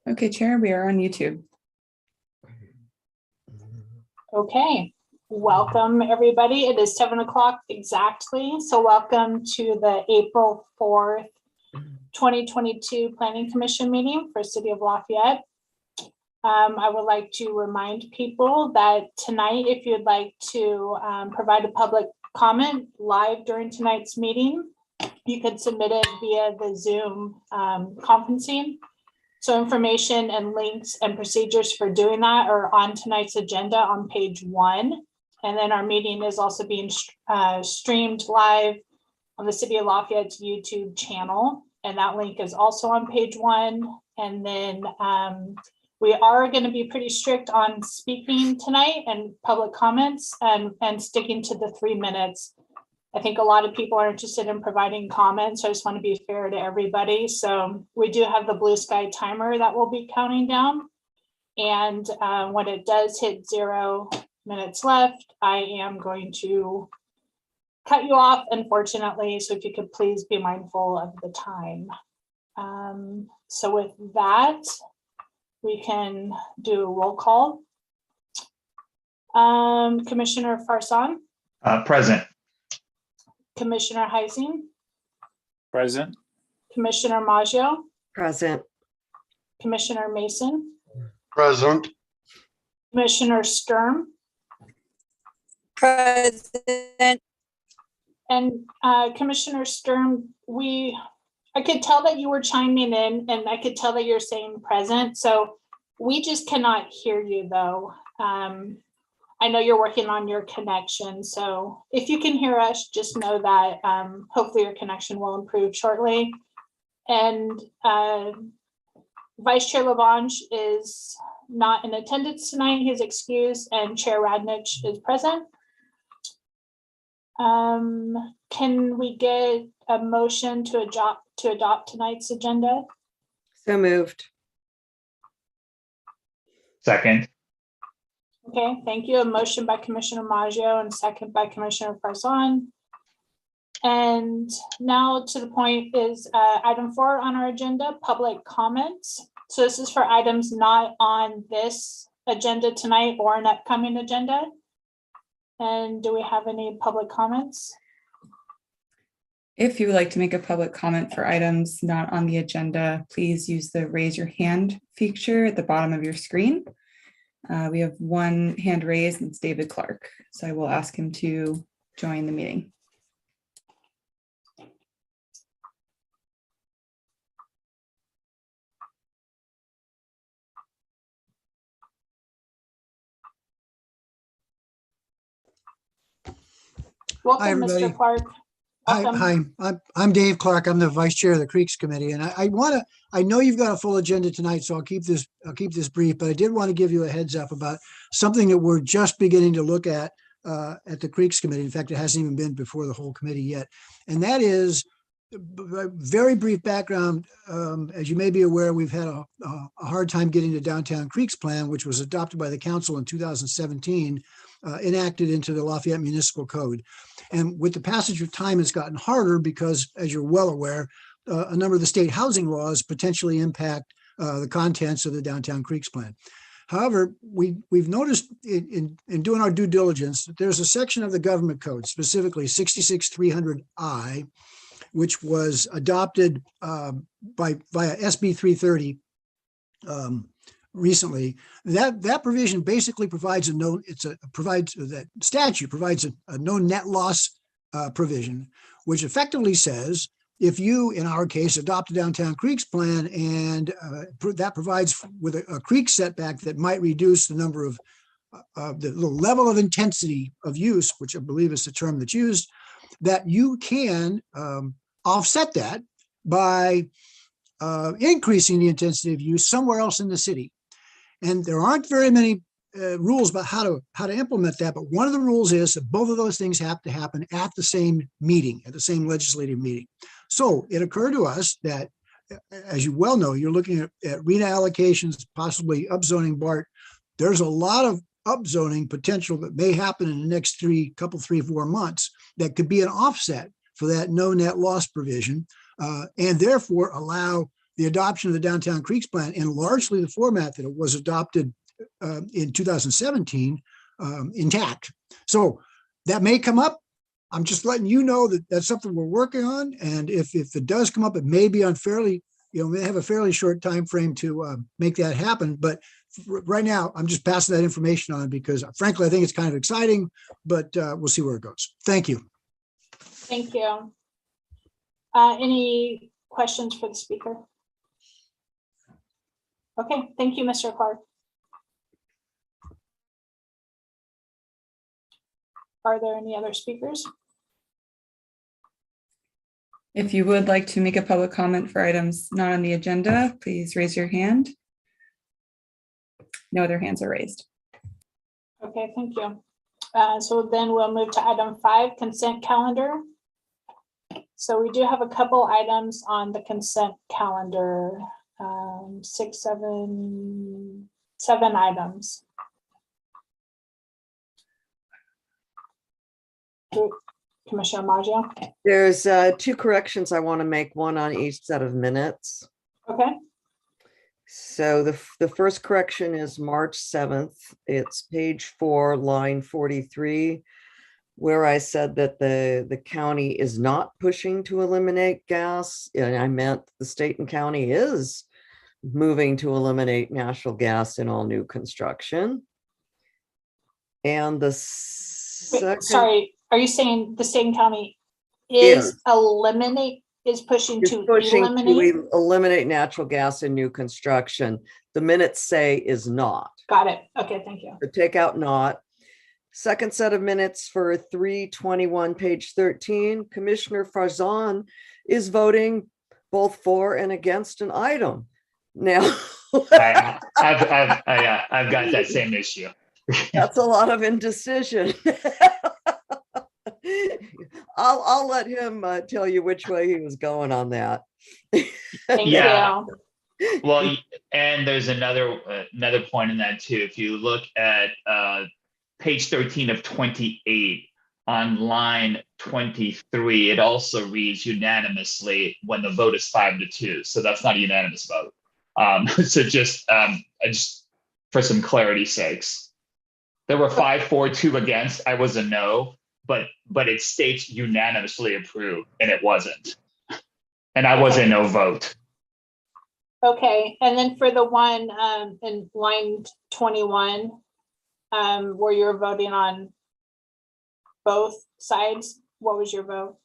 Okay, Chair, we are on YouTube. Okay, welcome everybody. It is 7 o'clock exactly. So welcome to the April 4th, 2022 Planning Commission meeting for City of Lafayette. I would like to remind people that tonight, if you'd like to provide a public comment live during tonight's meeting, you could submit it via the Zoom conferencing. So information and links and procedures for doing that are on tonight's agenda on page 1. And then our meeting is also being streamed live on the City of Lafayette's YouTube channel. And that link is also on page 1. And then we are going to be pretty strict on speaking tonight and public comments and sticking to the 3 minutes. I think a lot of people are interested in providing comments. So I just want to be fair to everybody. So we do have the blue sky timer that will be counting down. And when it does hit 0 minutes left, I am going to cut you off, unfortunately. So if you could please be mindful of the time. So with that, we can do a roll call. Commissioner Farsan. Present. Commissioner Heising. Present. Commissioner Maggio. Present. Commissioner Mason. Present. Commissioner Sturm. Present. And Commissioner Sturm, I could tell that you were chiming in and I could tell that you're saying present. So we just cannot hear you though. I know you're working on your connection. So if you can hear us, just know that hopefully your connection will improve shortly. And Vice Chair Lavange is not in attendance tonight. He's excused, and Chair Radnich is present. Can we get a motion to adopt tonight's agenda? So moved. Second. Okay, thank you. A motion by Commissioner Maggio and second by Commissioner Farsan. And now to the point is item 4 on our agenda, public comments. So this is for items not on this agenda tonight or an upcoming agenda. And do we have any public comments? If you would like to make a public comment for items not on the agenda, please use the raise your hand feature at the bottom of your screen. We have one hand raised, and it's David Clark. So I will ask him to join the meeting. Welcome, Hi, everybody. Mr. Clark. Welcome. Hi, I'm Dave Clark. I'm the vice chair of the Creeks Committee, and I know you've got a full agenda tonight, so I'll keep this brief. But I did want to give you a heads up about something that we're just beginning to look at the Creeks Committee. In fact, it hasn't even been before the whole committee yet, and that is a very brief background. As you may be aware, we've had a hard time getting the Downtown Creeks Plan, which was adopted by the council in 2017. Enacted into the Lafayette Municipal Code. And with the passage of time, it's gotten harder because, as you're well aware, a number of the state housing laws potentially impact the contents of the Downtown Creeks Plan. However, we've noticed in doing our due diligence that there's a section of the government code, specifically 66300I, which was adopted via SB 330 recently. That provision basically provides that statute provides a no net loss provision, which effectively says if you, in our case, adopt a Downtown Creeks Plan and that provides with a creek setback that might reduce the number of the level of intensity of use, which I believe is the term that's used, that you can offset that by increasing the intensity of use somewhere else in the city. And there aren't very many rules about how to implement that, but one of the rules is that both of those things have to happen at the same meeting, at the same legislative meeting. So it occurred to us that, as you well know, you're looking at RENA allocations, possibly upzoning BART. There's a lot of upzoning potential that may happen in the next 3, 4 months that could be an offset for that no net loss provision, and therefore allow the adoption of the Downtown Creeks Plan in largely the format that it was adopted in 2017 intact. So that may come up. I'm just letting you know that that's something we're working on. And if it does come up, it may be on fairly, may have a fairly short time frame to make that happen. But right now, I'm just passing that information on because frankly, I think it's kind of exciting, but we'll see where it goes. Thank you. Thank you. Any questions for the speaker? Okay, thank you, Mr. Clark. Are there any other speakers? If you would like to make a public comment for items not on the agenda, please raise your hand. No other hands are raised. Okay, thank you. So then we'll move to item 5, consent calendar. So we do have a couple items on the consent calendar, 7 items. Commissioner Maggio. There's 2 corrections I want to make, one on each set of minutes. Okay, So the first correction is March 7th. It's page 4, line 43, where I said that the county is not pushing to eliminate gas. And I meant the state and county is moving to eliminate natural gas in all new construction. And the second, sorry, are you saying the state and county is pushing is to pushing eliminate? to eliminate natural gas in new construction. The minutes say is not. Got it. Okay, thank you. So take out not. Second set of minutes for 321, page 13, Commissioner Farzan is voting both for and against an item. Now, I've got that same issue. that's a lot of indecision. I'll let him tell you which way he was going on that. Thank Yeah. you. Well, and there's another point in that too. If you look at page 13 of 28 on line 23, it also reads unanimously when the vote is 5-2. So that's not a unanimous vote. So just for some clarity's sakes, there were 5-4-2 against. I was a no, but it states unanimously approved, and it wasn't. And I was a no vote. Okay, and then for the one in line 21, where you're voting on both sides, what was your vote?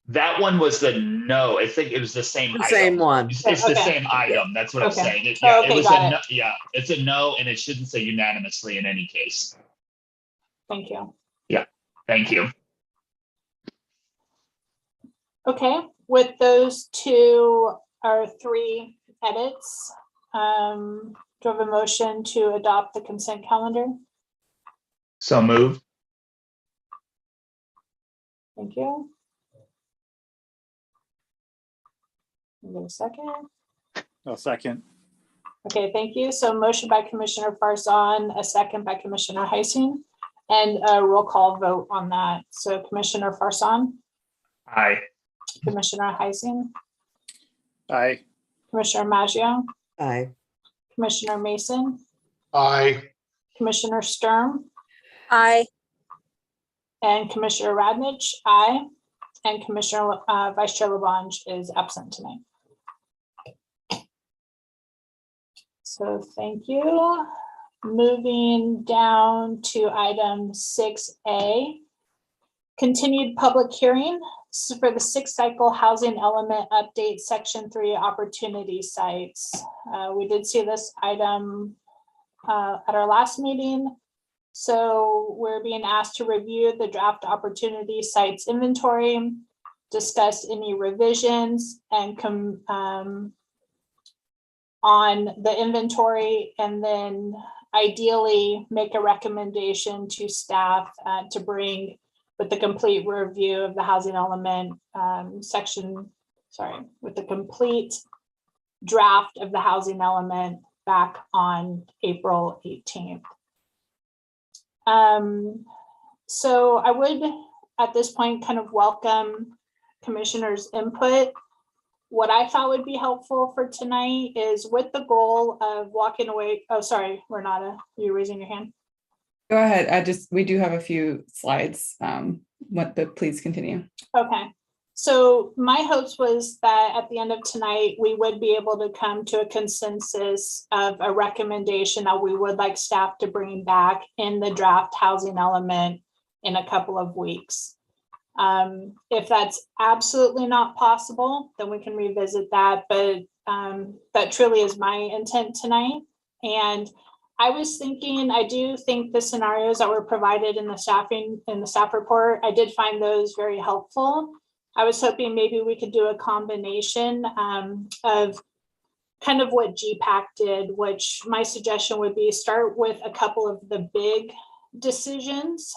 That one was the no. I think it was the same The item. same one. It's the Okay. same item. That's what I'm Okay. saying. It Okay, was got a it. no. Yeah, it's a no, and it shouldn't say unanimously in any case. Thank you. Thank you. Okay, with those 2 or 3 edits, do you have a motion to adopt the consent calendar? So moved. Thank you. Give it a second. I'll second. Okay, thank you. So motion by Commissioner Farzan, a second by Commissioner Heising, and a roll call vote on that. So Commissioner Farzan, Aye. Commissioner Heising, Aye. Commissioner Maggio, Aye. Commissioner Mason, Aye. Commissioner Sturm, Aye. and Commissioner Radnich, aye. And Commissioner Vice Chair Labange is absent tonight. So thank you. Moving down to item 6A, continued public hearing for the 6th cycle housing element update section 3 opportunity sites. We did see this item at our last meeting. So we're being asked to review the draft opportunity sites inventory, discuss any revisions and on the inventory, and then ideally make a recommendation to staff to bring with the complete review of the housing element with the complete draft of the housing element back on April 18th. So I would, at this point, kind of welcome commissioners' input What I thought would be helpful for tonight is with the goal of walking away. Oh, sorry, Renata, you're raising your hand. Go ahead. We do have a few slides. Please continue. Okay. So my hopes was that at the end of tonight, we would be able to come to a consensus of a recommendation that we would like staff to bring back in the draft housing element in a couple of weeks. If that's absolutely not possible, then we can revisit that, but that truly is my intent tonight. And I was thinking, I do think the scenarios that were provided in the staff report, I did find those very helpful. I was hoping maybe we could do a combination of kind of what GPAC did, which my suggestion would be start with a couple of the big decisions,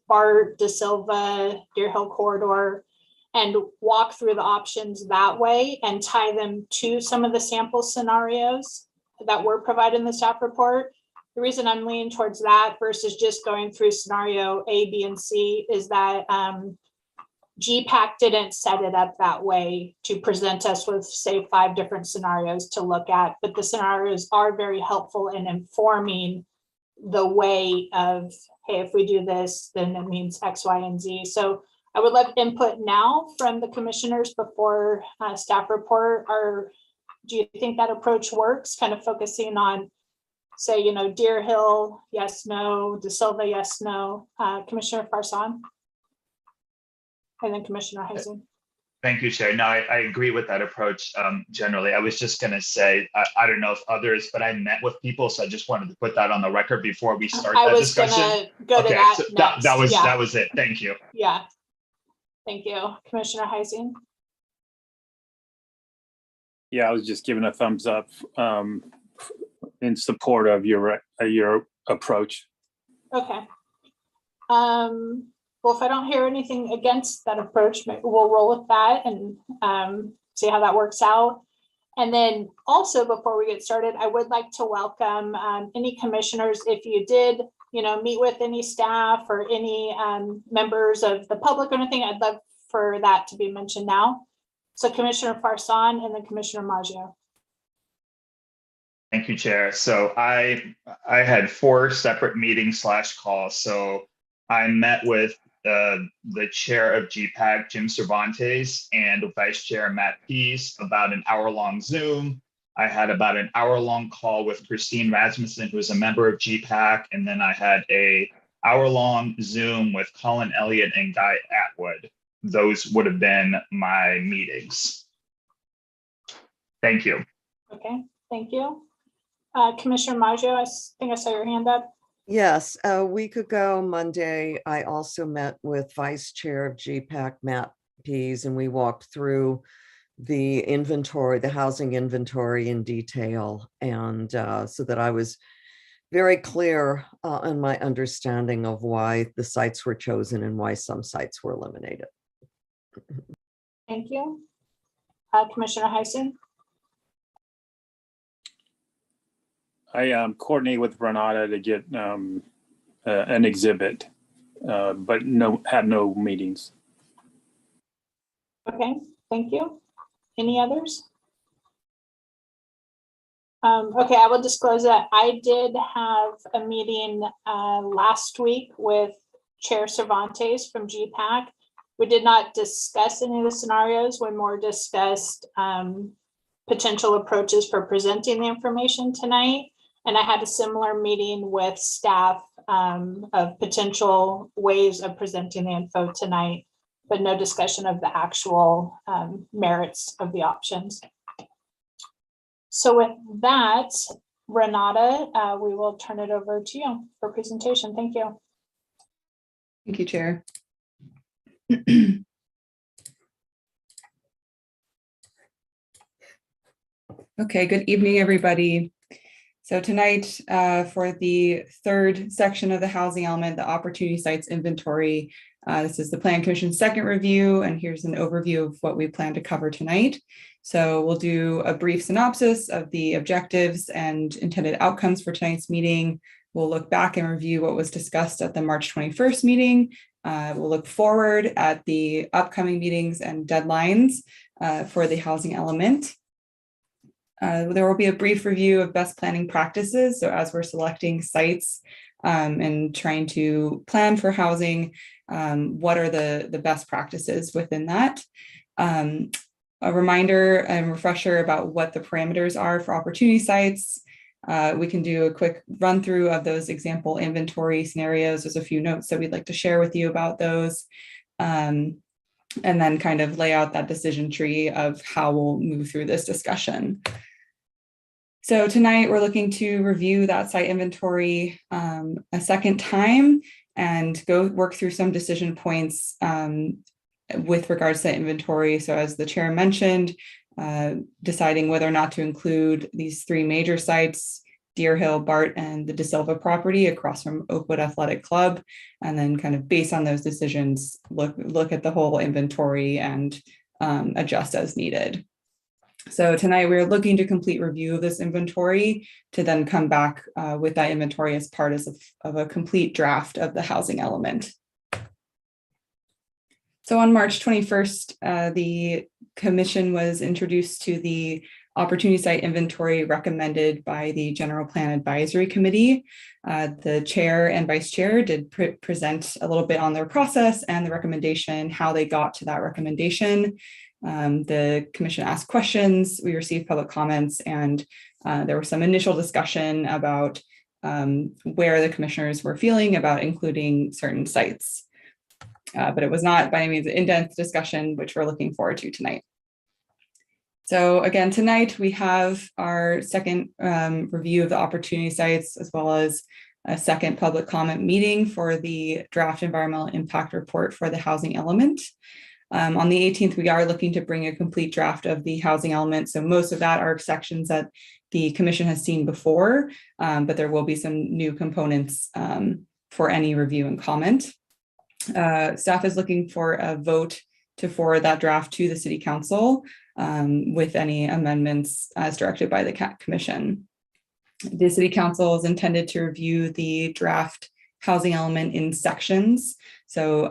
BART, De Silva, Deer Hill Corridor, and walk through the options that way and tie them to some of the sample scenarios that were provided in the staff report. The reason I'm leaning towards that versus just going through scenario A, B, and C is that GPAC didn't set it up that way to present us with, say, 5 different scenarios to look at, but the scenarios are very helpful in informing the way of, hey, if we do this, then it means X, Y, and Z. So I would love input now from the commissioners before staff report. Or do you think that approach works? Kind of focusing on, say, Deer Hill, yes, no, De Silva, yes, no. Commissioner Farsan? And then Commissioner Heising. Thank you, Chair. No, I agree with that approach generally. I was just going to say, I don't know if others, but I met with people, so I just wanted to put that on the record before we start that discussion. I was going to go to that next. That was it. Thank you. Yeah. Thank you. Commissioner Heising. Yeah, I was just giving a thumbs up in support of your approach. Okay. Well, if I don't hear anything against that approach, maybe we'll roll with that and see how that works out. And then also, before we get started, I would like to welcome any commissioners. If you did, meet with any staff or any members of the public or anything, I'd love for that to be mentioned now. So Commissioner Farsan and then Commissioner Maggio. Thank you, Chair. So I had 4 separate meetings / calls. So I met with the chair of GPAC, Jim Cervantes, and Vice Chair Matt Pease about an hour-long Zoom. I had about an hour-long call with Christine Rasmussen, who is a member of GPAC, and then I had a hour-long Zoom with Colin Elliott and Guy Atwood. Those would have been my meetings. Thank you. Okay, thank you. Commissioner Maggio, I think I saw your hand up. Yes, a week ago, Monday, I also met with Vice Chair of GPAC, Matt Pease, and we walked through the inventory, the housing inventory in detail. And so that I was very clear on my understanding of why the sites were chosen and why some sites were eliminated. Thank you. Commissioner Heising. I coordinated with Renata to get an exhibit, but had no meetings. Okay, thank you. Any others? Okay, I will disclose that I did have a meeting last week with Chair Cervantes from GPAC. We did not discuss any of the scenarios. We more discussed potential approaches for presenting the information tonight. And I had a similar meeting with staff of potential ways of presenting the info tonight, but no discussion of the actual merits of the options. So with that, Renata, we will turn it over to you for presentation. Thank you. Thank you, Chair. Okay, good evening, everybody. So tonight, for the 3rd section of the housing element, the opportunity sites inventory, this is the Plan Commission's 2nd review, and here's an overview of what we plan to cover tonight. So we'll do a brief synopsis of the objectives and intended outcomes for tonight's meeting. We'll look back and review what was discussed at the March 21st meeting, We'll look forward at the upcoming meetings and deadlines for the housing element. There will be a brief review of best planning practices. So as we're selecting sites and trying to plan for housing, what are the best practices within that? A reminder and refresher about what the parameters are for opportunity sites. We can do a quick run through of those example inventory scenarios. There's a few notes that we'd like to share with you about those. And then kind of lay out that decision tree of how we'll move through this discussion. So tonight we're looking to review that site inventory a second time and go work through some decision points with regards to inventory. So as the chair mentioned, deciding whether or not to include these three major sites, Deer Hill, Bart, and the De Silva property across from Oakwood Athletic Club, and then kind of based on those decisions, look at the whole inventory and adjust as needed. So tonight we're looking to complete review of this inventory to then come back with that inventory as part of a complete draft of the housing element. So on March 21st, the commission was introduced to the opportunity site inventory recommended by the General Plan Advisory Committee. The chair and vice chair did present a little bit on their process and the recommendation, how they got to that recommendation. The commission asked questions, we received public comments, and there was some initial discussion about where the commissioners were feeling about including certain sites. But it was not by any means an in-depth discussion, which we're looking forward to tonight. So again, tonight we have our second review of the opportunity sites, as well as a second public comment meeting for the draft environmental impact report for the housing element. On the 18th, we are looking to bring a complete draft of the housing element. So most of that are sections that the commission has seen before, but there will be some new components for any review and comment. Staff is looking for a vote to forward that draft to the City Council with any amendments as directed by the Commission. The City Council is intended to review the draft housing element in sections. So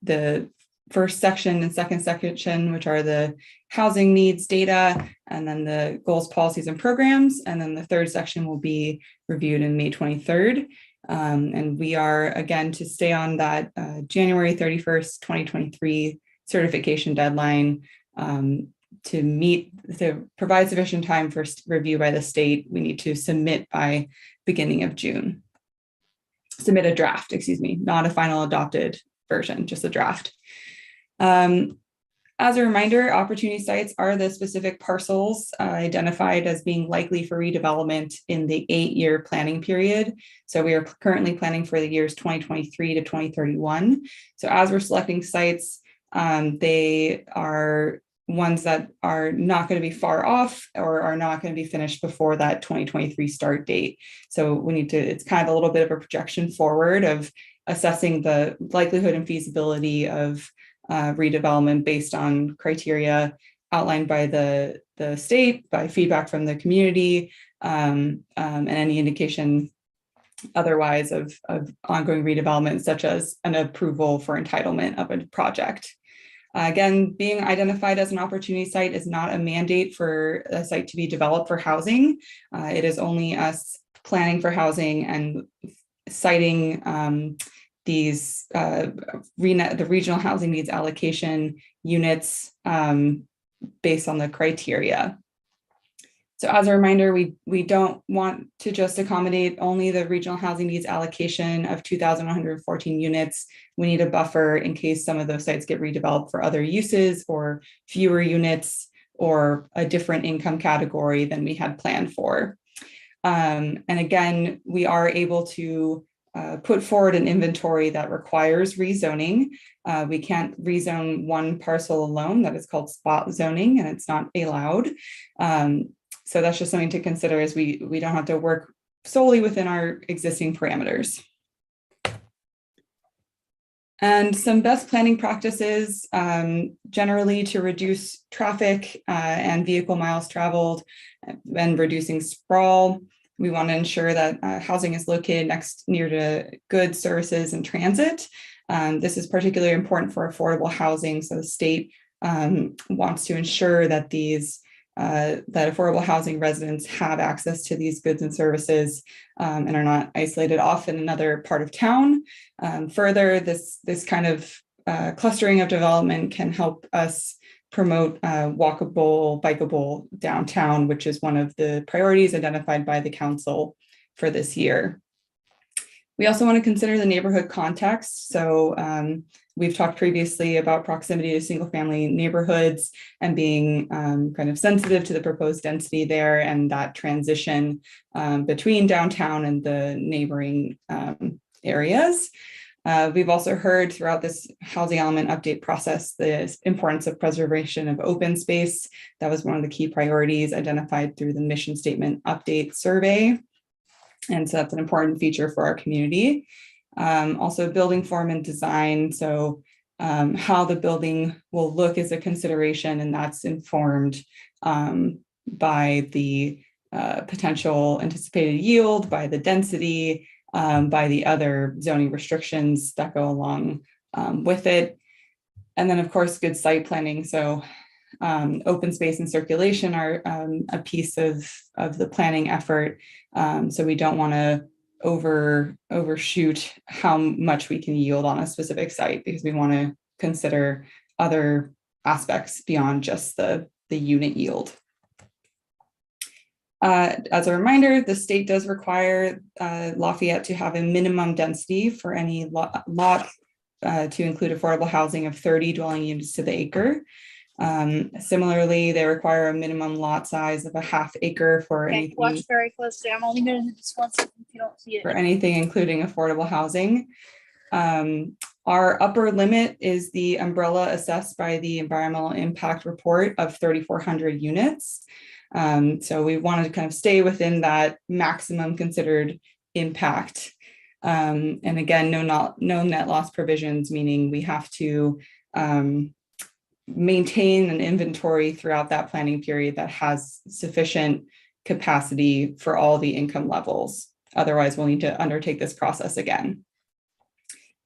the first section and second section, which are the housing needs data, and then the goals, policies, and programs. And then the third section will be reviewed in May 23rd. And we are, again, to stay on that January 31st, 2023 certification deadline to provide sufficient time for review by the state. We need to submit by beginning of June. Submit a draft, excuse me, not a final adopted version, just a draft. As a reminder, opportunity sites are the specific parcels identified as being likely for redevelopment in the 8-year planning period. So we are currently planning for the years 2023 to 2031. So as we're selecting sites, they are ones that are not going to be far off or are not going to be finished before that 2023 start date. So we need to, it's kind of a little bit of a projection forward of assessing the likelihood and feasibility of redevelopment based on criteria outlined by the state, by feedback from the community, and any indication otherwise of ongoing redevelopment, such as an approval for entitlement of a project. Again, being identified as an opportunity site is not a mandate for a site to be developed for housing. It is only us planning for housing and citing the regional housing needs allocation units based on the criteria. So as a reminder, we don't want to just accommodate only the regional housing needs allocation of 2,114 units. We need a buffer in case some of those sites get redeveloped for other uses or fewer units or a different income category than we had planned for. And again, we are able to put forward an inventory that requires rezoning. We can't rezone one parcel alone. That is called spot zoning, and it's not allowed. So that's just something to consider, as we don't have to work solely within our existing parameters. And some best planning practices, generally to reduce traffic and vehicle miles traveled and reducing sprawl. We want to ensure that housing is located near to goods, services, and transit. This is particularly important for affordable housing. So the state wants to ensure that that affordable housing residents have access to these goods and services and are not isolated off in another part of town. Further, this kind of clustering of development can help us promote walkable, bikeable downtown, which is one of the priorities identified by the council for this year. We also want to consider the neighborhood context. So we've talked previously about proximity to single family neighborhoods and being kind of sensitive to the proposed density there and that transition between downtown and the neighboring areas. We've also heard throughout this housing element update process the importance of preservation of open space. That was one of the key priorities identified through the mission statement update survey. And so that's an important feature for our community. Also building form and design. So how the building will look is a consideration, and that's informed by the potential anticipated yield, by the density, by the other zoning restrictions that go along with it. And then of course, good site planning. So open space and circulation are a piece of the planning effort. So we don't want to overshoot how much we can yield on a specific site, because we want to consider other aspects beyond just the unit yield. As a reminder, the state does require Lafayette to have a minimum density for any lot to include affordable housing of 30 dwelling units to the acre. Similarly, they require a minimum lot size of a half acre for anything. Watch very closely. I'm only going to just 1 second if you don't see it. For anything including affordable housing. Our upper limit is the umbrella assessed by the environmental impact report of 3,400 units. So we wanted to kind of stay within that maximum considered impact. And again, no net loss provisions, meaning we have to maintain an inventory throughout that planning period that has sufficient capacity for all the income levels. Otherwise, we'll need to undertake this process again.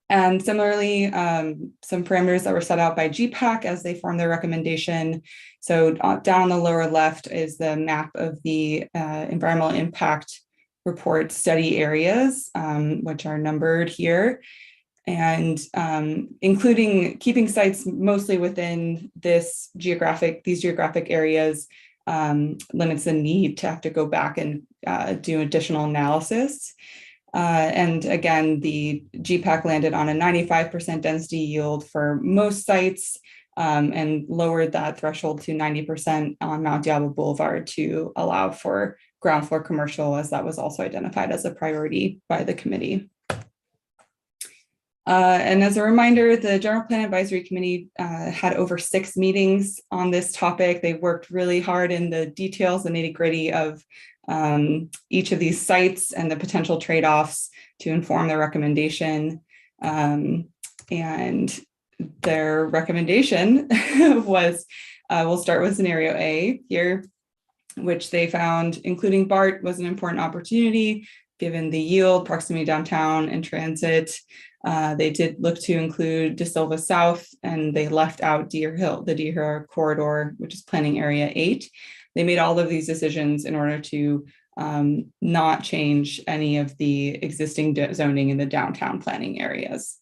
And similarly, some parameters that were set out by GPAC as they formed their recommendation. So down the lower left is the map of the environmental impact report study areas, which are numbered here. And keeping sites mostly within these geographic areas limits the need to have to go back and do additional analysis. And again, the GPAC landed on a 95% density yield for most sites and lowered that threshold to 90% on Mount Diablo Boulevard to allow for ground floor commercial, as that was also identified as a priority by the committee. And as a reminder, the General Plan Advisory Committee had over 6 meetings on this topic. They worked really hard in the details, the nitty-gritty of each of these sites and the potential trade-offs to inform their recommendation. And their recommendation was, we'll start with scenario A here, which they found including BART was an important opportunity given the yield, proximity downtown, and transit. They did look to include De Silva South, and they left out Deer Hill, the Deer Hill corridor, which is planning area 8. They made all of these decisions in order to not change any of the existing zoning in the downtown planning areas.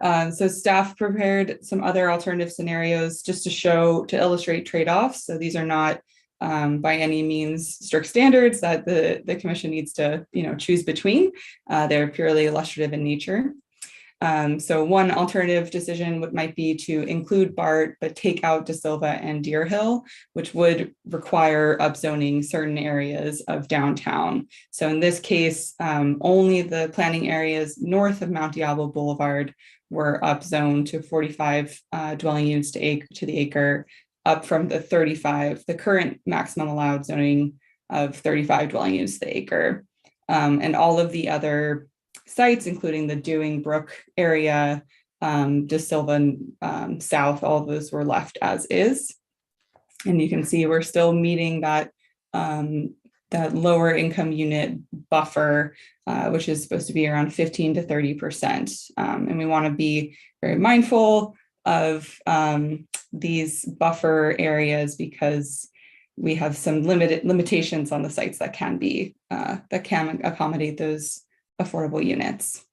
So staff prepared some other alternative scenarios just to illustrate trade-offs. So these are not by any means strict standards that the commission needs to choose between. They're purely illustrative in nature. So one alternative decision might be to include BART, but take out De Silva and Deer Hill, which would require upzoning certain areas of downtown. So in this case, only the planning areas north of Mount Diablo Boulevard were upzoned to 45 dwelling units to the acre, up from the 35, the current maximum allowed zoning of 35 dwelling units to the acre. And all of the other sites, including the Dewing Brook area, De Silva South, all of those were left as is. And you can see we're still meeting that that lower income unit buffer, which is supposed to be around 15 to 30%. And we want to be very mindful of these buffer areas because we have some limitations on the sites that can accommodate those affordable units.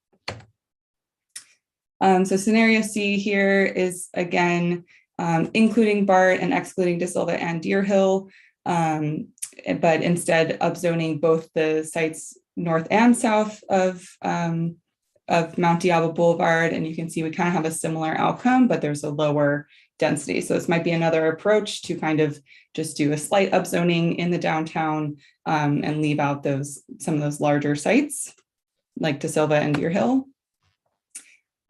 So scenario C here is again, including BART and excluding De Silva and Deer Hill, but instead upzoning both the sites north and south of Mount Diablo Boulevard. And you can see we kind of have a similar outcome, but there's a lower density. So this might be another approach to kind of just do a slight upzoning in the downtown and leave out some of those larger sites like De Silva and Deer Hill.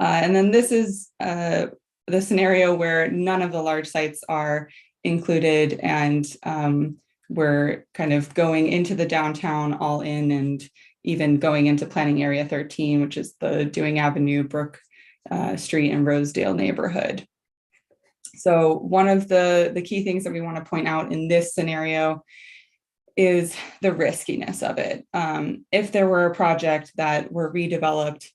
And then this is the scenario where none of the large sites are included, and we're kind of going into the downtown all in, and even going into planning area 13, which is the Dewing Avenue, Brook Street, and Rosedale neighborhood. So one of the key things that we want to point out in this scenario is the riskiness of it. If there were a project that were redeveloped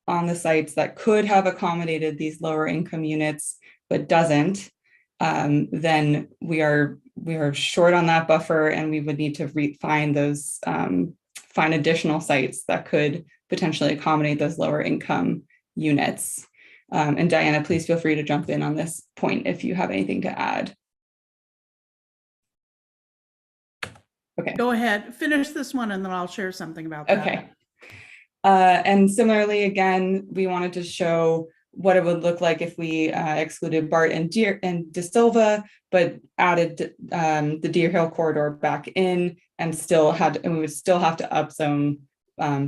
on the sites that could have accommodated these lower income units, but doesn't, then we are short on that buffer, and we would need to find additional sites that could potentially accommodate those lower income units. And Diana, please feel free to jump in on this point if you have anything to add. Okay. Go ahead, finish this one, and then I'll share something about that. Okay. And similarly, again, we wanted to show what it would look like if we excluded BART and De Silva, but added the Deer Hill corridor back in, and we would still have to upzone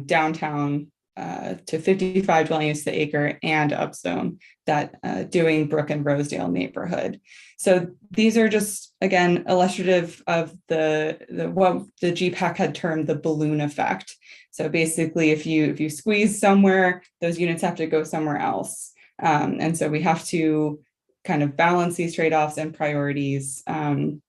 downtown to 55 dwelling units to the acre, and upzone that Dewing, Brook, and Rosedale neighborhood. So these are just, again, illustrative of what the GPAC had termed the balloon effect. So basically, if you squeeze somewhere, those units have to go somewhere else. And so we have to kind of balance these trade-offs and priorities, and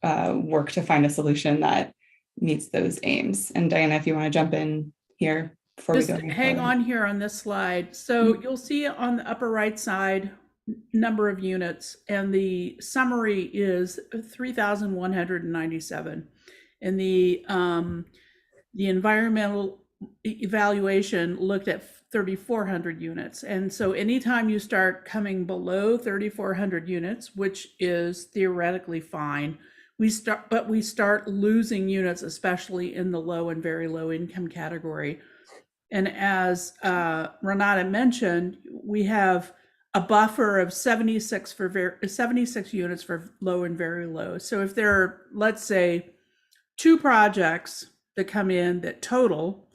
work to find a solution that meets those aims. And Diana, if you want to jump in here before Just we go. hang on here on this slide. So you'll see on the upper right side, number of units, and the summary is 3,197. And the environmental evaluation looked at 3,400 units. And so anytime you start coming below 3,400 units, which is theoretically fine, we start losing units, especially in the low and very low income category. And as Renata mentioned, we have a buffer of 76 units for low and very low. So if there are, let's say, 2 projects that come in that total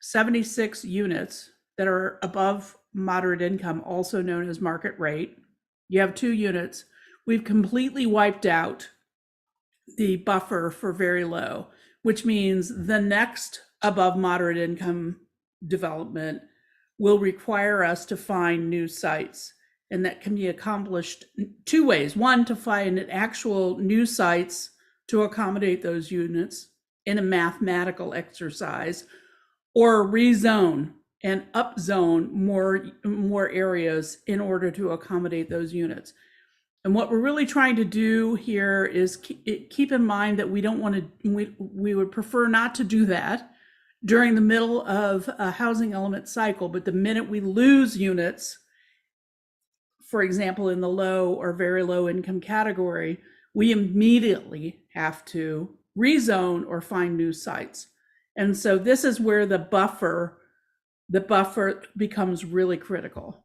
76 units that are above moderate income, also known as market rate, you have 2 units, we've completely wiped out the buffer for very low, which means the next above moderate income development will require us to find new sites. And that can be accomplished 2 ways. One, to find actual new sites to accommodate those units in a mathematical exercise, or rezone and upzone more areas in order to accommodate those units. And what we're really trying to do here is keep in mind that we don't want to, we would prefer not to do that during the middle of a housing element cycle, but the minute we lose units, for example, in the low or very low income category, we immediately have to rezone or find new sites. And so this is where the buffer becomes really critical.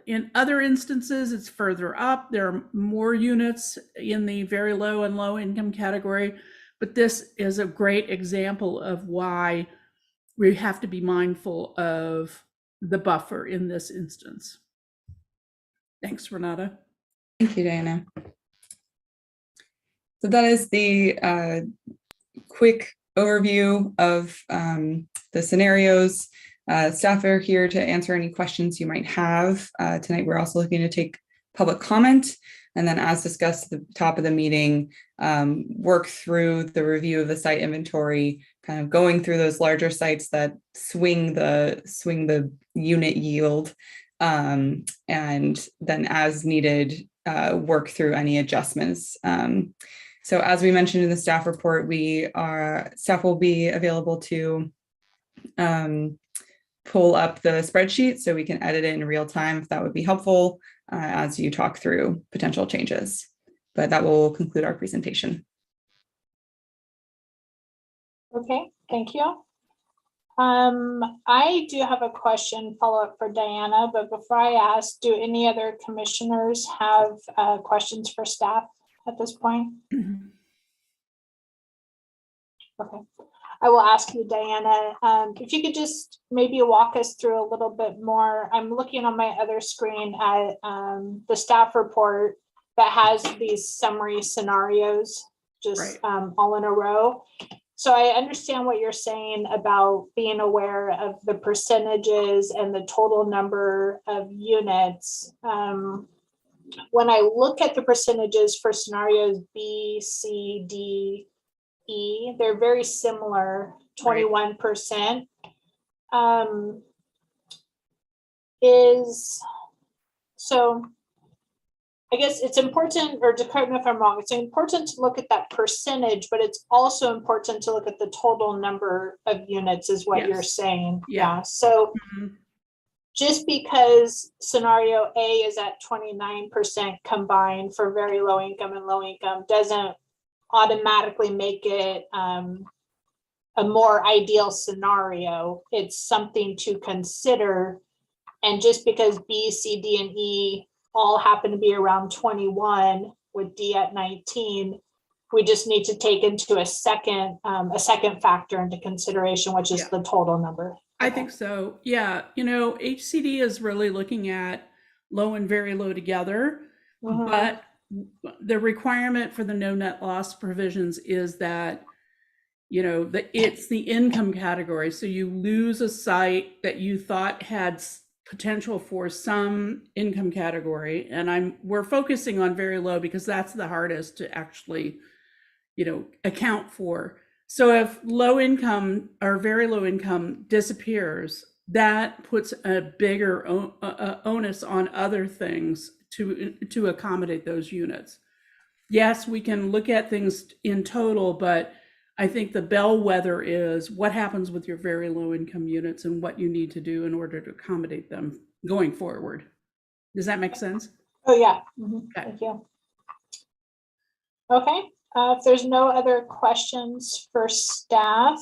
In other instances, it's further up. There are more units in the very low and low income category, but this is a great example of why we have to be mindful of the buffer in this instance. Thanks, Renata. Thank you, Diana. So that is the quick overview of the scenarios. Staff are here to answer any questions you might have. Tonight, we're also looking to take public comment. And then as discussed at the top of the meeting, work through the review of the site inventory, kind of going through those larger sites that swing the unit yield, and then as needed, work through any adjustments. So as we mentioned in the staff report, staff will be available to pull up the spreadsheet so we can edit it in real time if that would be helpful as you talk through potential changes. But that will conclude our presentation. Okay, thank you. I do have a question follow-up for Diana, but before I ask, do any other commissioners have questions for staff at this point? Okay, I will ask you, Diana, if you could just maybe walk us through a little bit more. I'm looking on my other screen at the staff report that has these summary scenarios just all in a row. So I understand what you're saying about being aware of the percentages and the total number of units. When I look at the percentages for scenarios B, C, D, E, they're very similar, 21%. So I guess it's important, or to correct me if I'm wrong, it's important to look at that percentage, but it's also important to look at the total number of units is what you're saying. Yeah. So just because scenario A is at 29% combined for very low income and low income doesn't automatically make it a more ideal scenario. It's something to consider. And just because B, C, D, and E all happen to be around 21 with D at 19, we just need to take into a second factor into consideration, which is the total number. I think so. Yeah. You know, HCD is really looking at low and very low together, but the requirement for the no net loss provisions is that, you know, it's the income category. So you lose a site that you thought had potential for some income category, and we're focusing on very low because that's the hardest to actually, you know, account for. So if low income or very low income disappears, that puts a bigger onus on other things to accommodate those units. Yes, we can look at things in total, but I think the bellwether is what happens with your very low income units and what you need to do in order to accommodate them going forward. Does that make sense? Oh, yeah. Okay. Thank you. Okay. If there's no other questions for staff,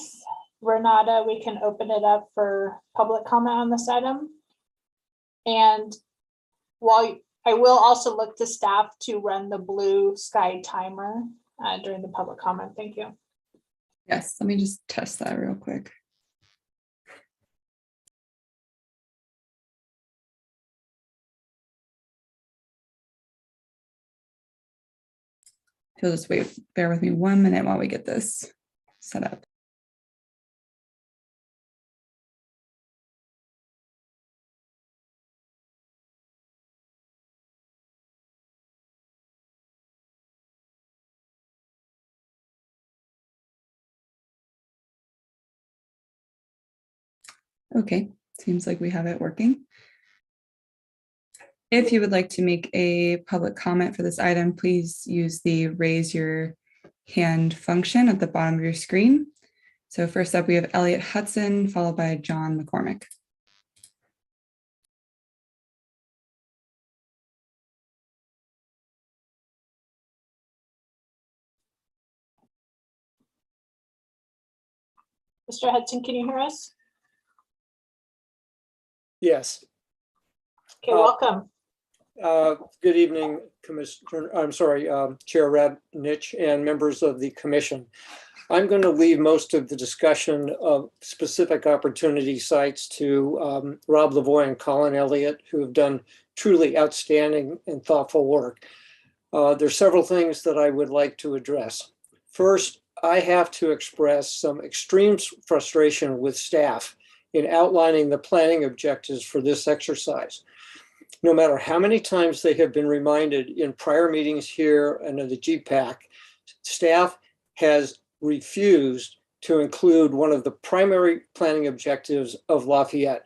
Renata, we can open it up for public comment on this item. And while I will also look to staff to run the blue sky timer during the public comment. Thank you. Yes, let me just test that real quick. You'll just bear with me 1 minute while we get this set up. Okay, seems like we have it working. If you would like to make a public comment for this item, please use the raise your hand function at the bottom of your screen. So first up, we have Elliot Hudson, followed by John McCormick. Mr. Hudson, can you hear us? Yes. Okay, welcome. Good evening, Chair Radnich and members of the commission. I'm going to leave most of the discussion of specific opportunity sites to Rob Lavoie and Colin Elliott, who have done truly outstanding and thoughtful work. There's several things that I would like to address. First, I have to express some extreme frustration with staff in outlining the planning objectives for this exercise. no matter how many times they have been reminded in prior meetings here and in the GPAC, staff has refused to include one of the primary planning objectives of Lafayette.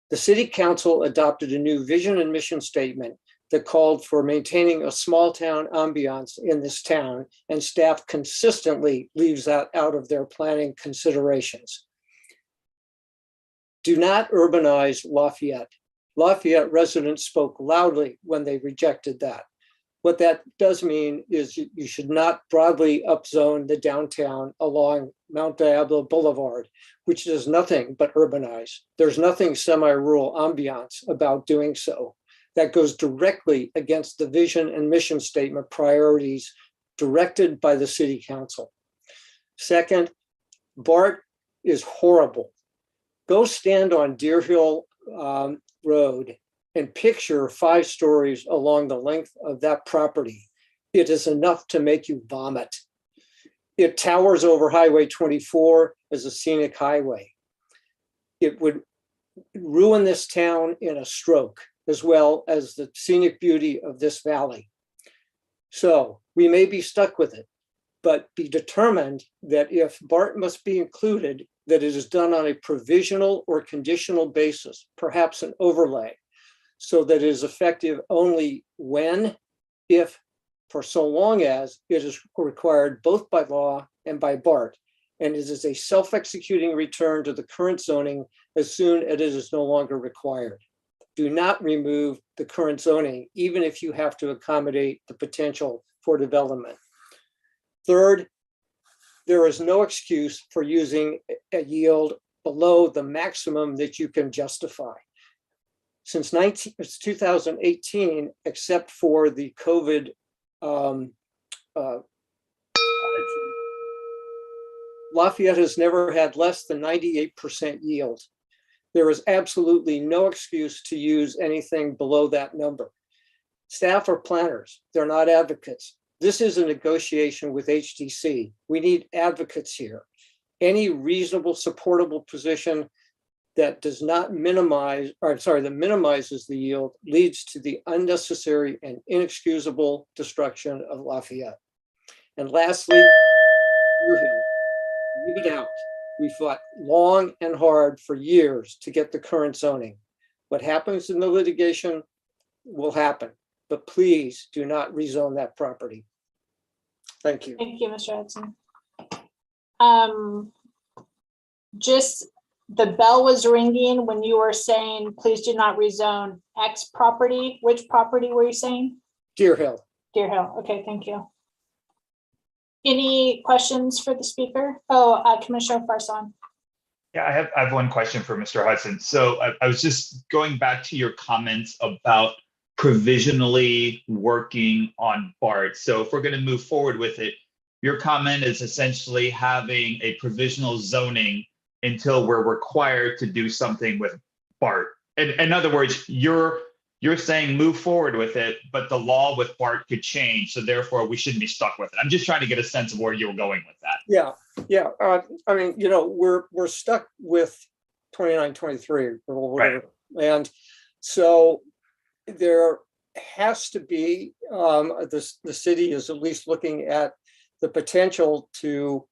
The City Council adopted a new vision and mission statement that called for maintaining a small town ambiance in this town, and staff consistently leaves that out of their planning considerations. Do not urbanize Lafayette. Lafayette residents spoke loudly when they rejected that. What that does mean is you should not broadly upzone the downtown along Mount Diablo Boulevard, which does nothing but urbanize. There's nothing semi-rural ambiance about doing so. That goes directly against the vision and mission statement priorities directed by the City Council. Second, BART is horrible. Go stand on Deer Hill Road and picture 5 stories along the length of that property. It is enough to make you vomit. It towers over Highway 24 as a scenic highway. It would ruin this town in a stroke, as well as the scenic beauty of this valley. So we may be stuck with it, but be determined that if BART must be included, that it is done on a provisional or conditional basis, perhaps an overlay, so that it is effective only when, if, for so long as it is required both by law and by BART, and it is a self-executing return to the current zoning as soon as it is no longer required. Do not remove the current zoning, even if you have to accommodate the potential for development. Third, there is no excuse for using a yield below the maximum that you can justify. Since 2018, except for the COVID Lafayette has never had less than 98% yield. There is absolutely no excuse to use anything below that number. Staff are planners, they're not advocates. This is a negotiation with HDC. We need advocates here. Any reasonable, supportable position that does not minimize, or sorry, that minimizes the yield leads to the unnecessary and inexcusable destruction of Lafayette. And lastly, leave it out. We fought long and hard for years to get the current zoning. What happens in the litigation will happen, but please do not rezone that property. Thank you. Thank you, Mr. Hudson. Just the bell was ringing when you were saying, please do not rezone X property. Which property were you saying? Deer Hill. Deer Hill. Okay, thank you. Any questions for the speaker? Oh, Commissioner Farson. Yeah, I have one question for Mr. Hudson. So I was just going back to your comments about provisionally working on BART. So if we're going to move forward with it, your comment is essentially having a provisional zoning until we're required to do something with BART. In other words, you're saying move forward with it, but the law with BART could change, so therefore we shouldn't be stuck with it. I'm just trying to get a sense of where you were going with that. Yeah. I mean, you know, we're stuck with 2923 or whatever, right. And so there has to be the city is at least looking at the potential to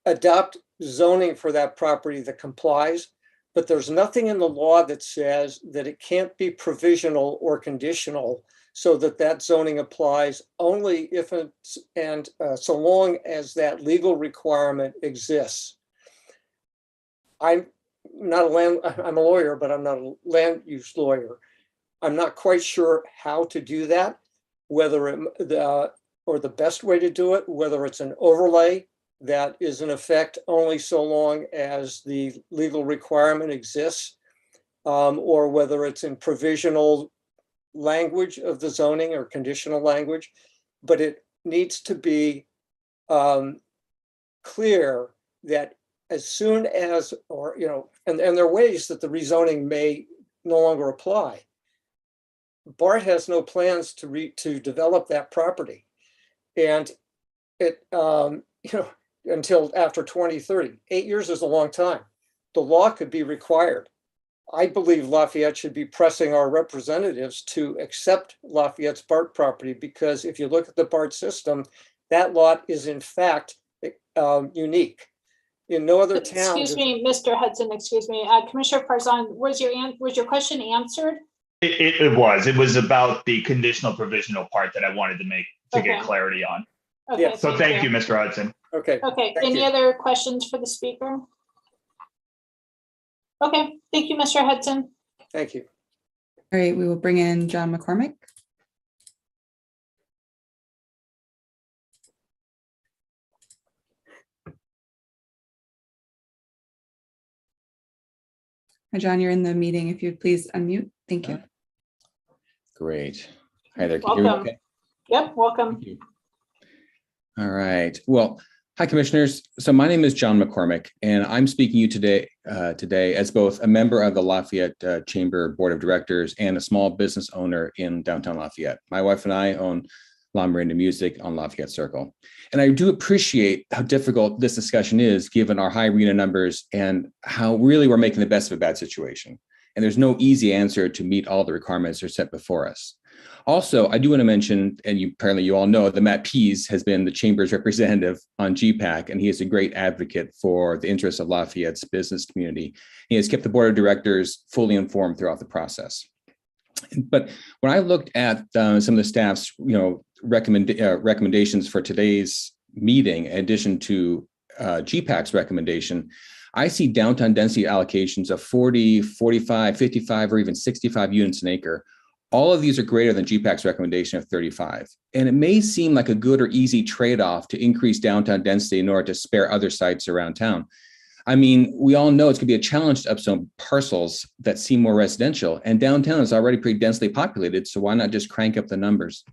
adopt zoning for that property that complies. But there's nothing in the law that says that it can't be provisional or conditional, so that zoning applies only if it's, and so long as that legal requirement exists. I'm a lawyer, but I'm not a land use lawyer. I'm not quite sure how to do that, whether or the best way to do it, whether it's an overlay that is in effect only so long as the legal requirement exists, or whether it's in provisional language of the zoning or conditional language, but it needs to be clear that as soon as, or, you know, and there are ways that the rezoning may no longer apply. BART has no plans to develop that property. And it, you know, until after 2030. 8 years is a long time. The law could be required. I believe Lafayette should be pressing our representatives to accept Lafayette's BART property, because if you look at the BART system, that lot is in fact unique. In no other town. Excuse me, Mr. Hudson, excuse me. Commissioner Farzan, was your question answered? It was about the conditional provisional part that I wanted to make to get Okay. clarity on. Okay, Yeah. So thank you, Mr. Hudson. Okay. Okay, Thank any you. other questions for the speaker? Okay, thank you, Mr. Hudson. Thank you. All right, we will bring in John McCormick. Hi, John, you're in the meeting. If you'd please unmute. Thank you. Great. Hi there. Can you hear me Welcome. okay? Yep, welcome. Thank you. All right. Well, hi, commissioners. So my name is John McCormick, and I'm speaking to you today as both a member of the Lafayette Chamber Board of Directors and a small business owner in downtown Lafayette. My wife and I own La Miranda Music on Lafayette Circle. And I do appreciate how difficult this discussion is given our high arena numbers and how really we're making the best of a bad situation. And there's no easy answer to meet all the requirements that are set before us. Also, I do want to mention, and apparently you all know, that Matt Pease has been the Chamber's representative on GPAC, and he is a great advocate for the interests of Lafayette's business community. He has kept the board of directors fully informed throughout the process. But when I looked at some of the staff's, recommendations for today's meeting, in addition to GPAC's recommendation, I see downtown density allocations of 40, 45, 55, or even 65 units an acre. All of these are greater than GPAC's recommendation of 35. And it may seem like a good or easy trade-off to increase downtown density in order to spare other sites around town. I mean, we all know it's going to be a challenge to upzone parcels that seem more residential, and downtown is already pretty densely populated, so why not just crank up the numbers?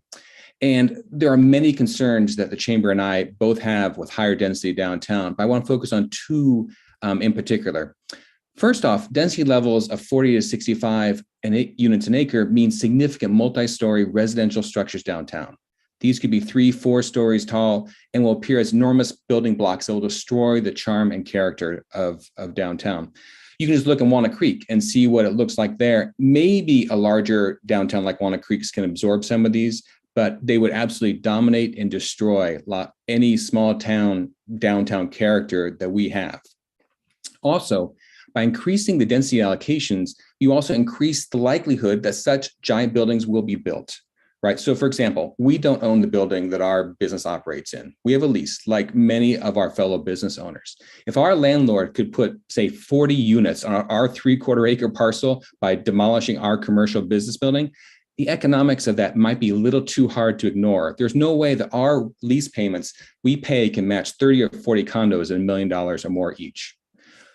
And there are many concerns that the Chamber and I both have with higher density downtown, but I want to focus on two in particular. First off, density levels of 40 to 65 units an acre mean significant multi-story residential structures downtown. These could be 3-4 stories tall and will appear as enormous building blocks that will destroy the charm and character of downtown. You can just look in Walnut Creek and see what it looks like there. Maybe a larger downtown like Walnut Creek can absorb some of these, but they would absolutely dominate and destroy any small town downtown character that we have. Also, by increasing the density allocations, you also increase the likelihood that such giant buildings will be built, right? So for example, we don't own the building that our business operates in. We have a lease like many of our fellow business owners. If our landlord could put, say, 40 units on our 3/4 acre parcel by demolishing our commercial business building, the economics of that might be a little too hard to ignore. There's no way that our lease payments we pay can match 30 or 40 condos at $1 million or more each.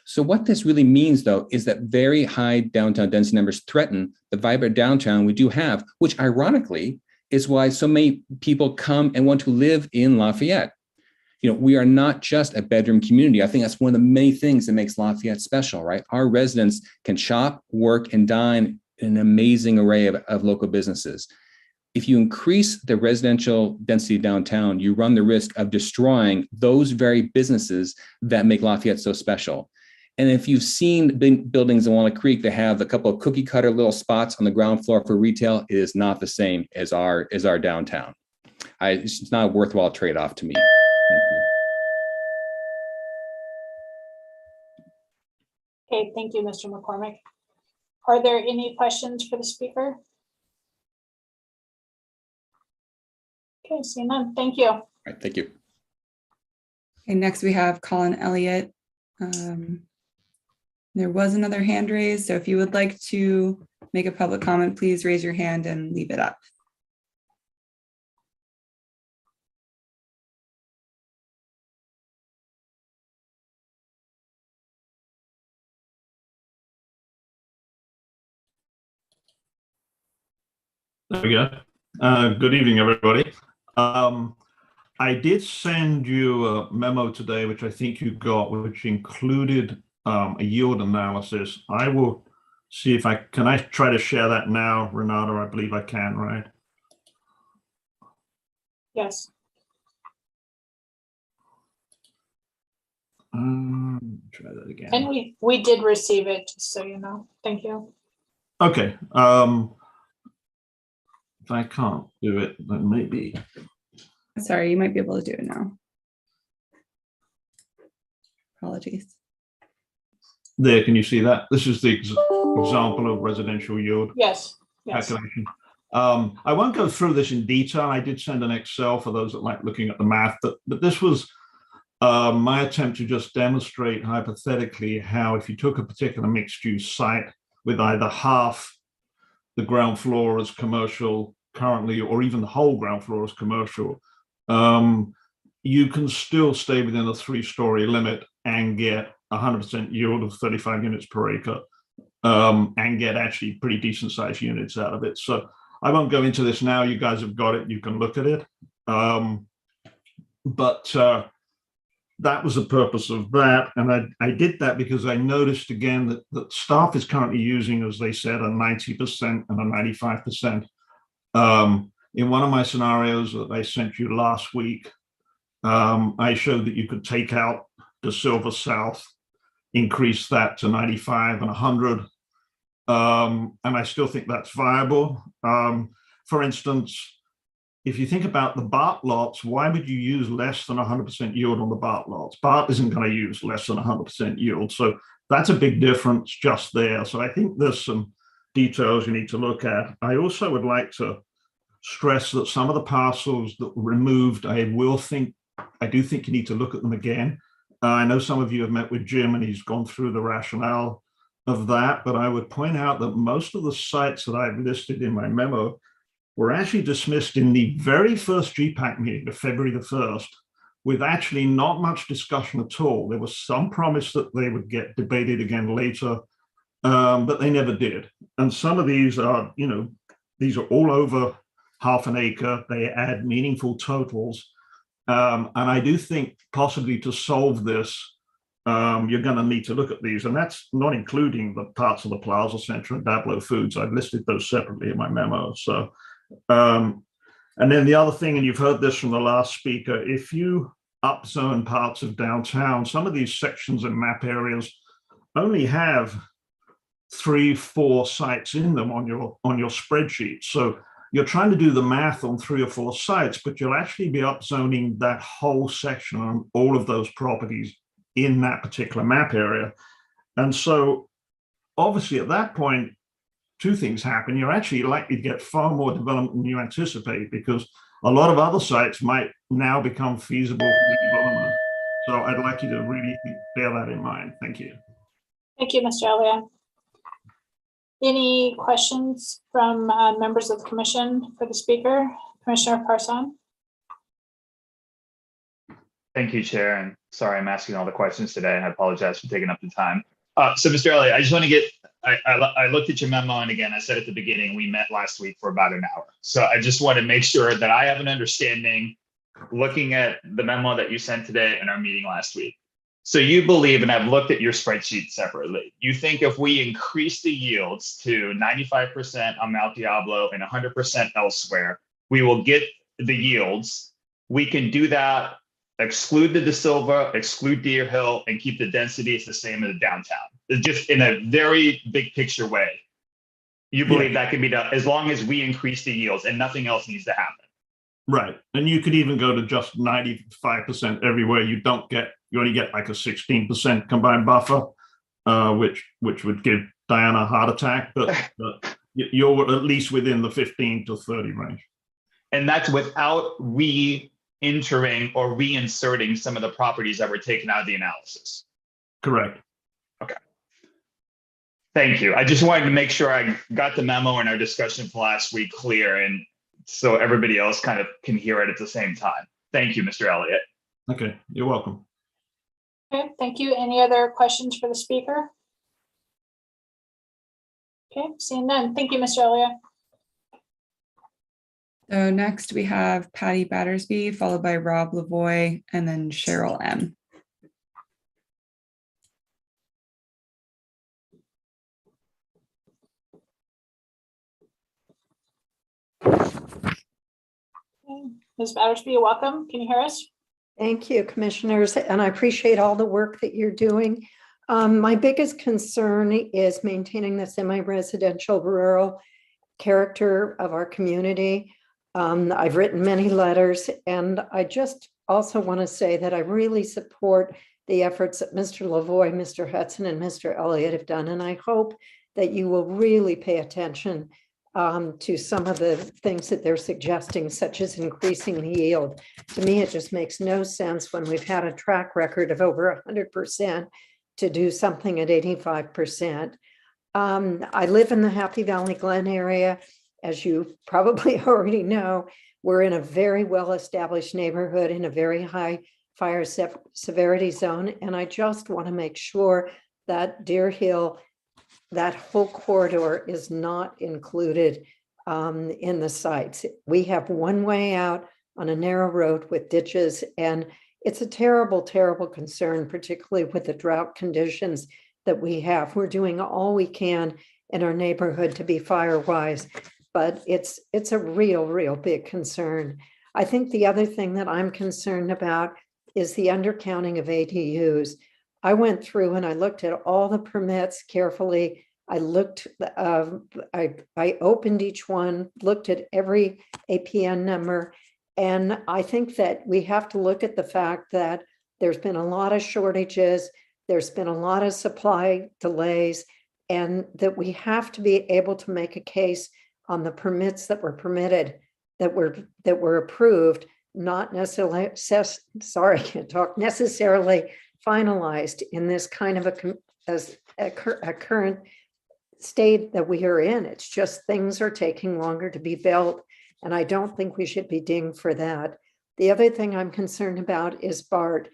So what this really means, though, is that very high downtown density numbers threaten the vibrant downtown we do have, which ironically is why so many people come and want to live in Lafayette. We are not just a bedroom community. I think that's one of the many things that makes Lafayette special, right? Our residents can shop, work, and dine in an amazing array of local businesses. If you increase the residential density downtown, you run the risk of destroying those very businesses that make Lafayette so special. And if you've seen buildings in Walnut Creek that have a couple of cookie cutter little spots on the ground floor for retail, it is not the same as our downtown. It's not a worthwhile trade-off to me. Thank you. Okay, thank you, Mr. McCormick. Are there any questions for the speaker? Okay, seeing none. Thank you. All right, thank you. Okay, next we have Colin Elliott. There was another hand raised, so if you would like to make a public comment, please raise your hand and leave it up. There we go. Good evening, everybody. I did send you a memo today, which I think you got, which included a yield analysis. I will see if I try to share that now, Renato? I believe I can, right? Yes. Try that And again. we did receive it, just so you know. Thank you. Okay. If I can't do it, then maybe. Sorry, you might be able to do it now. Apologies. There, can you see that? This is the example of residential yield Yes, yes. calculation. I won't go through this in detail. I did send an Excel for those that like looking at the math, but this was my attempt to just demonstrate hypothetically how if you took a particular mixed use site with either half the ground floor as commercial currently, or even the whole ground floor as commercial, you can still stay within a 3-story limit and get 100% yield of 35 units per acre, and get actually pretty decent sized units out of it. So I won't go into this now. You guys have got it. You can look at it. But that was the purpose of that. And I did that because I noticed again that staff is currently using, as they said, a 90% and a 95%. In one of my scenarios that I sent you last week, I showed that you could take out the Silver South, increase that to 95 and 100. And I still think that's viable. For instance, if you think about the BART lots, why would you use less than 100% yield on the BART lots? BART isn't going to use less than 100% yield. So that's a big difference just there. So I think there's some details you need to look at. I also would like to stress that some of the parcels that were removed, I do think you need to look at them again. I know some of you have met with Jim and he's gone through the rationale of that, but I would point out that most of the sites that I've listed in my memo were actually dismissed in the very first GPAC meeting of February the 1st, with actually not much discussion at all. There was some promise that they would get debated again later, but they never did. And some of these are, these are all over half an acre. They add meaningful totals. And I do think possibly to solve this, you're going to need to look at these, and that's not including the parts of the Plaza Center and Dablo Foods. I've listed those separately in my memo. So, and then the other thing, and you've heard this from the last speaker, if you upzone parts of downtown, some of these sections and map areas only have 3-4 sites in them on your spreadsheet. So you're trying to do the math on 3 or 4 sites, but you'll actually be upzoning that whole section on all of those properties in that particular map area. And so obviously at that point, 2 things happen. You're actually likely to get far more development than you anticipate, because a lot of other sites might now become feasible for development. So I'd like you to really bear that in mind. Thank you. Thank you, Mr. Elliott. Any questions from members of the commission for the speaker? Commissioner Parson? Thank you, Chair. And sorry, I'm asking all the questions today. I apologize for taking up the time. So, Mr. Elliott, I just want to get, I looked at your memo, and again, I said at the beginning, we met last week for about an hour. So I just want to make sure that I have an understanding, looking at the memo that you sent today and our meeting last week. So you believe, and I've looked at your spreadsheet separately, you think if we increase the yields to 95% on Mount Diablo and 100% elsewhere, we will get the yields. We can do that, exclude the De Silva, exclude Deer Hill, and keep the densities the same as the downtown. It's just in a very big picture way. You believe that can be done as long as we increase the yields and nothing else needs to happen. Right. And you could even go to just 95% everywhere. You only get like a 16% combined buffer, which would give Diana a heart attack, but you're at least within the 15 to 30 range. And that's without re-entering or reinserting some of the properties that were taken out of the analysis. Correct. Okay. Thank you. I just wanted to make sure I got the memo and our discussion from last week clear, and so everybody else kind of can hear it at the same time. Thank you, Mr. Elliott. Okay, you're welcome. Okay, thank you. Any other questions for the speaker? Okay, seeing none. Thank you, Mr. Elliott. So next we have Patty Battersby, followed by Rob Lavoie, and then Cheryl M. Ms. Battersby, welcome. Can you hear us? Thank you, commissioners, and I appreciate all the work that you're doing. My biggest concern is maintaining the semi-residential rural character of our community. I've written many letters, and I just also want to say that I really support the efforts that Mr. Lavoie, Mr. Hudson, and Mr. Elliott have done, and I hope that you will really pay attention to some of the things that they're suggesting, such as increasing the yield. To me, it just makes no sense when we've had a track record of over 100% to do something at 85%. I live in the Happy Valley Glen area. As you probably already know, we're in a very well-established neighborhood in a very high fire severity zone. And I just want to make sure that Deer Hill, that whole corridor is not included in the sites. We have one way out on a narrow road with ditches, and it's a terrible, terrible concern, particularly with the drought conditions that we have. We're doing all we can in our neighborhood to be fire wise, but it's a real big concern. I think the other thing that I'm concerned about is the undercounting of ADUs. I went through and I looked at all the permits carefully. I looked, I opened each one, looked at every APN number, and I think that we have to look at the fact that there's been a lot of shortages, there's been a lot of supply delays, and that we have to be able to make a case on the permits that were permitted, that were approved, not necessarily, sorry, I can't talk, necessarily finalized in this kind of a current state that we are in. It's just things are taking longer to be built, and I don't think we should be dinged for that. The other thing I'm concerned about is BART.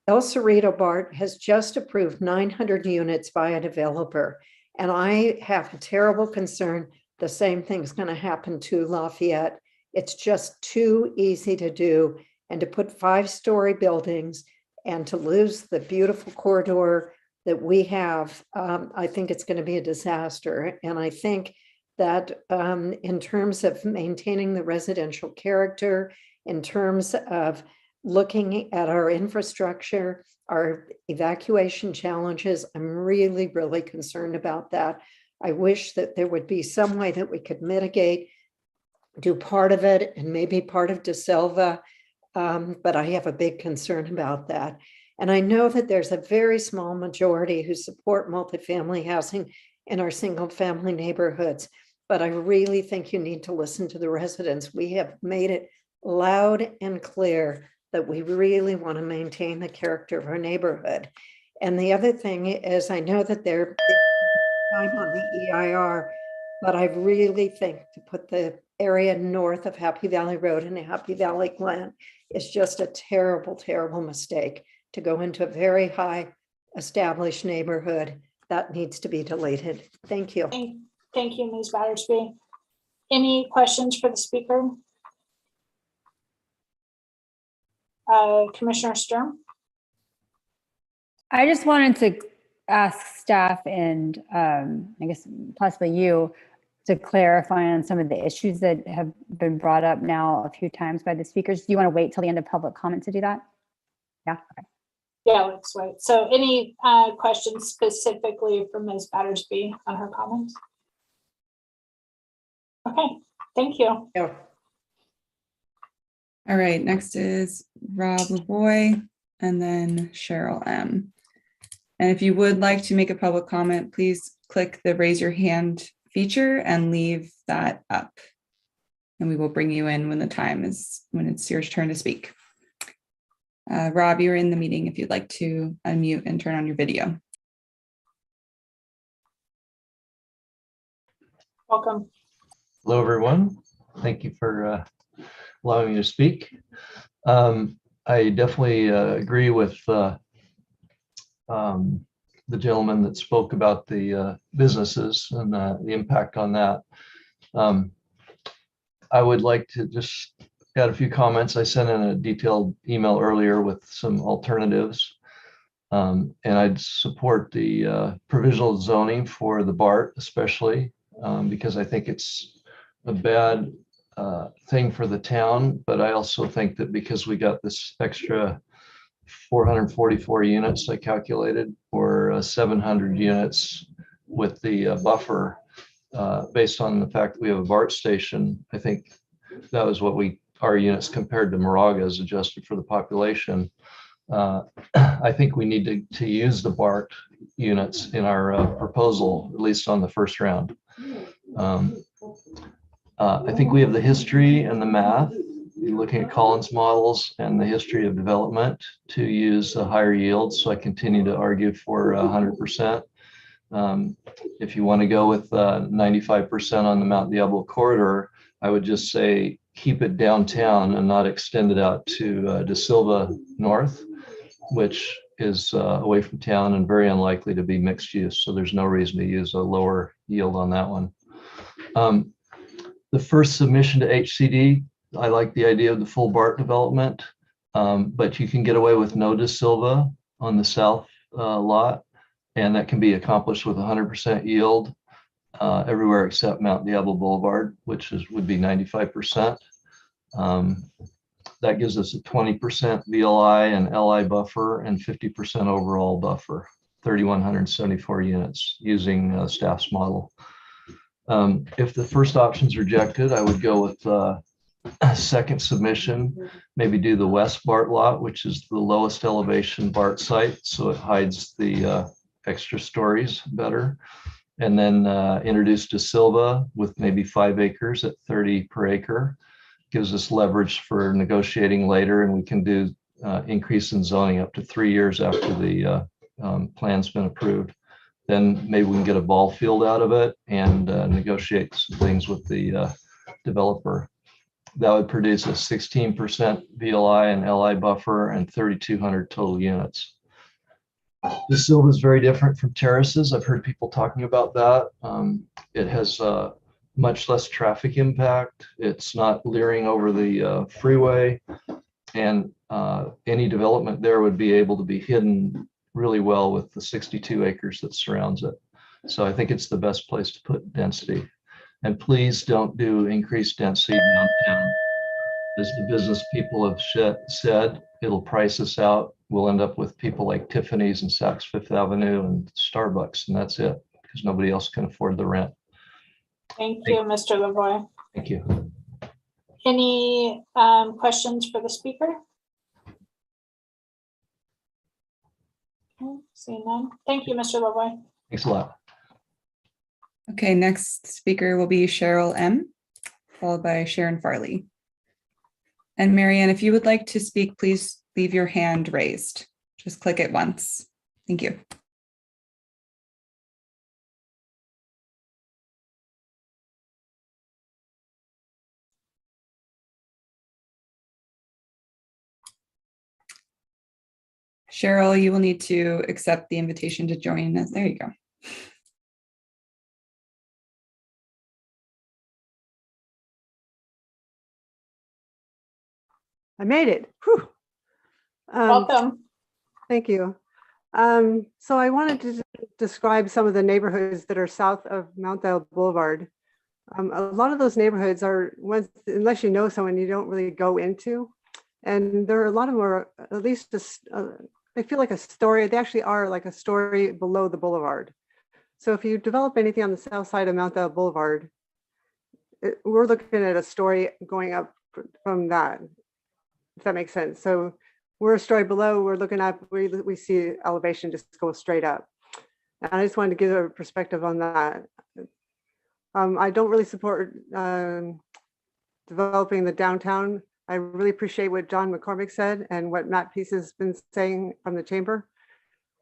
El Cerrito BART has just approved 900 units by a developer, and I have a terrible concern the same thing's going to happen to Lafayette. It's just too easy to do, and to put 5-story buildings and to lose the beautiful corridor that we have, I think it's going to be a disaster. And I think that in terms of maintaining the residential character, in terms of looking at our infrastructure, our evacuation challenges, I'm really concerned about that. I wish that there would be some way that we could mitigate, do part of it and maybe part of DeSilva, but I have a big concern about that. And I know that there's a very small majority who support multifamily housing in our single family neighborhoods, but I really think you need to listen to the residents. We have made it loud and clear that we really want to maintain the character of our neighborhood. And the other thing is, I know that they're time on the EIR, but I really think to put the area north of Happy Valley Road and Happy Valley Glen is just a terrible mistake to go into a very high established neighborhood. That needs to be deleted. Thank you. Thank you, Ms. Battersby. Any questions for the speaker? Commissioner Sturm? I just wanted to ask staff and I guess possibly you to clarify on some of the issues that have been brought up now a few times by the speakers. Do you want to wait till the end of public comment to do that? Yeah. Okay. Yeah, let's wait. So any questions specifically from Ms. Battersby on her comments? Okay, thank you. Yeah. All right, next is Rob Lavoie and then Cheryl M. And if you would like to make a public comment, please click the raise your hand feature and leave that up. And we will bring you in when it's your turn to speak. Rob, you're in the meeting if you'd like to unmute and turn on your video. Welcome. Hello, everyone. Thank you for allowing me to speak. I definitely agree with the gentleman that spoke about the businesses and the impact on that. I would like to just add a few comments. I sent in a detailed email earlier with some alternatives. And I'd support the provisional zoning for the BART, especially because I think it's a bad thing for the town. But I also think that because we got this extra 444 units I calculated, or 700 units with the buffer. Based on the fact that we have a BART station, I think that was what our units compared to Moraga's adjusted for the population. I think we need to use the BART units in our proposal, at least on the first round. I think we have the history and the math, looking at Collins models and the history of development to use a higher yield. So I continue to argue for 100%. If you want to go with 95% on the Mount Diablo corridor, I would just say keep it downtown and not extend it out to De Silva North, which is away from town and very unlikely to be mixed use. So there's no reason to use a lower yield on that one. The first submission to HCD, I like the idea of the full BART development, but you can get away with no De Silva on the south lot, and that can be accomplished with 100% yield everywhere except Mount Diablo Boulevard, which would be 95%. That gives us a 20% VLI and LI buffer and 50% overall buffer, 3,174 units using staff's model. If the first option's rejected, I would go with a second submission, maybe do the west BART lot, which is the lowest elevation BART site, so it hides the extra stories better. And then introduce De Silva with maybe 5 acres at 30 per acre. Gives us leverage for negotiating later, and we can do increase in zoning up to 3 years after the plan's been approved. Then maybe we can get a ball field out of it and negotiate some things with the developer. That would produce a 16% VLI and LI buffer and 3,200 total units. De Silva is very different from terraces. I've heard people talking about that. It has much less traffic impact. It's not leering over the freeway, and any development there would be able to be hidden really well with the 62 acres that surrounds it. So I think it's the best place to put density. And please don't do increased density downtown. As the business people have said, it'll price us out. We'll end up with people like Tiffany's and Saks Fifth Avenue and Starbucks, and that's it, because nobody else can afford the rent. Thank you, Mr. Lavoie. Thank you. Any questions for the speaker? Seeing none. Thank you, Mr. Lavoie. Thanks a lot. Okay, next speaker will be Cheryl M., followed by Sharon Farley. And Marianne, if you would like to speak, please leave your hand raised. Just click it once. Thank you. Cheryl, you will need to accept the invitation to join us. There you go. I made it. Whew. Welcome. Thank you. So I wanted to describe some of the neighborhoods that are south of Mount Diablo Boulevard. A lot of those neighborhoods are ones, unless you know someone, you don't really go into. And there are a lot of them are at least, they feel like a story. They actually are like a story below the boulevard. So if you develop anything on the south side of Mount Diablo Boulevard, we're looking at a story going up from that, if that makes sense. So we're a story below, we're looking up, we see elevation just go straight up. And I just wanted to give a perspective on that. I don't really support developing the downtown. I really appreciate what John McCormick said and what Matt Peace has been saying from the chamber.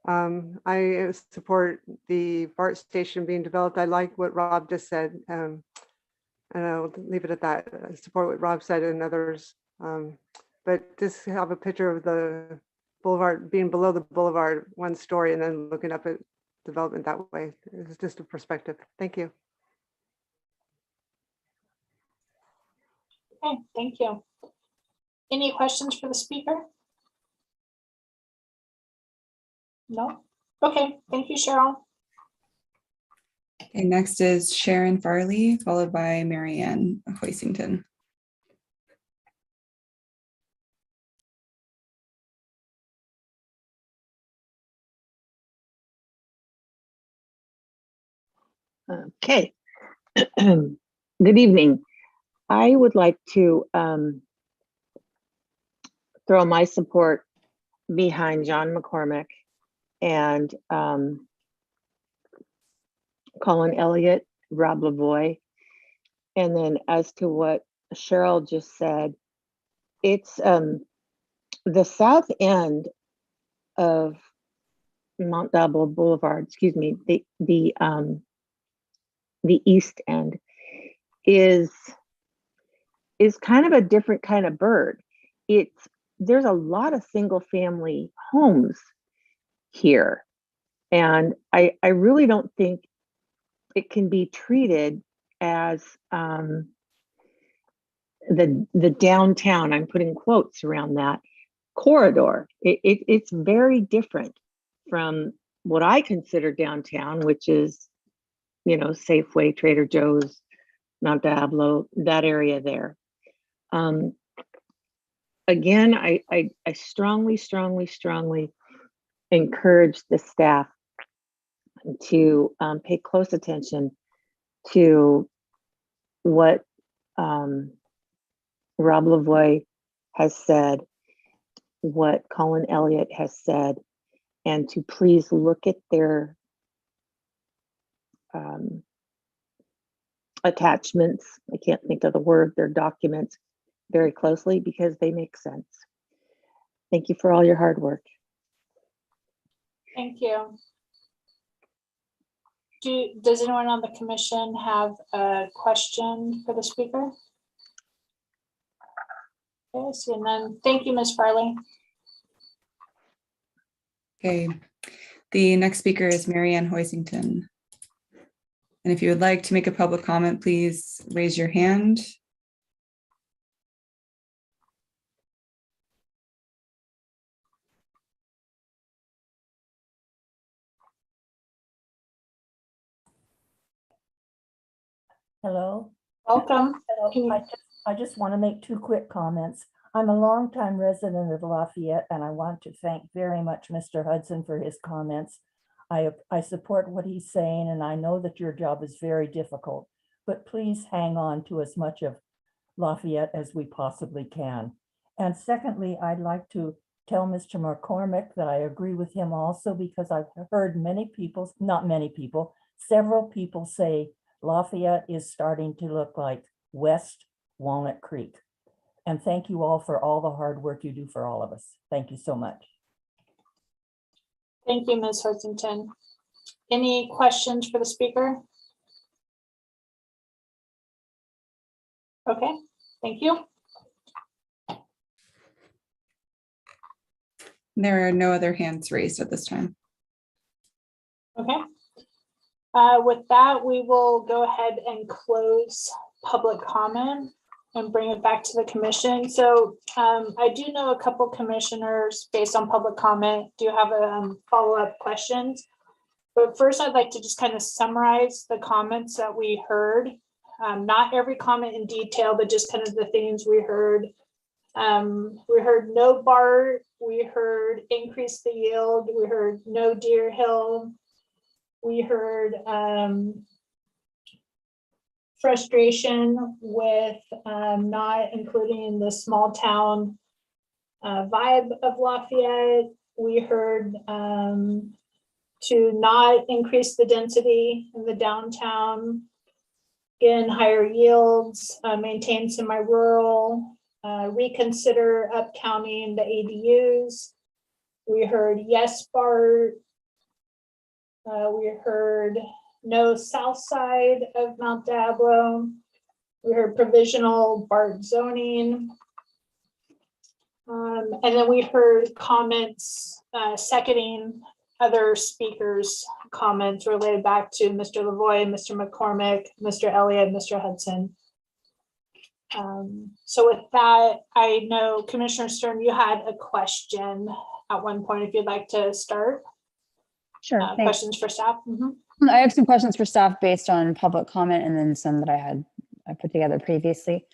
I support the BART station being developed. I like what Rob just said. And I'll leave it at that. I support what Rob said and others. But just have a picture of the boulevard being below the boulevard, one story, and then looking up at development that way. It's just a perspective. Thank you. Okay, thank you. Any questions for the speaker? No? Okay, thank you, Cheryl. Okay, next is Sharon Farley, followed by Marianne Hoisington. Okay. Good evening. I would like to throw my support behind John McCormick and Colin Elliott, Rob Lavoie. And then as to what Cheryl just said, it's the south end of Mount Diablo Boulevard, excuse me, the east end is kind of a different kind of bird. There's a lot of single family homes here. And I really don't think it can be treated as the downtown, I'm putting quotes around that, corridor. It's very different from what I consider downtown, which is, Safeway, Trader Joe's, Mount Diablo, that area there. Again, I strongly encourage the staff to pay close attention to what Rob Lavoie has said, what Colin Elliott has said, and to please look at their attachments. I can't think of the word, their documents very closely because they make sense. Thank you for all your hard work. Thank you. Does anyone on the commission have a question for the speaker? Okay, so none. Thank you, Ms. Farley. Okay, the next speaker is Marianne Hoisington. And if you would like to make a public comment, please raise your hand. Hello. Welcome. Hello. I just want to make two quick comments. I'm a longtime resident of Lafayette, and I want to thank very much Mr. Hudson for his comments. I support what he's saying, and I know that your job is very difficult, but please hang on to as much of Lafayette as we possibly can. And secondly, I'd like to tell Mr. McCormick that I agree with him also, because I've heard many people, not many people, several people say Lafayette is starting to look like West Walnut Creek. And thank you all for all the hard work you do for all of us. Thank you so much. Thank you, Ms. Hoisington. Any questions for the speaker? Okay, thank you. There are no other hands raised at this time. Okay. With that, we will go ahead and close public comment and bring it back to the commission. So I do know a couple commissioners, based on public comment, do have follow-up questions. But first, I'd like to just kind of summarize the comments that we heard. Not every comment in detail, but just kind of the things we heard. We heard no BART, we heard increase the yield, we heard no Deer Hill, we heard frustration with not including the small town vibe of Lafayette. We heard to not increase the density in the downtown, again, higher yields, maintain semi-rural, reconsider up-counting the ADUs. We heard yes, BART. We heard no south side of Mount Diablo. We heard provisional BART zoning. And then we heard comments seconding other speakers' comments related back to Mr. Lavoie, Mr. McCormick, Mr. Elliott, Mr. Hudson. So with that, I know Commissioner Stern, you had a question at one point, if you'd like to start. Sure. Questions for staff? I have some questions for staff based on public comment and then some that I put together previously.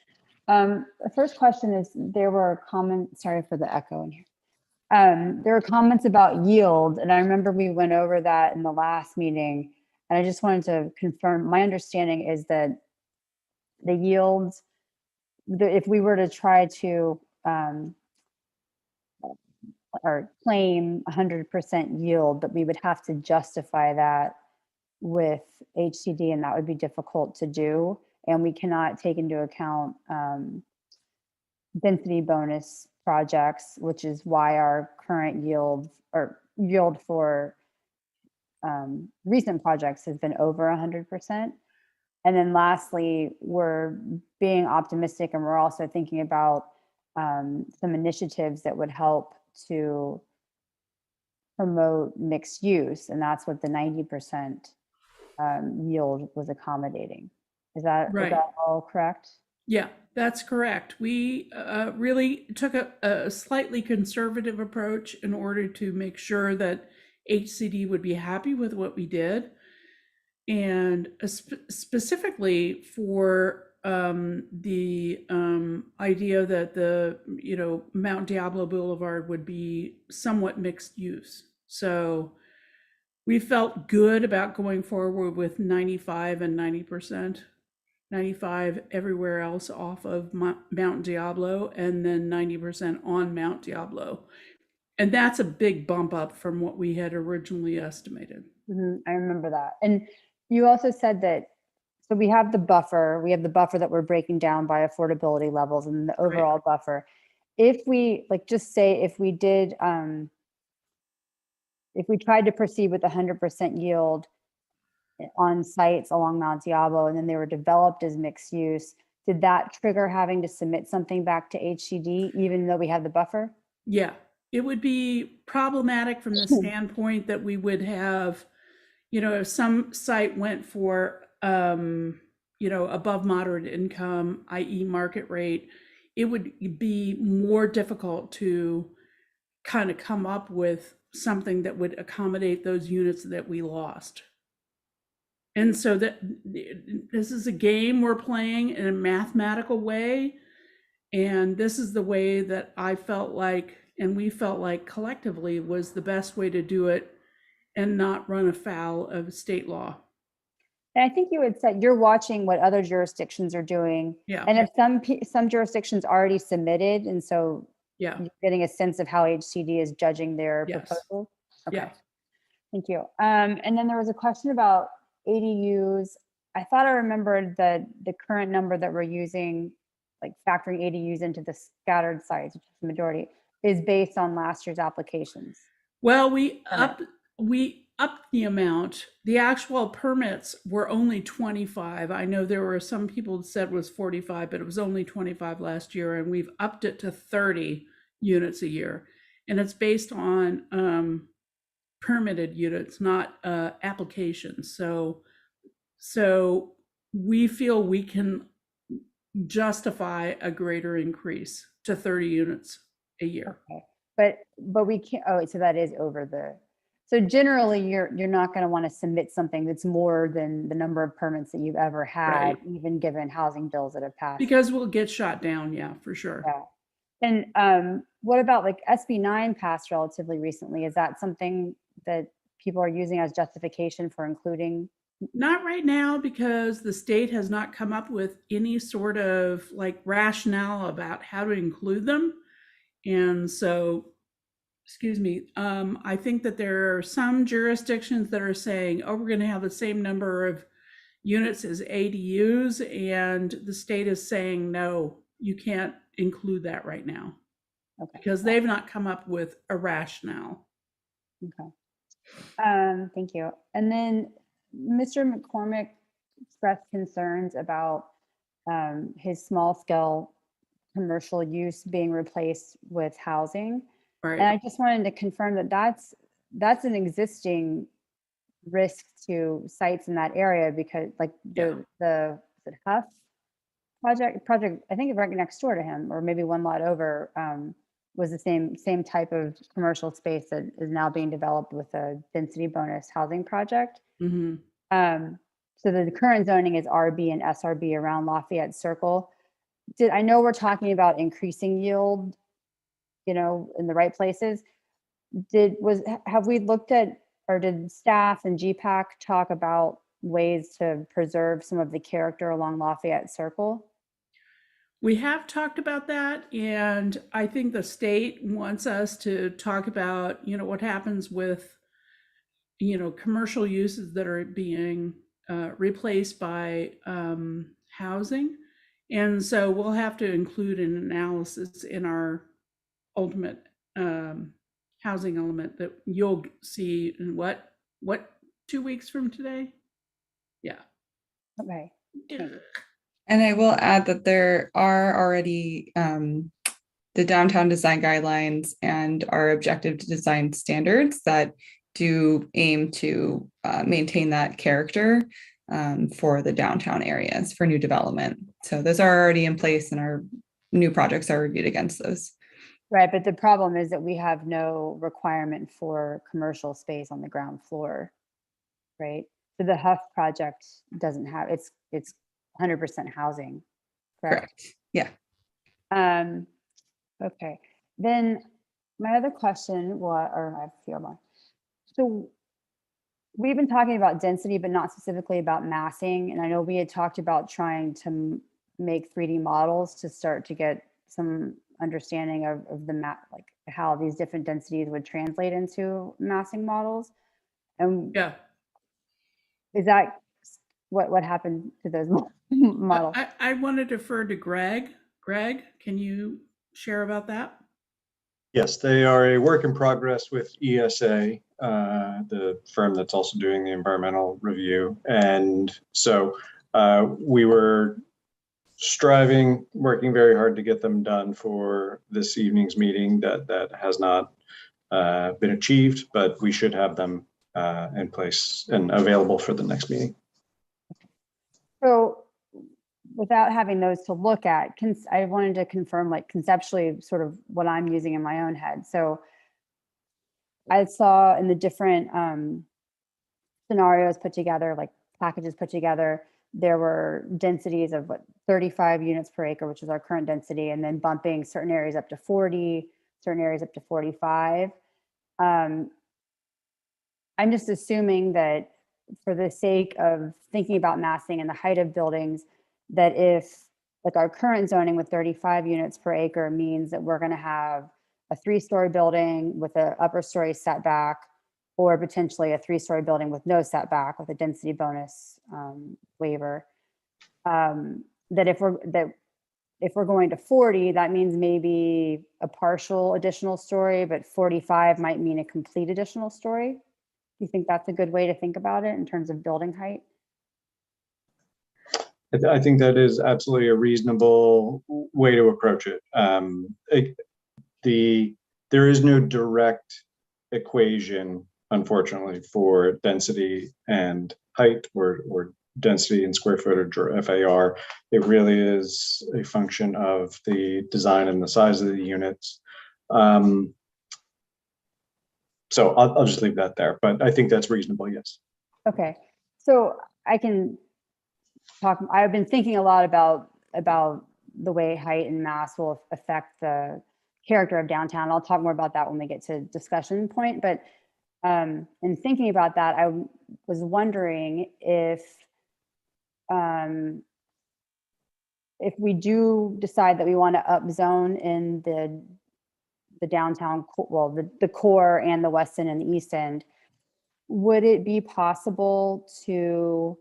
The first question is, there were comments, sorry for the echo in here. There were comments about yield, and I remember we went over that in the last meeting, And I just wanted to confirm, my understanding is that the yields, if we were to try to or claim 100% yield, that we would have to justify that with HCD, and that would be difficult to do. And we cannot take into account density bonus projects, which is why our current yield or yield for recent projects has been over 100%. And then lastly, we're being optimistic, and we're also thinking about some initiatives that would help to promote mixed use. And that's what the 90% yield was accommodating. Is that all correct? Yeah, that's correct. We really took a slightly conservative approach in order to make sure that HCD would be happy with what we did. And specifically for the idea that the Mount Diablo Boulevard would be somewhat mixed use. So we felt good about going forward with 95 and 90%, 95 everywhere else off of Mount Diablo, and then 90% on Mount Diablo. And that's a big bump up from what we had originally estimated. I remember that. And you also said that, so we have the buffer that we're breaking down by affordability levels and the overall buffer. If we, like, just say if we did, if we tried to proceed with 100% yield on sites along Mount Diablo, and then they were developed as mixed use, did that trigger having to submit something back to HCD, even though we had the buffer? Yeah, it would be problematic from the standpoint that we would have, if some site went for, above moderate income, i.e. market rate, it would be more difficult to kind of come up with something that would accommodate those units that we lost. And so that this is a game we're playing in a mathematical way. And this is the way that I felt like, and we felt like collectively, was the best way to do it and not run afoul of state law. And I think you had said you're watching what other jurisdictions are doing. Yeah. And if some jurisdictions already submitted, and so yeah, you're getting a sense of how HCD is judging their proposal. Okay. Yeah. Thank you. And then there was a question about ADUs. I thought I remembered that the current number that we're using, like factoring ADUs into the scattered sites, which is the majority, is based on last year's applications. Well, we upped the amount. The actual permits were only 25. I know there were some people that said it was 45, but it was only 25 last year, and we've upped it to 30 units a year. And it's based on permitted units, not applications. So we feel we can justify a greater increase to 30 units a year. Okay. But we can't, so that is over the, so generally you're not going to want to submit something that's more than the number of permits that you've ever had, even given housing bills that have passed. Because we'll get shot down, yeah, for sure. Yeah. And what about like SB 9 passed relatively recently? Is that something that people are using as justification for including? Not right now, because the state has not come up with any sort of like rationale about how to include them. And so, excuse me, I think that there are some jurisdictions that are saying, oh, we're going to have the same number of units as ADUs, and the state is saying, no, you can't include that right now. Okay. Because they've not come up with a rationale. Okay. Thank you. And then Mr. McCormick expressed concerns about his small scale commercial use being replaced with housing. Right. And I just wanted to confirm that that's an existing risk to sites in that area, because like the Huff project, I think right next door to him, or maybe one lot over, was the same type of commercial space that is now being developed with a density bonus housing project. Mm-hmm. So the current zoning is RB and SRB around Lafayette Circle. I know we're talking about increasing yield, in the right places. Have we looked at, or did staff and GPAC talk about ways to preserve some of the character along Lafayette Circle? We have talked about that, and I think the state wants us to talk about, what happens with, commercial uses that are being replaced by housing. And so we'll have to include an analysis in our ultimate housing element that you'll see in what 2 weeks from today? Yeah. Okay. And I will add that there are already the downtown design guidelines and our objective to design standards that do aim to maintain that character for the downtown areas for new development. So those are already in place and our new projects are reviewed against those. Right, but the problem is that we have no requirement for commercial space on the ground floor, right? So the Huff project doesn't have, it's 100% housing, correct? Yeah. Okay, then my other question was, or I have a few more. So we've been talking about density, but not specifically about massing. And I know we had talked about trying to make 3D models to start to get some understanding of the map, like how these different densities would translate into massing models. And yeah, is that what happened to those models? I want to defer to Greg. Greg, can you share about that? Yes, they are a work in progress with ESA, the firm that's also doing the environmental review. And so we were working very hard to get them done for this evening's meeting. That has not been achieved, but we should have them in place and available for the next meeting. So without having those to look at, I wanted to confirm, like, conceptually sort of what I'm using in my own head. So I saw in the different scenarios put together, like packages put together, there were densities of 35 units per acre, which is our current density, and then bumping certain areas up to 40, certain areas up to 45. I'm just assuming that for the sake of thinking about massing and the height of buildings, that if like our current zoning with 35 units per acre means that we're going to have a 3-story building with an upper story setback, or potentially a 3-story building with no setback with a density bonus waiver, that if we're going to 40, that means maybe a partial additional story, but 45 might mean a complete additional story. Do you think that's a good way to think about it in terms of building height? I think that is absolutely a reasonable way to approach it. There is no direct equation, unfortunately, for density and height or density in square footage or FAR. It really is a function of the design and the size of the units. So I'll just leave that there, but I think that's reasonable, yes. Okay, so I can talk, I've been thinking a lot about the way height and mass will affect the character of downtown. I'll talk more about that when we get to discussion point, but in thinking about that, I was wondering if we do decide that we want to upzone in the downtown, well, the core and the west end and the east end, would it be possible to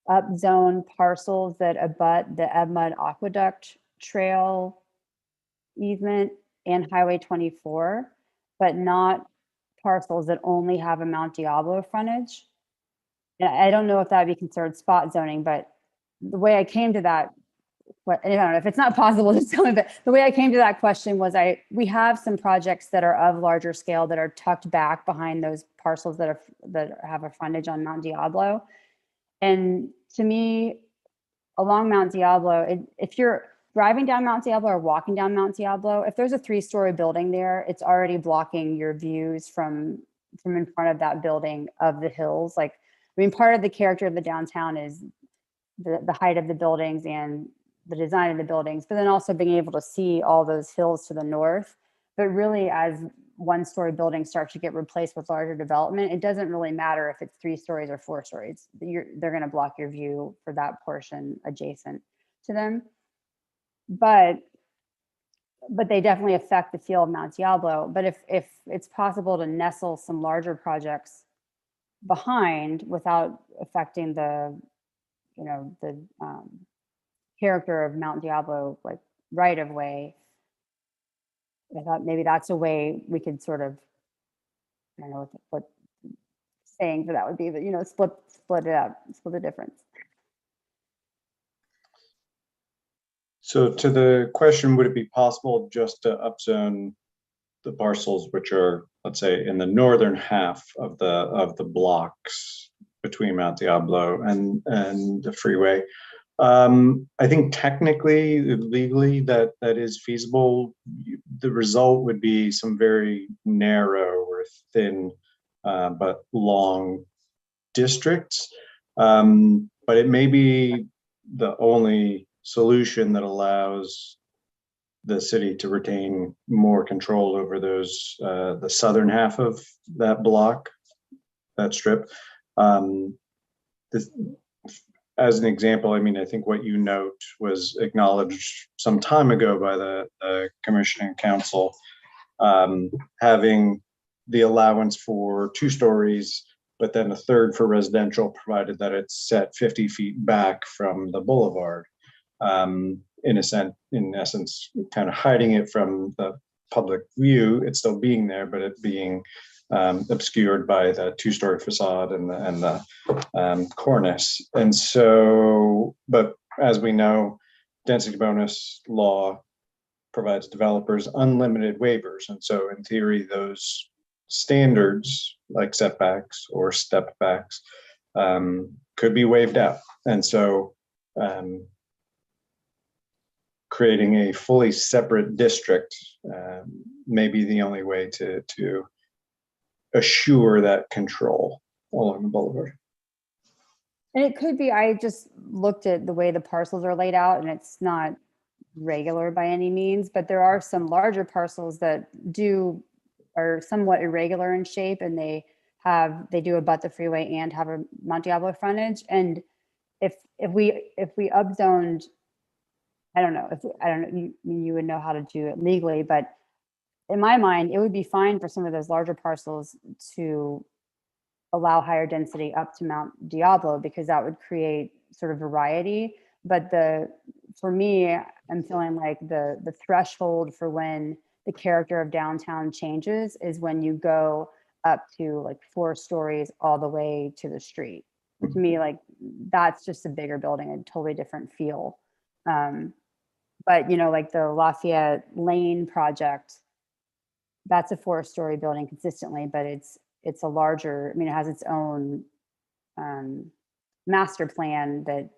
upzone parcels that abut the Edmund Aqueduct Trail easement and Highway 24, but not parcels that only have a Mount Diablo frontage? And I don't know if that'd be considered spot zoning, but the way I came to that, I don't know if it's not possible to tell me, but the way I came to that question was we have some projects that are of larger scale that are tucked back behind those parcels that have a frontage on Mount Diablo. And to me, along Mount Diablo, if you're driving down Mount Diablo or walking down Mount Diablo, if there's a 3-story building there, it's already blocking your views from in front of that building of the hills. Like, I mean, part of the character of the downtown is the height of the buildings and the design of the buildings, but then also being able to see all those hills to the north. But really, as one-story buildings start to get replaced with larger development, it doesn't really matter if it's 3 stories or 4 stories. They're going to block your view for that portion adjacent to them. But they definitely affect the feel of Mount Diablo. But if it's possible to nestle some larger projects behind without affecting the, the character of Mount Diablo, like right of way, I thought maybe that's a way we could sort of, I don't know what saying for that would be, but split it up, split the difference. So to the question, would it be possible just to upzone the parcels which are, let's say, in the northern half of the blocks between Mount Diablo and the freeway? I think technically, legally, that is feasible. The result would be some very narrow or thin, but long districts. But it may be the only solution that allows the city to retain more control over those, the southern half of that block, that strip. As an example, I mean, I think what you note was acknowledged some time ago by the Commission and Council, having the allowance for 2 stories, but then a third for residential, provided that it's set 50 feet back from the boulevard. In essence, kind of hiding it from the public view. It's still being there, but it being obscured by the 2-story facade and the cornice. And so, but as we know, density bonus law provides developers unlimited waivers. And so in theory, those standards like setbacks or step backs could be waived out. And so creating a fully separate district may be the only way to assure that control along the boulevard. And it could be, I just looked at the way the parcels are laid out, and it's not regular by any means, but there are some larger parcels that are somewhat irregular in shape, and they do abut the freeway and have a Mount Diablo frontage. And if we upzoned, I don't know, you would know how to do it legally, but in my mind, it would be fine for some of those larger parcels to allow higher density up to Mount Diablo, because that would create sort of variety. But for me, I'm feeling like the threshold for when the character of downtown changes is when you go up to like 4 stories all the way to the street. To me, like that's just a bigger building, a totally different feel. But like the Lafayette Lane project, that's a 4-story building consistently, but it's a larger, I mean, it has its own master plan that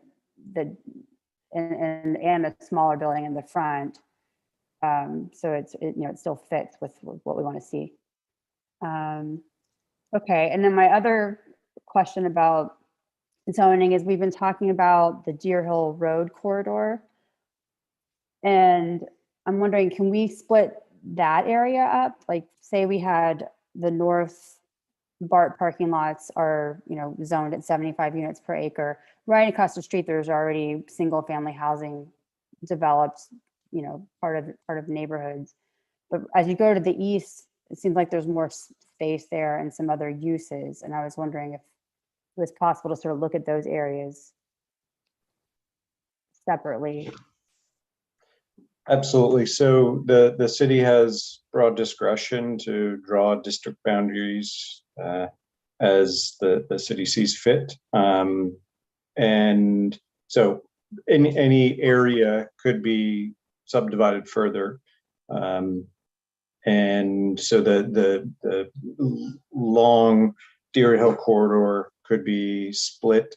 and a smaller building in the front. So it still fits with what we want to see. Okay, and then my other question about zoning is, we've been talking about the Deer Hill Road corridor, and I'm wondering, can we split that area up? Like, say we had the North BART parking lots are, zoned at 75 units per acre. Right across the street, there's already single family housing developed, part of neighborhoods. But as you go to the east, it seems like there's more space there and some other uses. And I was wondering if it was possible to sort of look at those areas separately. Absolutely. So the city has broad discretion to draw district boundaries as the city sees fit. And so any area could be subdivided further. And so the long Deer Hill corridor could be split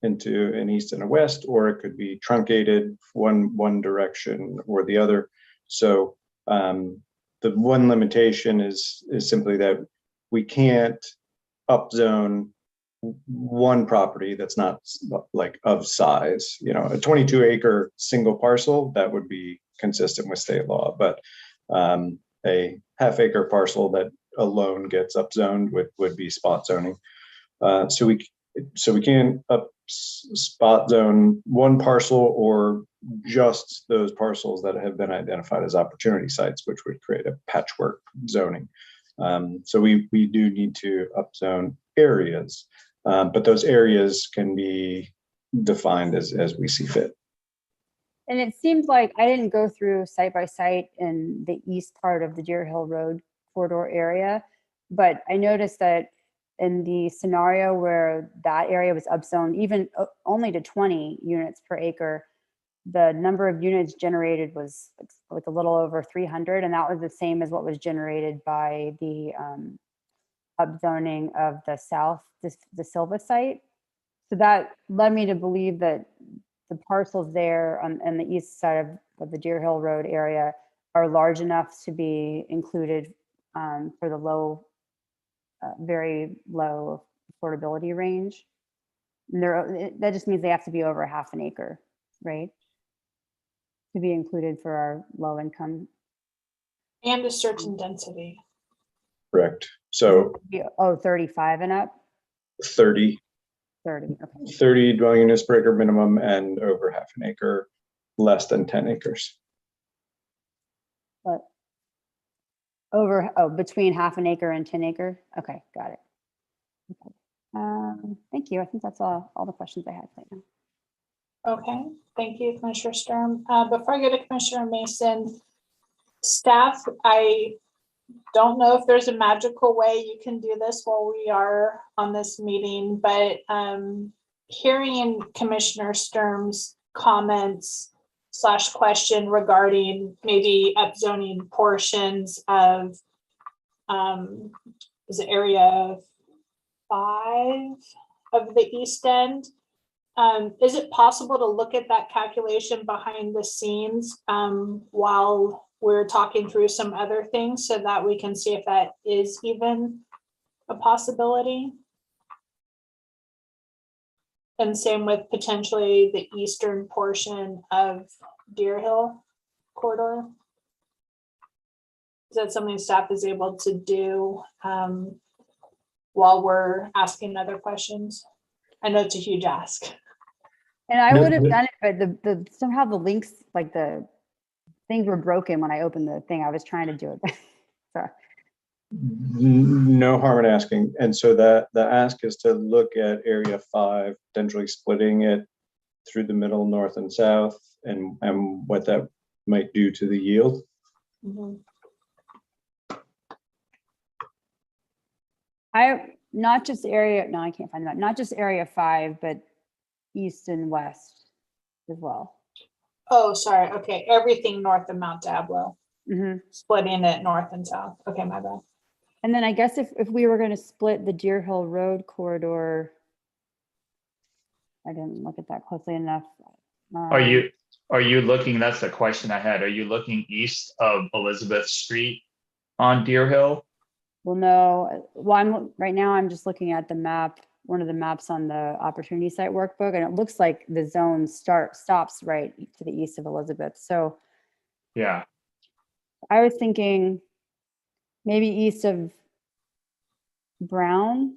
into an east and a west, or it could be truncated one direction or the other. So the one limitation is simply that we can't upzone one property that's not like of size. A 22-acre single parcel, that would be consistent with state law. But a half-acre parcel that alone gets upzoned would be spot zoning. So we can spot zone one parcel or just those parcels that have been identified as opportunity sites, which would create a patchwork zoning. So we do need to upzone areas, but those areas can be defined as we see fit. And it seems like I didn't go through site by site in the east part of the Deer Hill Road corridor area, but I noticed that in the scenario where that area was upzoned, even only to 20 units per acre, the number of units generated was like a little over 300, and that was the same as what was generated by the upzoning of the south, the Silva site. So that led me to believe that the parcels there on the east side of the Deer Hill Road area are large enough to be included for the low, very low affordability range. And that just means they have to be over half an acre, right? To be included for our low income. And a certain density. Correct. So 35 and up? 30. 30, okay. 30 dwelling units per acre minimum and over half an acre, less than 10 acres. But between half an acre and 10 acre? Okay, got it. Okay. Thank you. I think that's all the questions I had right now. Okay, thank you, Commissioner Sturm. Before I go to Commissioner Mason, staff, I don't know if there's a magical way you can do this while we are on this meeting, but hearing Commissioner Sturm's comments / question regarding maybe upzoning portions of is it area 5 of the East End. Is it possible to look at that calculation behind the scenes while we're talking through some other things so that we can see if that is even a possibility? And same with potentially the eastern portion of Deer Hill corridor. Is that something staff is able to do while we're asking other questions? I know it's a huge ask. And I would have done it, but somehow the links, like the things were broken when I opened the thing. I was trying to do it. So. No harm in asking. And so the ask is to look at area 5, potentially splitting it through the middle, north and south, and what that might do to the yield. Mm-hmm. Not just area, no, I can't find that. Not just area 5, but east and west as well. Oh, sorry. Okay, everything north of Mount Diablo. Mm-hmm. Splitting it north and south. Okay, my bad. And then I guess if we were going to split the Deer Hill Road corridor, I didn't look at that closely enough. Are you looking, that's the question I had. Are you looking east of Elizabeth Street on Deer Hill? Well, no. Well, right now I'm just looking at the map, one of the maps on the opportunity site workbook, and it looks like the zone stops right to the east of Elizabeth. So yeah, I was thinking maybe east of Brown,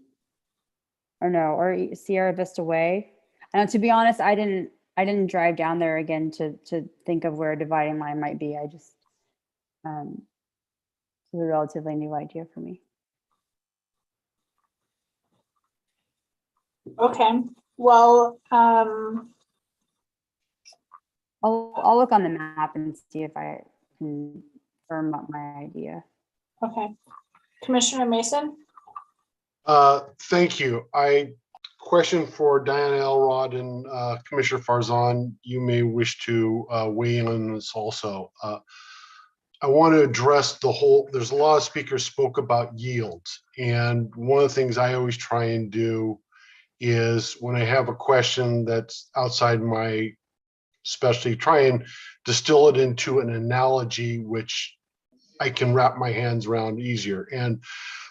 or Sierra Vista Way. And to be honest, I didn't drive down there again to think of where a dividing line might be. I just it's a relatively new idea for me. Okay, well, I'll look on the map and see if I can firm up my idea. Okay, Commissioner Mason. Thank you. Question for Diana Elrod and Commissioner Farzan. You may wish to weigh in on this also. I want to address there's a lot of speakers spoke about yields. And one of the things I always try and do is when I have a question that's outside my specialty, try and distill it into an analogy which I can wrap my hands around easier. And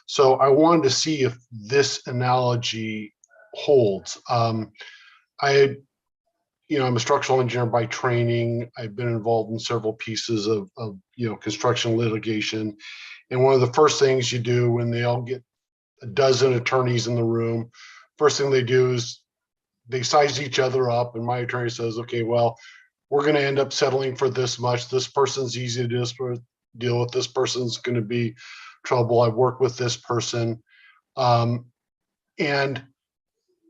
so I wanted to see if this analogy holds. I I'm a structural engineer by training. I've been involved in several pieces of construction litigation. And one of the first things you do when they all get a dozen attorneys in the room, first thing they do is they size each other up. And my attorney says, okay, well, we're going to end up settling for this much. This person's easy to deal with. This person's going to be trouble. I've worked with this person. And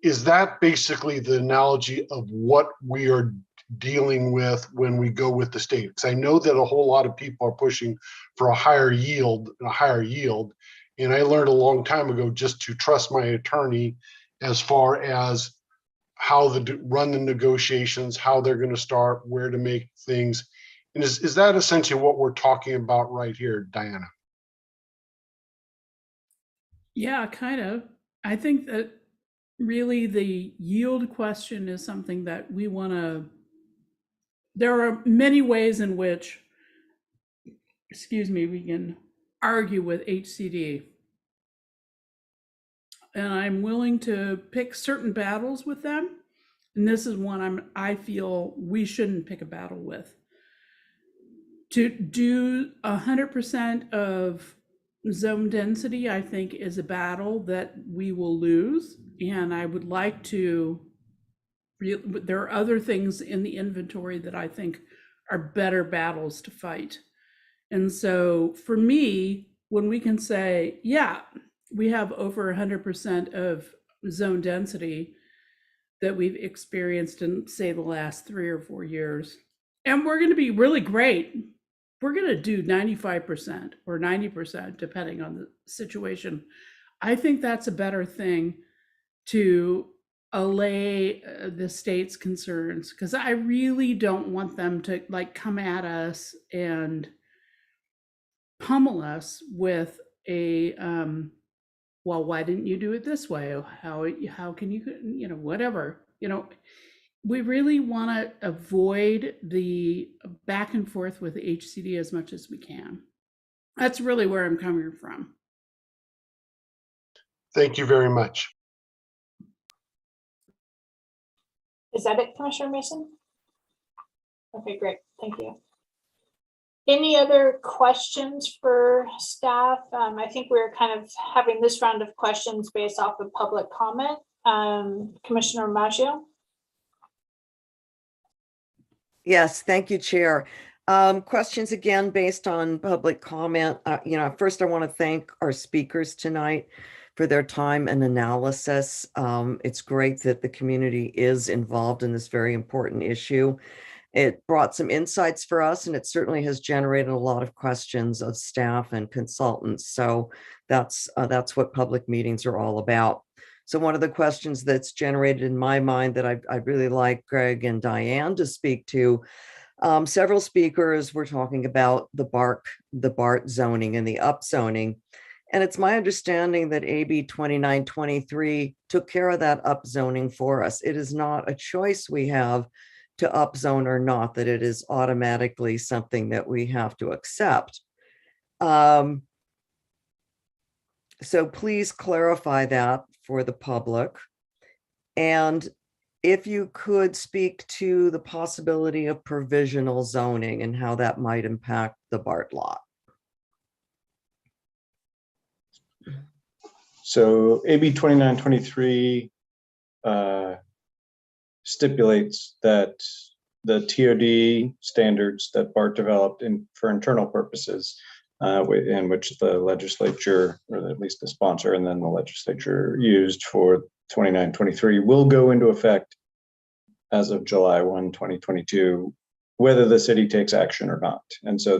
is that basically the analogy of what we are dealing with when we go with the state? Because I know that a whole lot of people are pushing for a higher yield. And I learned a long time ago just to trust my attorney as far as how run the negotiations, how they're going to start, where to make things. And is that essentially what we're talking about right here, Diana? Yeah, kind of. I think that really the yield question is something that we want to, there are many ways in which, we can argue with HCD. And I'm willing to pick certain battles with them. And this is one I feel we shouldn't pick a battle with. To do 100% of zone density, I think, is a battle that we will lose. And I would like to, there are other things in the inventory that I think are better battles to fight. And so for me, when we can say, yeah, we have over 100% of zone density that we've experienced in, say, the last 3 or 4 years, and we're going to be really great. We're going to do 95% or 90%, depending on the situation. I think that's a better thing to allay the state's concerns, because I really don't want them to come at us and pummel us with a well, why didn't you do it this way? How can you, whatever, we really want to avoid the back and forth with HCD as much as we can. That's really where I'm coming from. Thank you very much. Is that it, Commissioner Mason? Okay, great. Thank you. Any other questions for staff? I think we're kind of having this round of questions based off of public comment. Commissioner Maggio? Yes, thank you, Chair. Questions again based on public comment. First I want to thank our speakers tonight for their time and analysis. It's great that the community is involved in this very important issue. It brought some insights for us, and it certainly has generated a lot of questions of staff and consultants. So that's what public meetings are all about. So one of the questions that's generated in my mind that I'd really like Greg and Diane to speak to, several speakers were talking about the BART zoning and the upzoning. And it's my understanding that AB 2923 took care of that upzoning for us. It is not a choice we have to upzone or not, that it is automatically something that we have to accept. So please clarify that for the public. And if you could speak to the possibility of provisional zoning and how that might impact the BART lot. So AB 2923 stipulates that the TOD standards that BART developed for internal purposes, in which the legislature, or at least the sponsor, and then the legislature used for 2923, will go into effect as of July 1, 2022, whether the city takes action or not. And so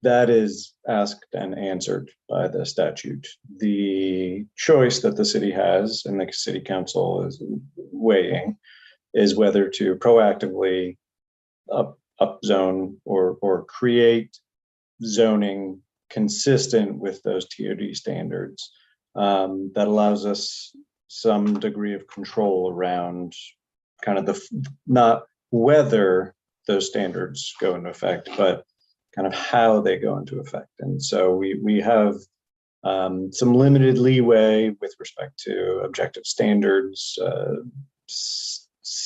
that is asked and answered by the statute. The choice that the city has and the city council is weighing is whether to proactively upzone or create zoning consistent with those TOD standards that allows us some degree of control around kind of not whether those standards go into effect, but kind of how they go into effect. And so we have some limited leeway with respect to objective standards,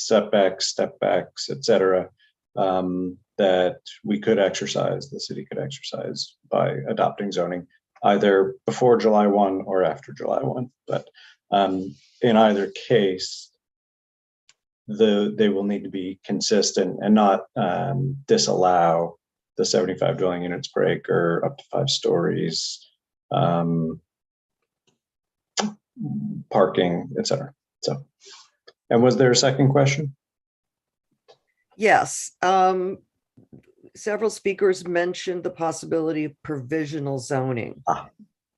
setbacks, step backs, et cetera, that we could exercise, the city could exercise by adopting zoning either before July 1 or after July 1. But in either case, they will need to be consistent and not disallow the 75 dwelling units per acre up to 5 stories, parking, etc. So, and was there a second question? Yes. Several speakers mentioned the possibility of provisional zoning.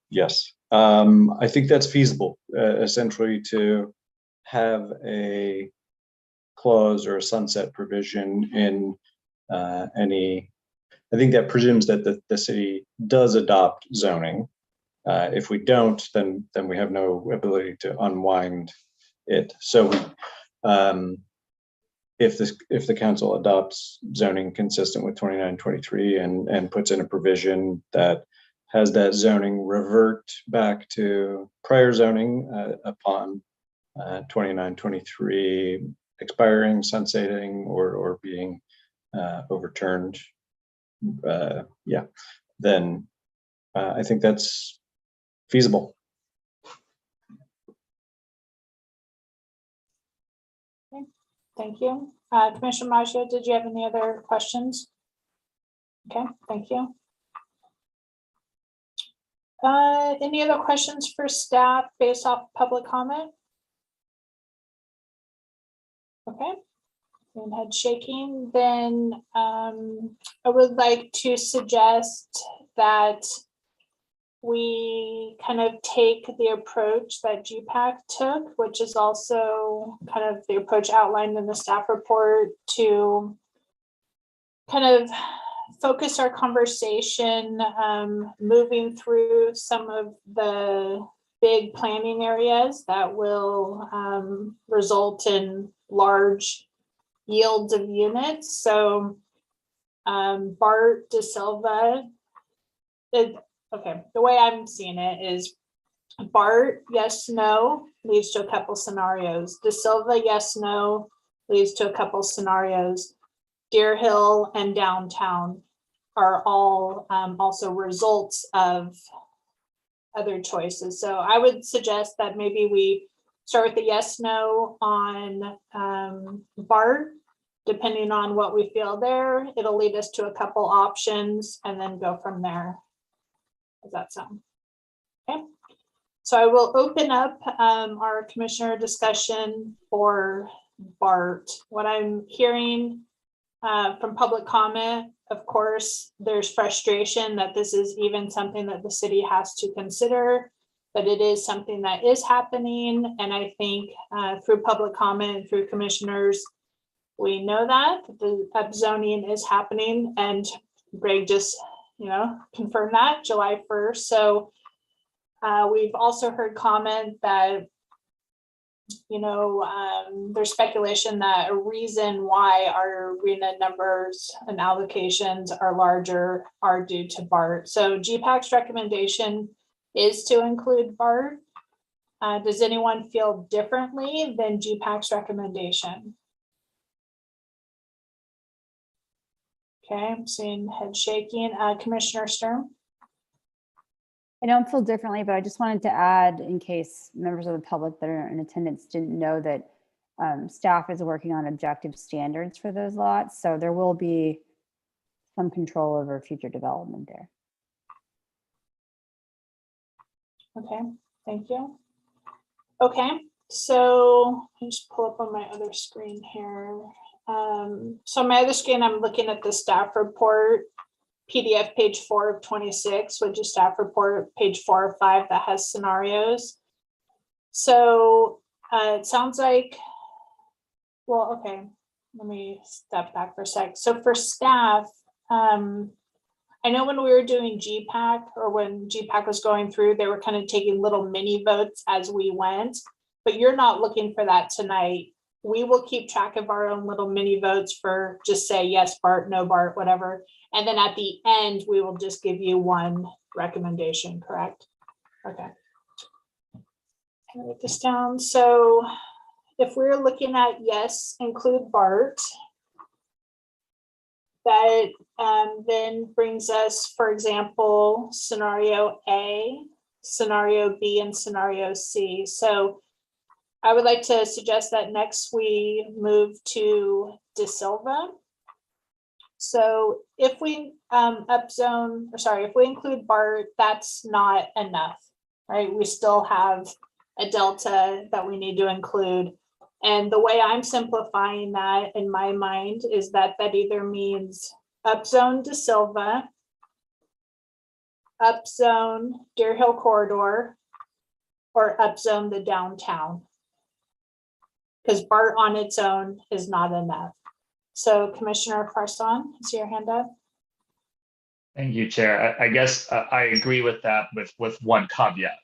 Yes, I think that's feasible, essentially to have a clause or a sunset provision in any, I think that presumes that the city does adopt zoning. If we don't, then we have no ability to unwind it. So if the council adopts zoning consistent with 2923 and puts in a provision that has that zoning revert back to prior zoning upon 2923 expiring, sunsetting, or being overturned, yeah, then I think that's feasible. Okay, thank you. Commissioner Maggio, did you have any other questions? Okay, thank you. Any other questions for staff based off public comment? Okay, and head shaking, then I would like to suggest that we kind of take the approach that GPAC took, which is also kind of the approach outlined in the staff report, to kind of focus our conversation moving through some of the big planning areas that will result in large yields of units. So Bart De Silva, okay, the way I'm seeing it is Bart, yes, no, leads to a couple scenarios. De Silva, yes, no, leads to a couple scenarios. Deer Hill and downtown are all also results of other choices. So I would suggest that maybe we start with the yes, no on BART, depending on what we feel there. It'll lead us to a couple options and then go from there. Does that sound? Okay. So I will open up our commissioner discussion for BART. What I'm hearing from public comment, of course, there's frustration that this is even something that the city has to consider, but it is something that is happening. And I think through public comment and through commissioners, we know that the upzoning is happening, and Greg just, confirmed that July 1st. So we've also heard comment that there's speculation that a reason why our arena numbers and allocations are larger are due to BART. So GPAC's recommendation is to include BART. Does anyone feel differently than GPAC's recommendation? Okay, I'm seeing head shaking. Commissioner Sturm? I don't feel differently, but I just wanted to add, in case members of the public that are in attendance didn't know, that staff is working on objective standards for those lots. So there will be some control over future development there. Okay, thank you. Okay, so I'll just pull up on my other screen here. So on my other screen, I'm looking at the staff report, PDF page 4 of 26, which is staff report page 4 or 5 that has scenarios. So it sounds like, well, okay, let me step back for a sec. So for staff, I know when we were doing GPAC, or when GPAC was going through, they were kind of taking little mini votes as we went, but you're not looking for that tonight. We will keep track of our own little mini votes for just say yes, BART, no BART, whatever. And then at the end, we will just give you one recommendation, correct? Okay. Can I write this down? So if we're looking at yes, include BART, that then brings us, for example, scenario A, scenario B, and scenario C. So I would like to suggest that next we move to De Silva. So if we if we include BART, that's not enough, right? We still have a delta that we need to include. And the way I'm simplifying that in my mind is that either means upzone De Silva, upzone Deer Hill Corridor, or upzone the downtown. Because BART on its own is not enough. So Commissioner Farson, is your hand up? Thank you, Chair. I guess I agree with that with one caveat.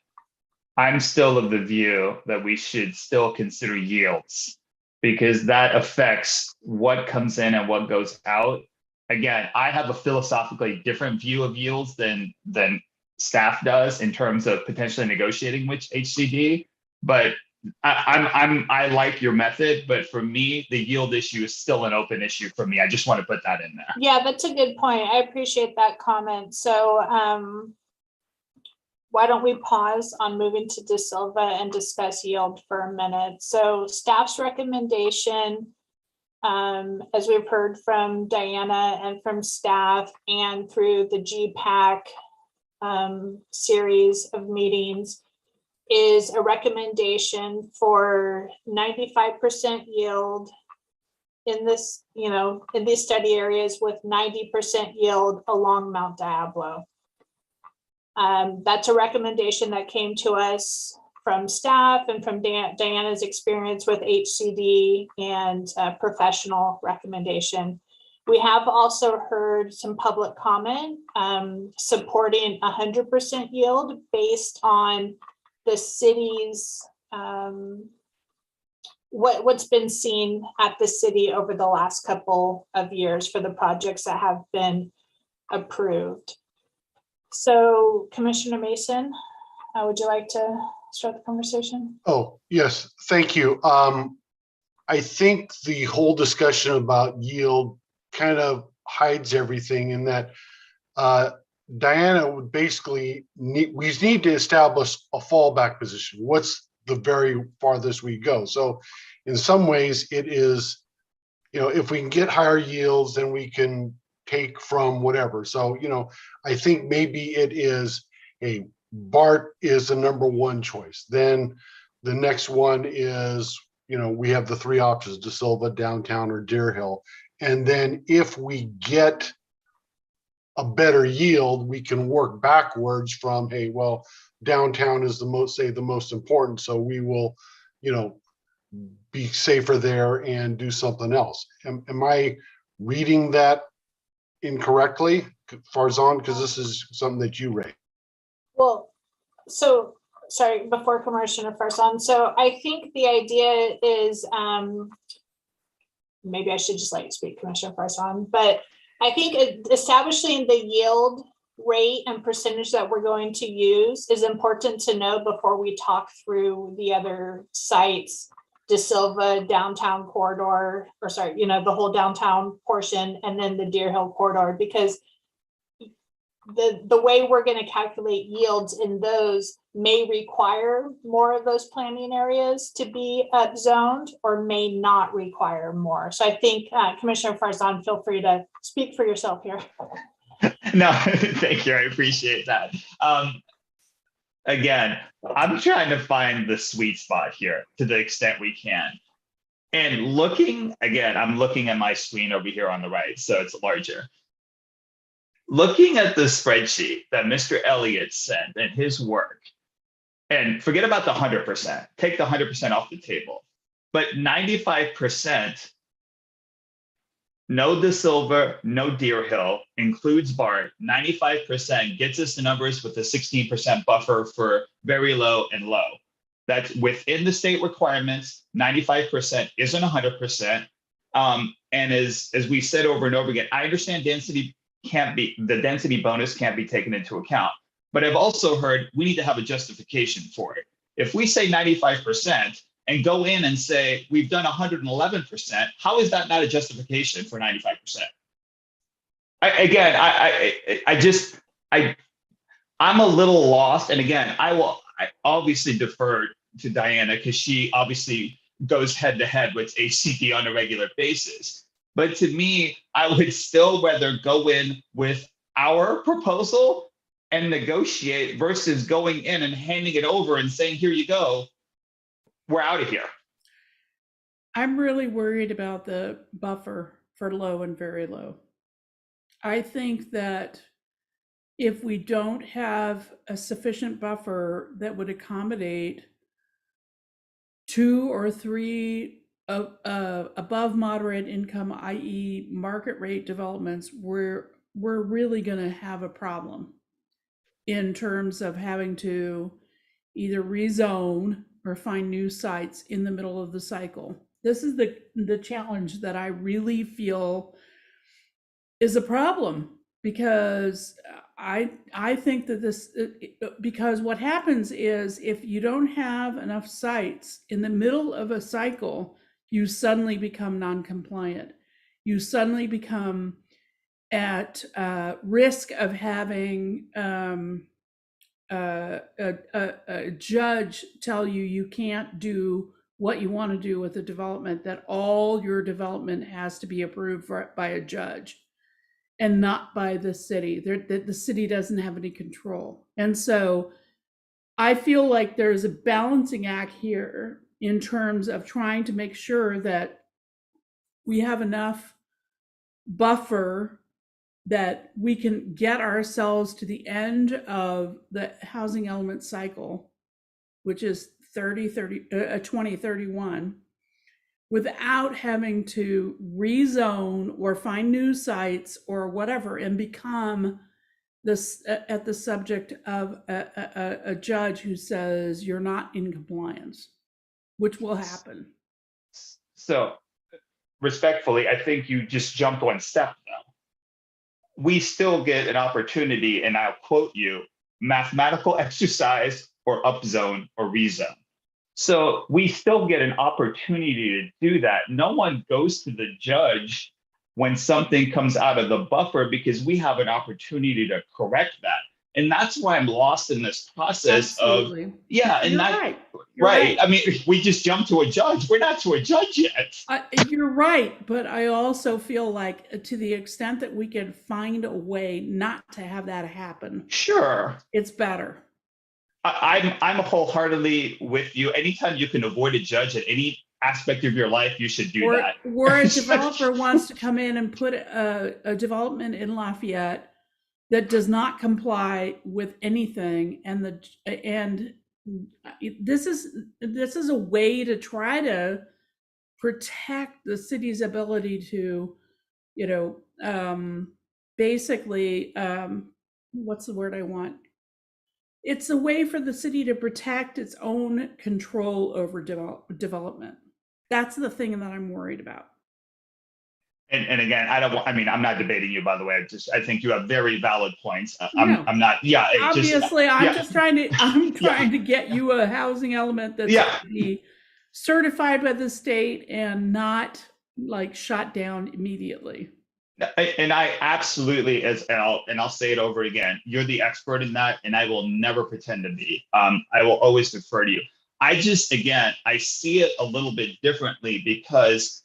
I'm still of the view that we should still consider yields because that affects what comes in and what goes out. Again, I have a philosophically different view of yields than staff does in terms of potentially negotiating with HCD, but I like your method, but for me, the yield issue is still an open issue for me. I just want to put that in there. Yeah, that's a good point. I appreciate that comment. So why don't we pause on moving to De Silva and discuss yield for a minute? So staff's recommendation, as we've heard from Diana and from staff and through the GPAC series of meetings, is a recommendation for 95% yield in this, in these study areas with 90% yield along Mount Diablo. That's a recommendation that came to us from staff and from Diana's experience with HCD and professional recommendation. We have also heard some public comment supporting 100% yield based on the city's, what's been seen at the city over the last couple of years for the projects that have been approved. So Commissioner Mason, would you like to start the conversation? Oh, yes, thank you. I think the whole discussion about yield kind of hides everything in that Diana would basically we need to establish a fallback position. What's the very farthest we go? So in some ways it is, if we can get higher yields, then we can take from whatever. So, I think maybe it is BART is the number one choice. Then the next one is, we have the three options, De Silva, downtown, or Deer Hill. And then if we get a better yield, we can work backwards from, hey, well, downtown is the most important. So we will, be safer there and do something else. Am I reading that incorrectly, Farzan? Because this is something that you raised. Well, so sorry, before Commissioner Farzan. So I think the idea is, maybe I should just let you speak, Commissioner Farzan, but I think establishing the yield rate and percentage that we're going to use is important to know before we talk through the other sites, De Silva downtown corridor, or sorry, the whole downtown portion, and then the Deer Hill corridor, because the way we're going to calculate yields in those may require more of those planning areas to be zoned or may not require more. So I think Commissioner Farzan, feel free to speak for yourself here. No, thank you. I appreciate that. Again, I'm trying to find the sweet spot here to the extent we can. And looking, again, I'm looking at my screen over here on the right, so it's larger. Looking at the spreadsheet that Mr. Elliott sent and his work, and forget about the 100%, take the 100% off the table, but 95%, no De Silva, no Deer Hill, includes BART, 95% gets us the numbers with a 16% buffer for very low and low. That's within the state requirements. 95% isn't 100%. And as we said over and over again, I understand the density bonus can't be taken into account, but I've also heard we need to have a justification for it. If we say 95%, and go in and say, we've done 111%. How is that not a justification for 95%? I'm a little lost. And again, I obviously defer to Diana because she obviously goes head to head with HCD on a regular basis. But to me, I would still rather go in with our proposal and negotiate versus going in and handing it over and saying, here you go, we're out of here. I'm really worried about the buffer for low and very low. I think that if we don't have a sufficient buffer that would accommodate 2 or 3 above moderate income, i.e. market rate developments, we're really going to have a problem in terms of having to either rezone or find new sites in the middle of the cycle. This is the challenge that I really feel is a problem, because I think that because what happens is if you don't have enough sites in the middle of a cycle, you suddenly become non-compliant. You suddenly become at risk of having a judge tell you can't do what you want to do with the development, that all your development has to be approved by a judge and not by the city. The city doesn't have any control. And so I feel like there's a balancing act here in terms of trying to make sure that we have enough buffer that we can get ourselves to the end of the housing element cycle, which is 2031, without having to rezone or find new sites or whatever and become this at the subject of a judge who says you're not in compliance, which will happen. So respectfully, I think you just jumped one step though. We still get an opportunity, and I'll quote you, mathematical exercise or upzone or rezone. So we still get an opportunity to do that. No one goes to the judge when something comes out of the buffer because we have an opportunity to correct that. And that's why I'm lost in this process. Absolutely. Of, yeah. And You're that, right. You're right. I mean, we just jumped to a judge. We're not to a judge yet. You're right. But I also feel like to the extent that we can find a way not to have that happen. Sure. It's better. I'm wholeheartely with you. Anytime you can avoid a judge at any aspect of your life, you should do that. Or a developer wants to come in and put a development in Lafayette that does not comply with anything, and this is a way to try to protect the city's ability to, basically, what's the word I want? It's a way for the city to protect its own control over development. That's the thing that I'm worried about. And again, I'm not debating you, by the way. I think you have very valid points. I'm not, yeah. Obviously, I'm trying to get you a housing element that's going to be certified by the state and not like shot down immediately. And I absolutely, and I'll say it over again, you're the expert in that, and I will never pretend to be. I will always defer to you. I see it a little bit differently because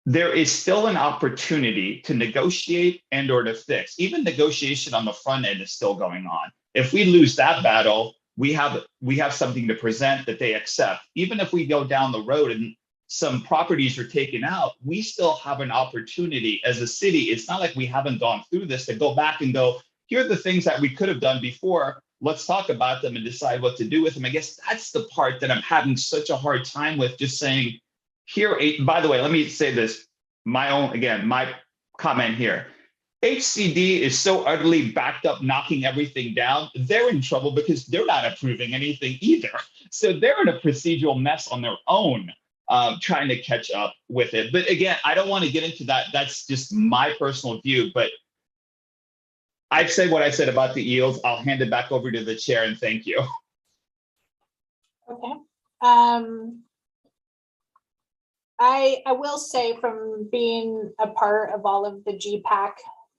there is still an opportunity to negotiate and or to fix. Even negotiation on the front end is still going on. If we lose that battle, we have something to present that they accept. Even if we go down the road and some properties are taken out, we still have an opportunity as a city. It's not like we haven't gone through this to go back and go, here are the things that we could have done before. Let's talk about them and decide what to do with them. I guess that's the part that I'm having such a hard time with, just saying, by the way, let me say this, my comment here. HCD is so utterly backed up, knocking everything down. They're in trouble because they're not approving anything either. So they're in a procedural mess on their own, trying to catch up with it. But again, I don't want to get into that. That's just my personal view. But I've said what I said about the yields. I'll hand it back over to the chair and thank you. Okay. I will say, from being a part of all of the GPAC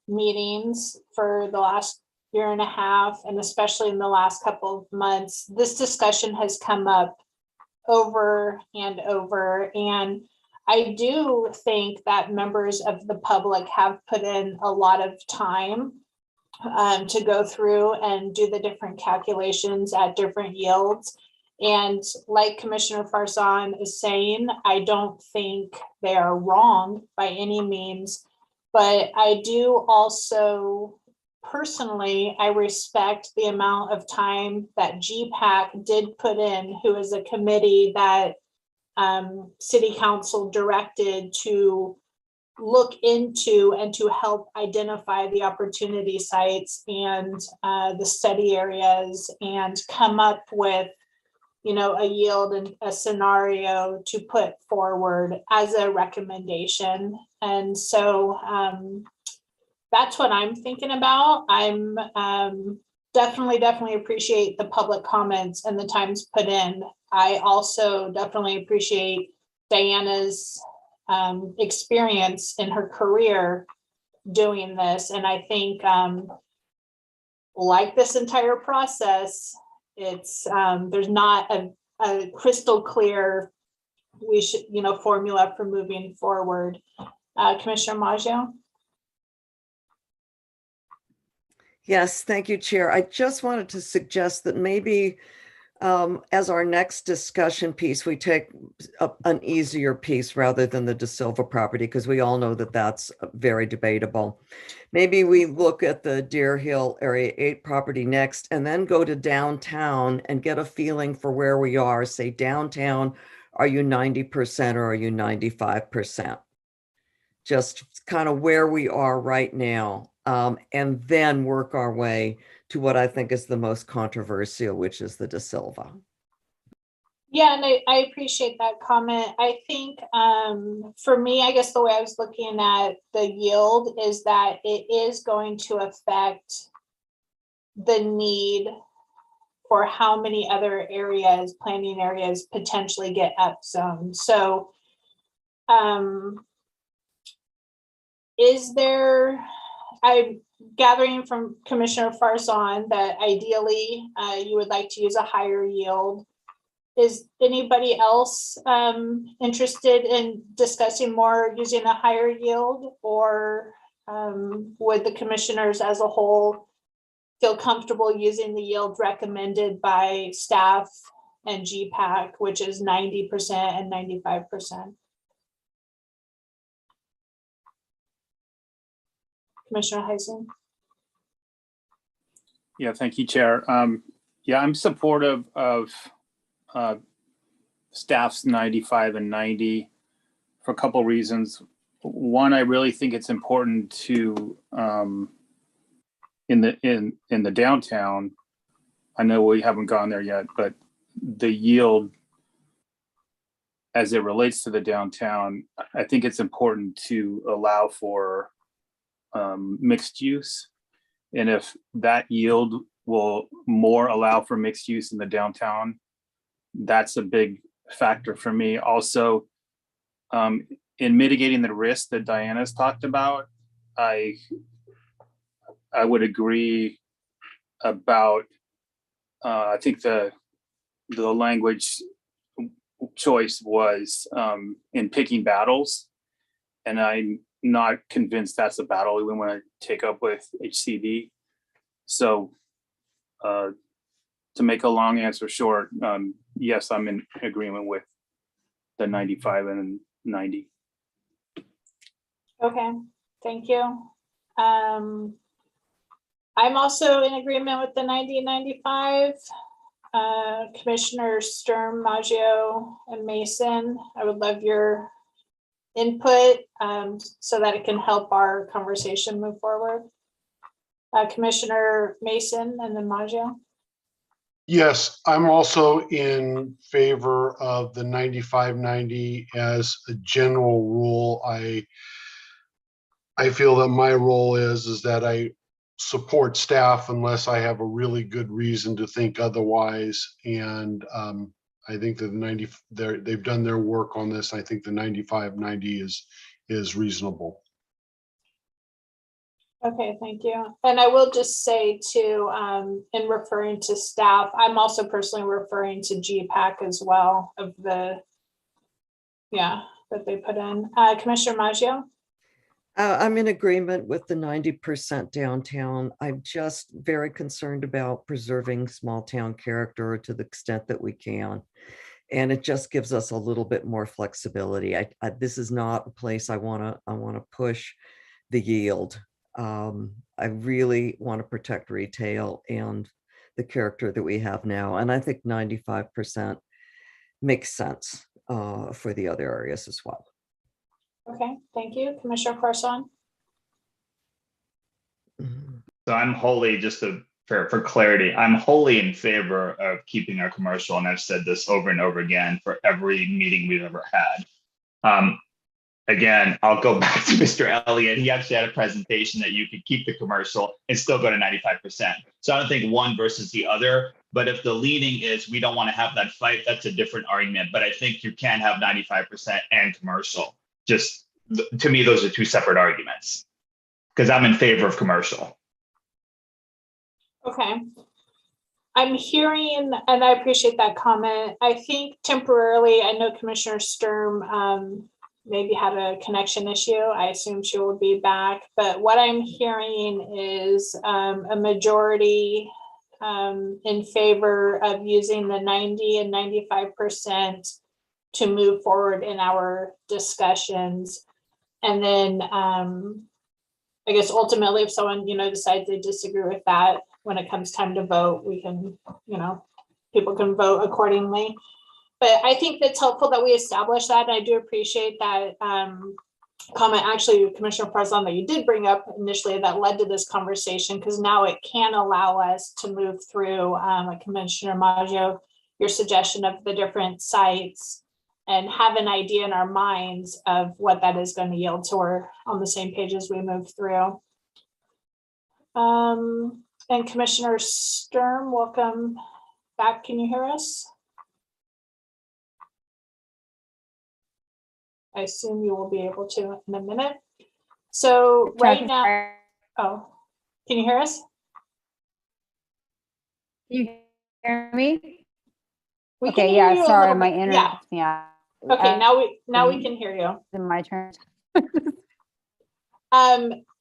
meetings for the last year and a half, and especially in the last couple of months, this discussion has come up over and over. And I do think that members of the public have put in a lot of time to go through and do the different calculations at different yields. And like Commissioner Farzan is saying, I don't think they are wrong by any means, but I do also personally, I respect the amount of time that GPAC did put in, who is a committee that City Council directed to look into and to help identify the opportunity sites and the study areas and come up with, you know, a yield and a scenario to put forward as a recommendation. And so that's what I'm thinking about. I'm definitely appreciate the public comments and the times put in. I also definitely appreciate Diana's experience in her career doing this. And I think like this entire process, it's there's not a crystal clear formula for moving forward. Commissioner Maggio? Yes, thank you, Chair. I just wanted to suggest that maybe as our next discussion piece, we take an easier piece rather than the De Silva property, because we all know that that's very debatable. Maybe we look at the Deer Hill Area 8 property next, and then go to downtown and get a feeling for where we are. Say downtown, are you 90% or are you 95%? Just kind of where we are right now. And then work our way to what I think is the most controversial, which is the De Silva. Yeah, and I appreciate that comment. I think for me, I guess the way I was looking at the yield is that it is going to affect the need for how many other areas, planning areas, potentially get upzoned. So is there, I'm gathering from Commissioner Farzan that ideally you would like to use a higher yield. Is anybody else interested in discussing more using a higher yield, or would the commissioners as a whole feel comfortable using the yield recommended by staff and GPAC, which is 90% and 95%? Commissioner Heisen? Yeah, thank you, Chair. Yeah, I'm supportive of staff's 95 and 90 for a couple of reasons. One, I really think it's important to in the downtown. I know we haven't gone there yet, but the yield as it relates to the downtown, I think it's important to allow for mixed use. And if that yield will more allow for mixed use in the downtown, that's a big factor for me. Also, in mitigating the risk that Diana's talked about, I would agree about, I think the language choice was in picking battles. And I'm not convinced that's a battle we want to take up with HCD. So to make a long answer short, yes, I'm in agreement with the 95 and 90. Okay, thank you. I'm also in agreement with the 90 and 95. Commissioner Sturm, Maggio, and Mason, I would love your input so that it can help our conversation move forward. Commissioner Mason and then Maggio. Yes, I'm also in favor of the 95-90 as a general rule. I feel that my role is that I support staff unless I have a really good reason to think otherwise. And I think that they've done their work on this. I think the 95-90 is reasonable. Okay, thank you. And I will just say too, in referring to staff, I'm also personally referring to GPAC as well of the, that they put in. Commissioner Maggio? I'm in agreement with the 90% downtown. I'm just very concerned about preserving small town character to the extent that we can. And it just gives us a little bit more flexibility. This is not a place I want to push the yield. I really want to protect retail and the character that we have now. And I think 95% makes sense for the other areas as well. Okay, thank you. Commissioner Carson? So I'm wholly, just for clarity, I'm wholly in favor of keeping our commercial, and I've said this over and over again for every meeting we've ever had. Again, I'll go back to Mr. Elliott. He actually had a presentation that you could keep the commercial and still go to 95%. So I don't think one versus the other, but if the leaning is we don't want to have that fight, that's a different argument. But I think you can have 95% and commercial. Just to me, those are two separate arguments because I'm in favor of commercial. Okay. I'm hearing, and I appreciate that comment. I think temporarily, I know Commissioner Sturm maybe had a connection issue. I assume she will be back. But what I'm hearing is a majority in favor of using the 90 and 95% to move forward in our discussions. And then I guess ultimately, if someone, decides they disagree with that, when it comes time to vote, we can, people can vote accordingly. But I think that's helpful that we establish that. And I do appreciate that comment, actually, Commissioner President, that you did bring up initially that led to this conversation, because now it can allow us to move through, like Commissioner Maggio, your suggestion of the different sites and have an idea in our minds of what that is going to yield. So we're on the same page as we move through. And Commissioner Sturm, welcome back. Can you hear us? I assume you will be able to in a minute. So right now, oh, can you hear us? Can you hear me? We okay, can hear you yeah, a sorry, little my bit. internet. Yeah. Okay, now we can hear you. In my turn.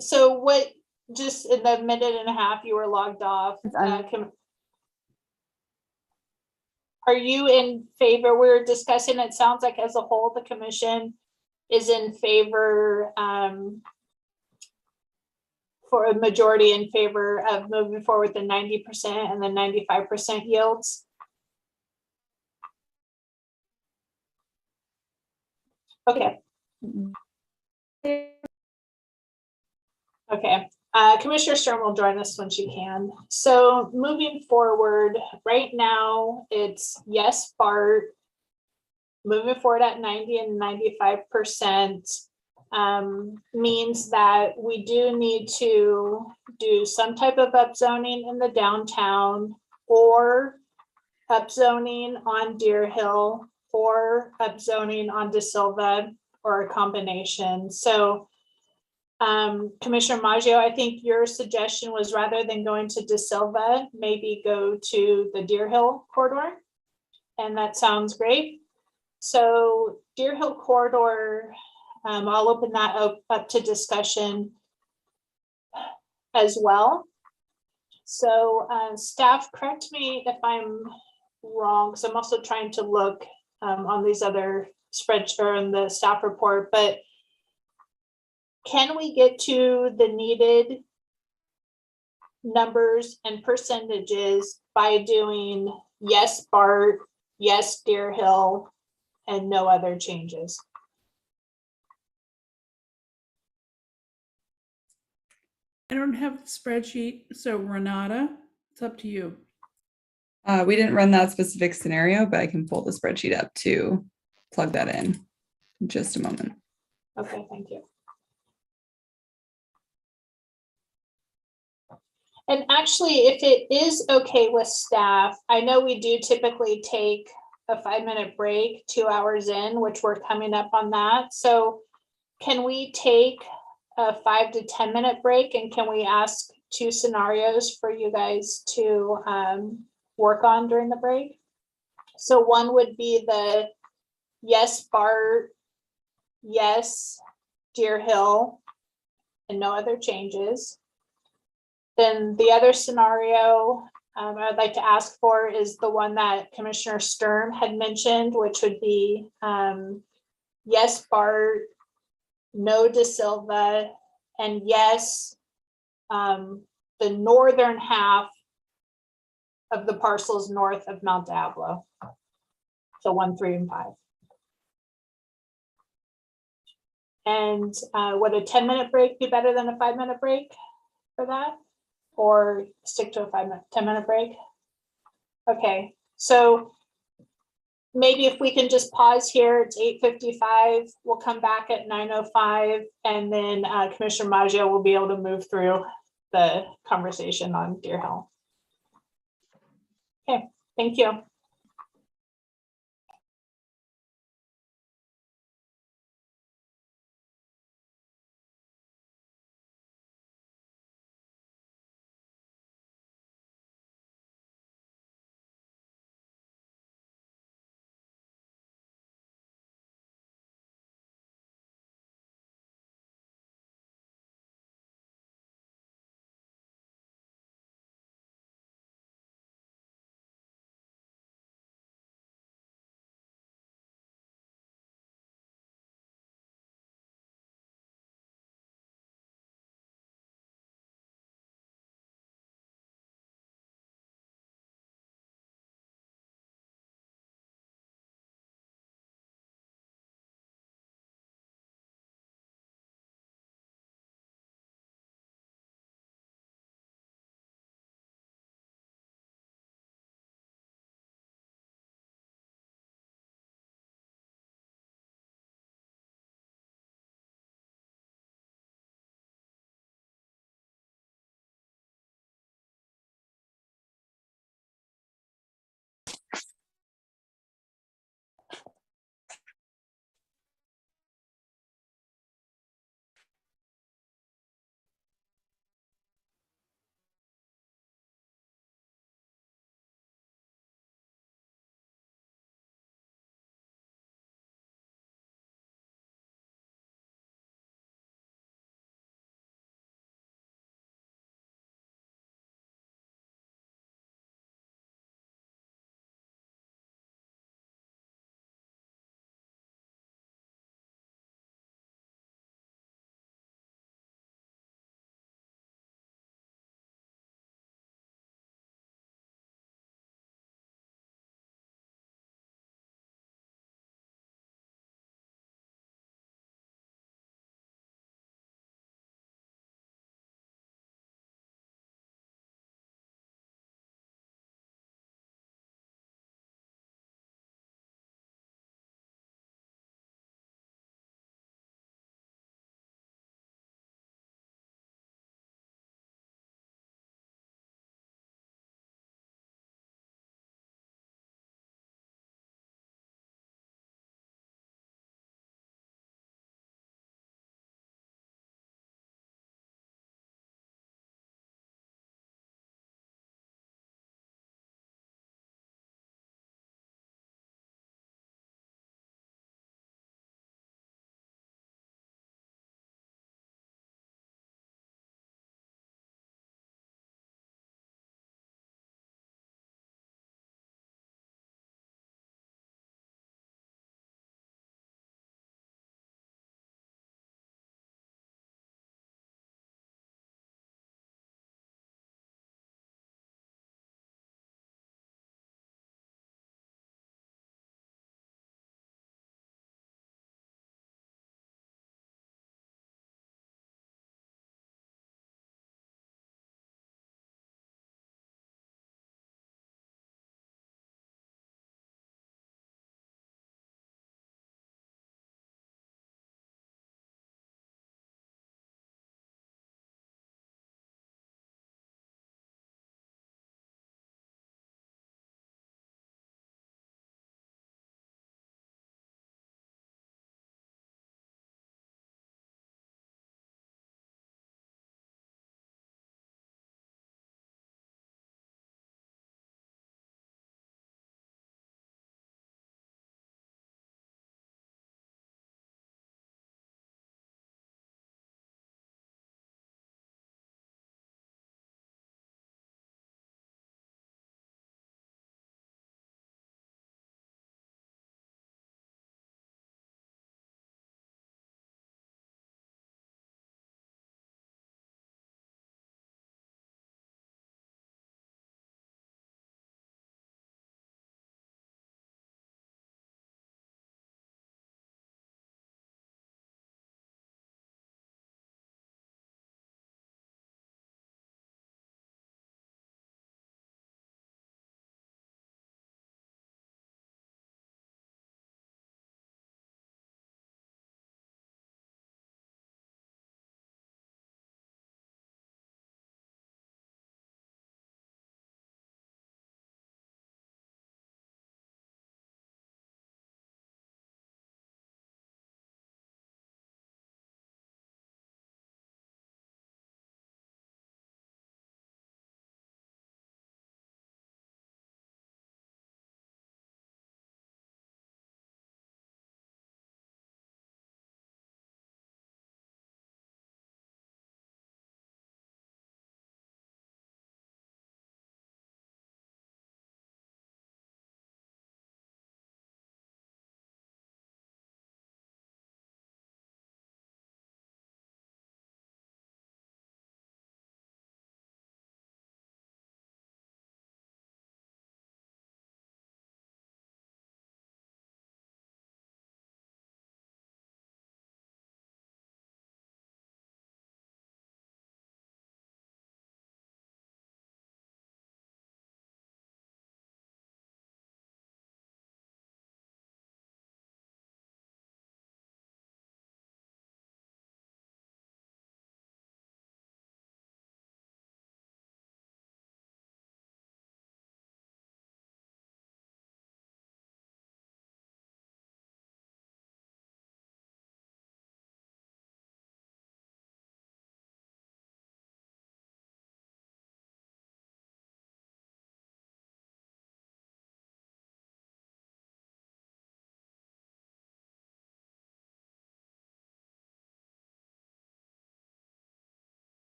So what, just in the minute and a half you were logged off, are you in favor? We're discussing, it sounds like as a whole, the commission is in favor, for a majority in favor of moving forward the 90% and the 95% yields. Okay. Okay. Commissioner Sturm will join us when she can. So moving forward, right now it's yes, Bart. Moving forward at 90 and 95% means that we do need to do some type of upzoning in the downtown, or upzoning on Deer Hill, or upzoning on De Silva, or a combination. So Commissioner Maggio, I think your suggestion was rather than going to De Silva, maybe go to the Deer Hill corridor. And that sounds great. So Deer Hill corridor, I'll open that up to discussion as well. So staff, correct me if I'm wrong, because I'm also trying to look on these other spreadsheets or in the staff report, but can we get to the needed numbers and percentages by doing yes, Bart, yes, Deer Hill, and no other changes? I don't have the spreadsheet, so Renata, it's up to you. We didn't run that specific scenario, but I can pull the spreadsheet up to plug that in just a moment. Okay, thank you. And actually, if it is okay with staff, I know we do typically take a 5-minute break, 2 hours in, which we're coming up on that. So can we take a 5 to 10 minute break, and can we ask 2 scenarios for you guys to work on during the break? So one would be the yes, BART, yes, Deer Hill, and no other changes. Then the other scenario I'd like to ask for is the one that Commissioner Sturm had mentioned, which would be yes, BART, no De Silva, and yes, the northern half of the parcels north of Mount Diablo. So 1, 3, and 5. And would a 10-minute break be better than a 5-minute break for that? Or stick to a 10-minute break? Okay, so maybe if we can just pause here, it's 8:55. We'll come back at 9:05, and then Commissioner Maggio will be able to move through the conversation on Deer Hill. Okay, thank you.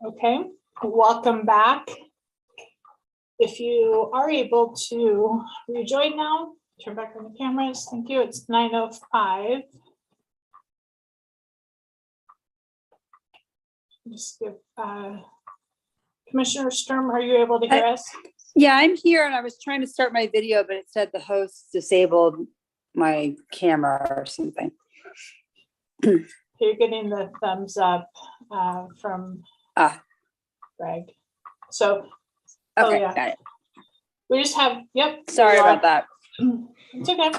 Okay, welcome back. If you are able to rejoin now, turn back on the cameras. Thank you. It's 9:05. Just give, Commissioner Sturm, are you able to hear us? Yeah, I'm here and I was trying to start my video, but it said the host disabled my camera or something. You're getting the thumbs up from Greg. So, okay, yeah. got it. We just have, yep. Sorry about that. It's okay.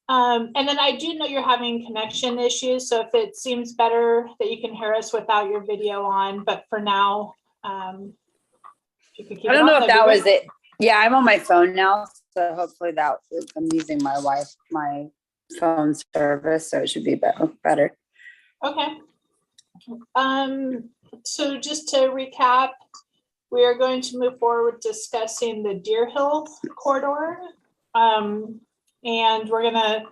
And then I do know you're having connection issues, so if it seems better that you can hear us without your video on, but for now, if you could keep I don't it know on, if that'd that be was great. it. Yeah, I'm on my phone now, so hopefully that I'm using my phone service, so it should be better. Okay. So just to recap, we are going to move forward discussing the Deer Hill corridor. And we're gonna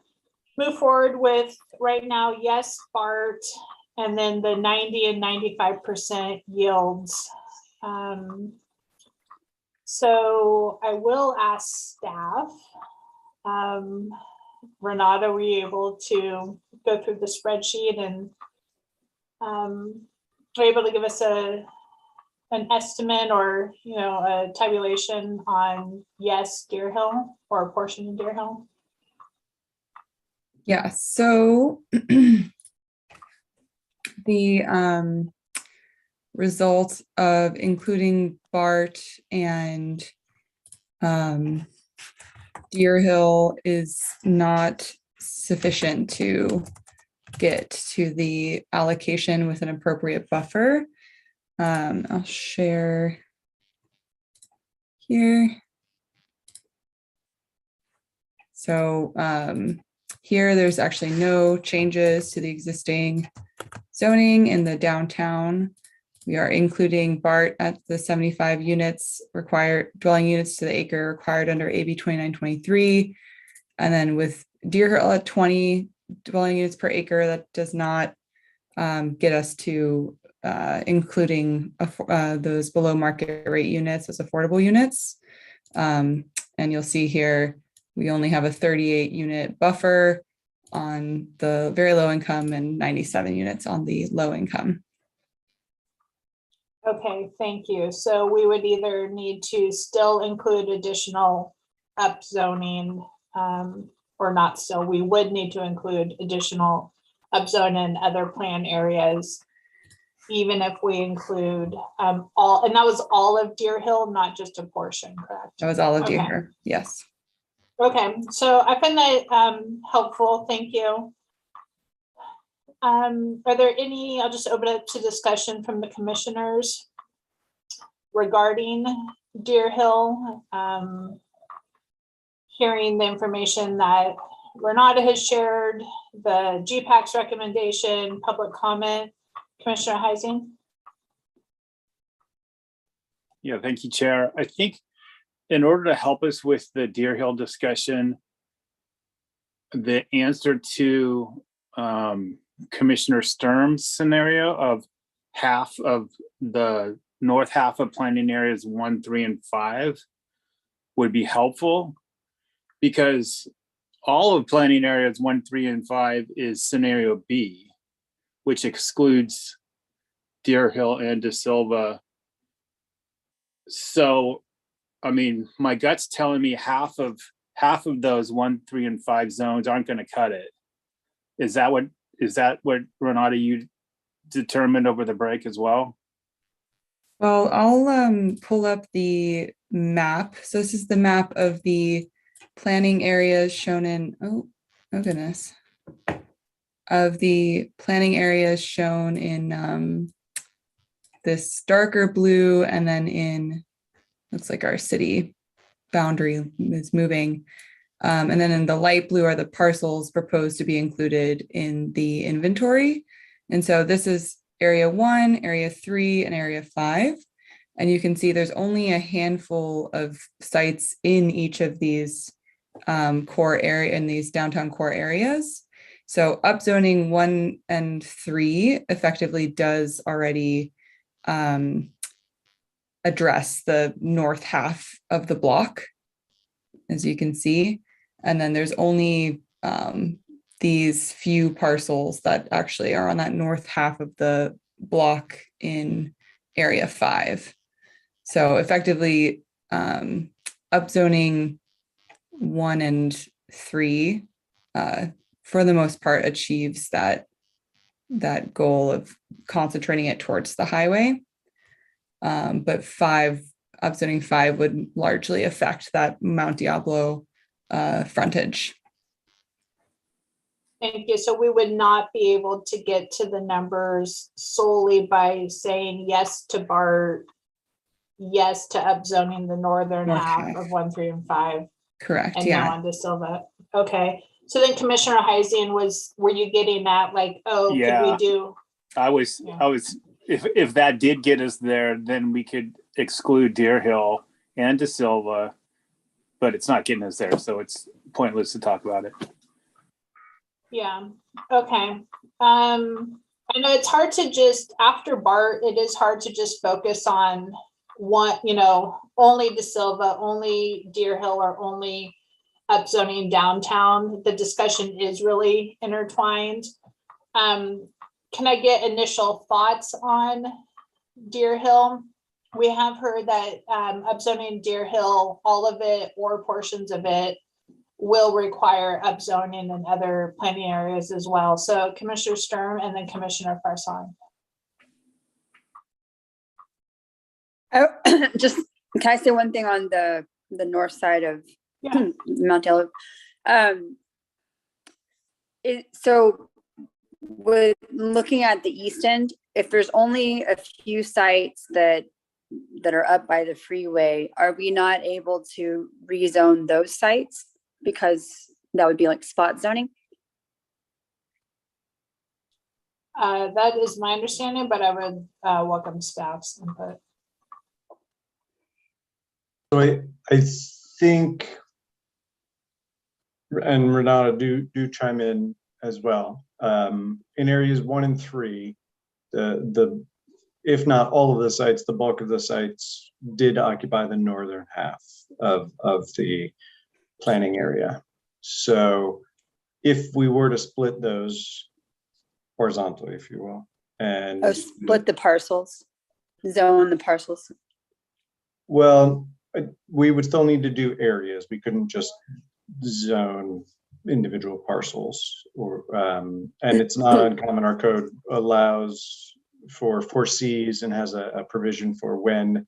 move forward with right now, yes, BART, and then the 90 and 95% yields. So I will ask staff, Renata, were you able to go through the spreadsheet and are able to give us an estimate or, you know, a tabulation on yes, Deer Hill or a portion of Deer Hill? Yeah, so the result of including BART and Deer Hill is not sufficient to get to the allocation with an appropriate buffer. I'll share here. So here there's actually no changes to the existing zoning in the downtown. We are including BART at the 75 units required, dwelling units to the acre required under AB 2923. And then with Deer Hill at 20 dwelling units per acre, that does not get us to including those below market rate units as affordable units. And you'll see here, we only have a 38 unit buffer on the very low income and 97 units on the low income. Okay, thank you. So we would either need to still include additional upzoning or not still. We would need to include additional upzoning in other plan areas, even if we include all, and that was all of Deer Hill, not just a portion, correct? That was all of Deer Okay. Hill, yes. Okay, so I find that helpful, thank you. Are there any, I'll just open it to discussion from the commissioners regarding Deer Hill, hearing the information that Renata has shared, the GPAC's recommendation, public comment. Commissioner Heising? Yeah, thank you, Chair. I think in order to help us with the Deer Hill discussion, the answer to Commissioner Sturm's scenario of half of the north half of planning areas 1, 3, and 5 would be helpful, because all of planning areas 1, 3, and 5 is scenario B, which excludes Deer Hill and De Silva. So, I mean, my gut's telling me half of those 1, 3, and 5 zones aren't going to cut it. Is that what Renata, you determined over the break as well? Well, I'll pull up the map. So this is the map of the planning areas shown in, oh goodness, of the planning areas shown in this darker blue, and then in, looks like our city boundary is moving. And then in the light blue are the parcels proposed to be included in the inventory. And so this is area 1, area 3, and area 5. And you can see there's only a handful of sites in each of these core area, in these downtown core areas. So upzoning 1 and 3 effectively does already address the north half of the block, as you can see. And then there's only these few parcels that actually are on that north half of the block in area 5. So effectively, upzoning 1 and 3 for the most part achieves that goal of concentrating it towards the highway. But upzoning 5 would largely affect that Mount Diablo frontage. Thank you. So we would not be able to get to the numbers solely by saying yes to BART, yes to upzoning the northern half of 1, 3, and 5. Correct. And Yeah. now on to Silva. Okay. So then Commissioner Heisian, were you getting that? Like, oh, Yeah. could we do? I was, if that did get us there, then we could exclude Deer Hill and De Silva, but it's not getting us there. So it's pointless to talk about it. Yeah. Okay. I know it's hard to just, after BART, it is hard to just focus on one, only De Silva, only Deer Hill, or only upzoning downtown. The discussion is really intertwined. Can I get initial thoughts on Deer Hill? We have heard that upzoning Deer Hill, all of it or portions of it, will require upzoning in other planning areas as well. So Commissioner Sturm and then Commissioner Farsan. Just, can I say one thing on the north side of Mount Diablo? So with looking at the east end, if there's only a few sites that are up by the freeway, are we not able to rezone those sites? Because that would be like spot zoning. That is my understanding, but I would welcome staff's input. So I think, and Renata, do chime in as well. In areas 1 and 3, the if not all of the sites, the bulk of the sites did occupy the northern half of the planning area. So if we were to split those horizontally, if you will, and split the parcels, zone the parcels. Well, we would still need to do areas. We couldn't just zone individual parcels, or and it's not uncommon. Our code allows foresees and has a provision for when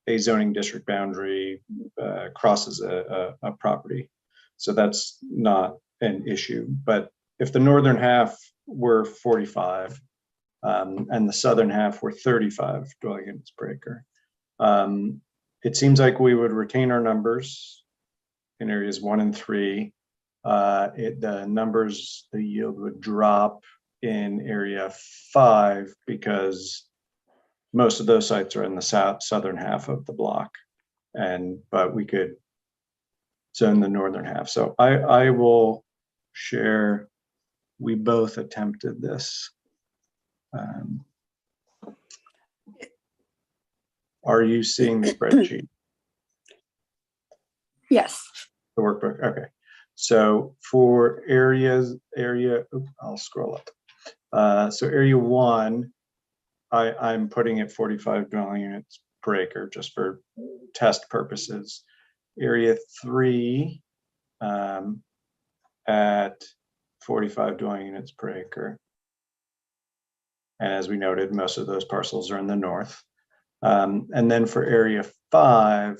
a zoning district boundary crosses a property. So that's not an issue. But if the northern half were 45 and the southern half were 35 dwelling units per acre, it seems like we would retain our numbers in areas 1 and 3. The numbers, the yield would drop in area 5 because most of those sites are in the southern half of the block, but we could zone the northern half. So I will share. We both attempted this. Are you seeing the spreadsheet? Yes. The workbook. Okay. So for I'll scroll up. So area 1, I'm putting at 45 dwelling units per acre just for test purposes. Area 3 at 45 dwelling units per acre. And as we noted, most of those parcels are in the north. And then for area 5,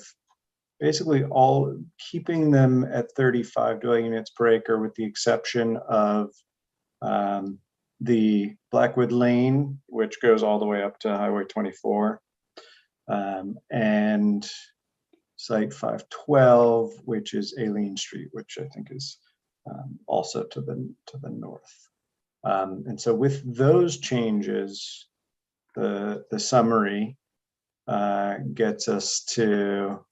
basically all keeping them at 35 dwelling units per acre, with the exception of the Blackwood Lane, which goes all the way up to Highway 24, and Site 512, which is Aileen Street, which I think is also to the north. And so with those changes, the summary gets us to